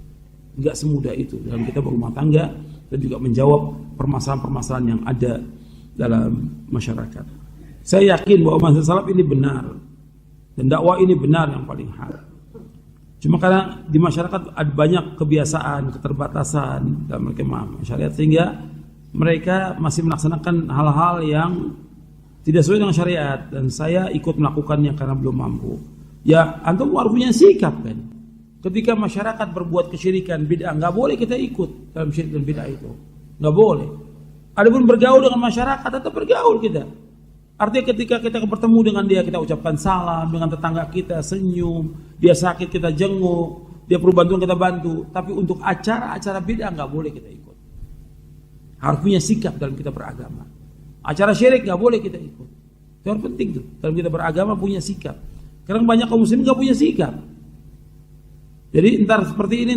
Enggak semudah itu dalam kita berumah tangga dan juga menjawab permasalahan-permasalahan yang ada dalam masyarakat. Saya yakin bahwa manhaj salaf ini benar dan dakwah ini benar yang paling hak. Cuma karena di masyarakat ada banyak kebiasaan, keterbatasan dalam memahami syariat sehingga mereka masih melaksanakan hal-hal yang tidak sesuai dengan syariat dan saya ikut melakukannya karena belum mampu. Ya, antum harus punya sikap kan. Ketika masyarakat berbuat kesyirikan, bid'ah, nggak boleh kita ikut dalam syirik dan bid'ah itu. Nggak boleh. Adapun bergaul dengan masyarakat, tetap bergaul kita. Artinya ketika kita bertemu dengan dia, kita ucapkan salam, dengan tetangga kita senyum, dia sakit kita jenguk, dia perlu bantuan kita bantu. Tapi untuk acara-acara bid'ah nggak boleh kita ikut. Harus punya sikap dalam kita beragama. Acara syirik nggak boleh kita ikut. Itu yang penting tuh. Dalam kita beragama punya sikap. Karena banyak kaum muslimin nggak punya sikap. Jadi entar seperti ini,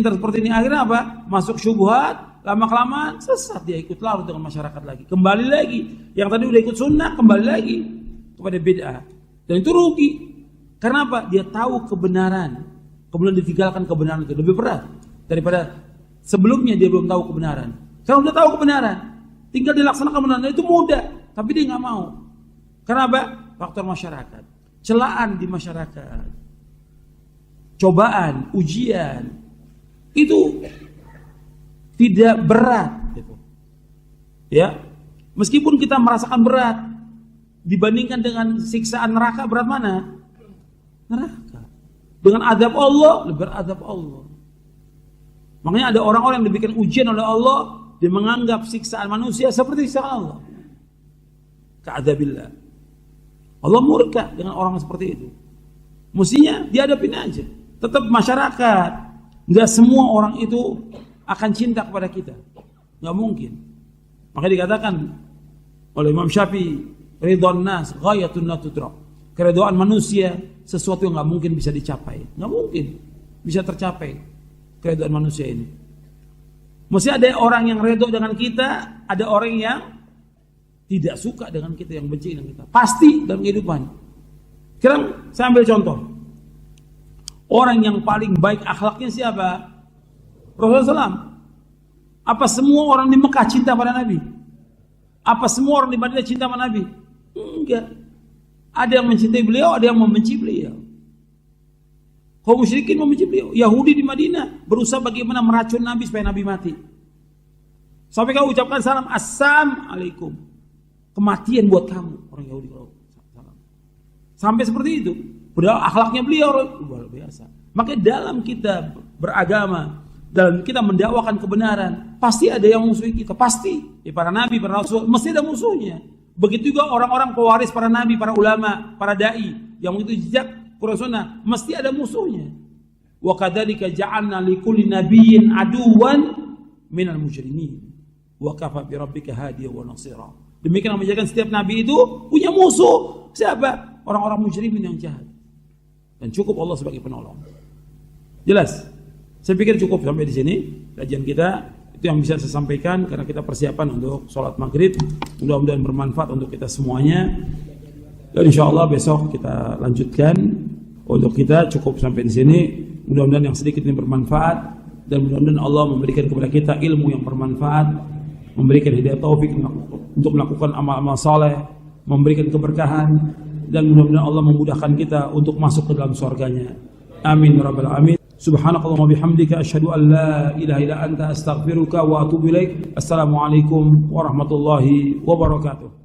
akhirnya apa? Masuk syubhat, lama-kelamaan sesat dia ikut larut dengan masyarakat lagi. Kembali lagi, yang tadi udah ikut sunnah kembali lagi kepada bid'ah. Dan itu rugi. Karena apa? Dia tahu kebenaran, kemudian ditinggalkan kebenaran itu lebih berat daripada sebelumnya dia belum tahu kebenaran. Sekarang udah tahu kebenaran, tinggal dilaksanakan kebenaran itu mudah, tapi dia nggak mau. Kenapa? Faktor masyarakat, celaan di masyarakat, cobaan, ujian itu tidak berat gitu. Ya, meskipun kita merasakan berat dibandingkan dengan siksaan neraka, berat mana? Neraka. Dengan azab Allah, lebih berat azab Allah. Makanya ada orang-orang yang dibikin ujian oleh Allah, dia menganggap siksaan manusia seperti siksaan Allah. Ka'adzabillah. Allah murka dengan orang seperti itu. Mestinya dihadapin aja. Tetap masyarakat, nggak semua orang itu akan cinta kepada kita, nggak mungkin. Makanya dikatakan oleh Imam Syafi'i, ridwan nas ghayatun la tudrak. Keridhaan manusia sesuatu yang nggak mungkin bisa dicapai, nggak mungkin bisa tercapai keridhaan manusia ini. Mesti ada orang yang redha dengan kita, ada orang yang tidak suka dengan kita, yang benci dengan kita. Pasti dalam kehidupan. Sekarang saya ambil contoh. Orang yang paling baik akhlaknya siapa? Rasulullah SAW. Apa semua orang di Mekah cinta pada Nabi? Apa semua orang di Madinah cinta pada Nabi? Enggak. Ada yang mencintai beliau, ada yang membenci beliau. Kaum musyrikin membenci beliau. Yahudi di Madinah berusaha bagaimana meracun Nabi supaya Nabi mati. Sampai kau ucapkan salam, assalamualaikum. Kematian buat kamu, orang Yahudi. Sampai seperti itu. Padahal akhlaknya beliau luar biasa. Maka dalam kita beragama, dalam kita mendakwakan kebenaran, pasti ada yang musuhi kita, pasti. Para nabi, para rasul, mesti ada musuhnya. Begitu juga orang-orang pewaris para nabi, para ulama, para dai yang itu jejak Quran Sunnah, mesti ada musuhnya. Wa kadzalika ja'alna likulli nabiyyin aduwan minal mujrimin. Wa kafa bi rabbika hadiyan wa nasira. Demikian menjadikan setiap nabi itu punya musuh. Siapa? Orang-orang mujrimin yang jahat. Dan cukup Allah sebagai penolong. Jelas? Saya pikir cukup sampai di sini kajian kita. Itu yang bisa saya sampaikan karena kita persiapan untuk sholat maghrib. Mudah-mudahan bermanfaat untuk kita semuanya. Dan insya Allah besok kita lanjutkan. Untuk kita cukup sampai di sini. Mudah-mudahan yang sedikit ini bermanfaat. Dan mudah-mudahan Allah memberikan kepada kita ilmu yang bermanfaat. Memberikan hidayah taufik untuk melakukan amal-amal saleh. Memberikan keberkahan. Dan mudah-mudahan Allah memudahkan kita untuk masuk ke dalam surganya. Amin ya rabbal alamin. Subhanakallahumma bihamdika asyhadu an la ilaha illa anta astaghfiruka wa atubu ilaik. Assalamualaikum warahmatullahi wabarakatuh.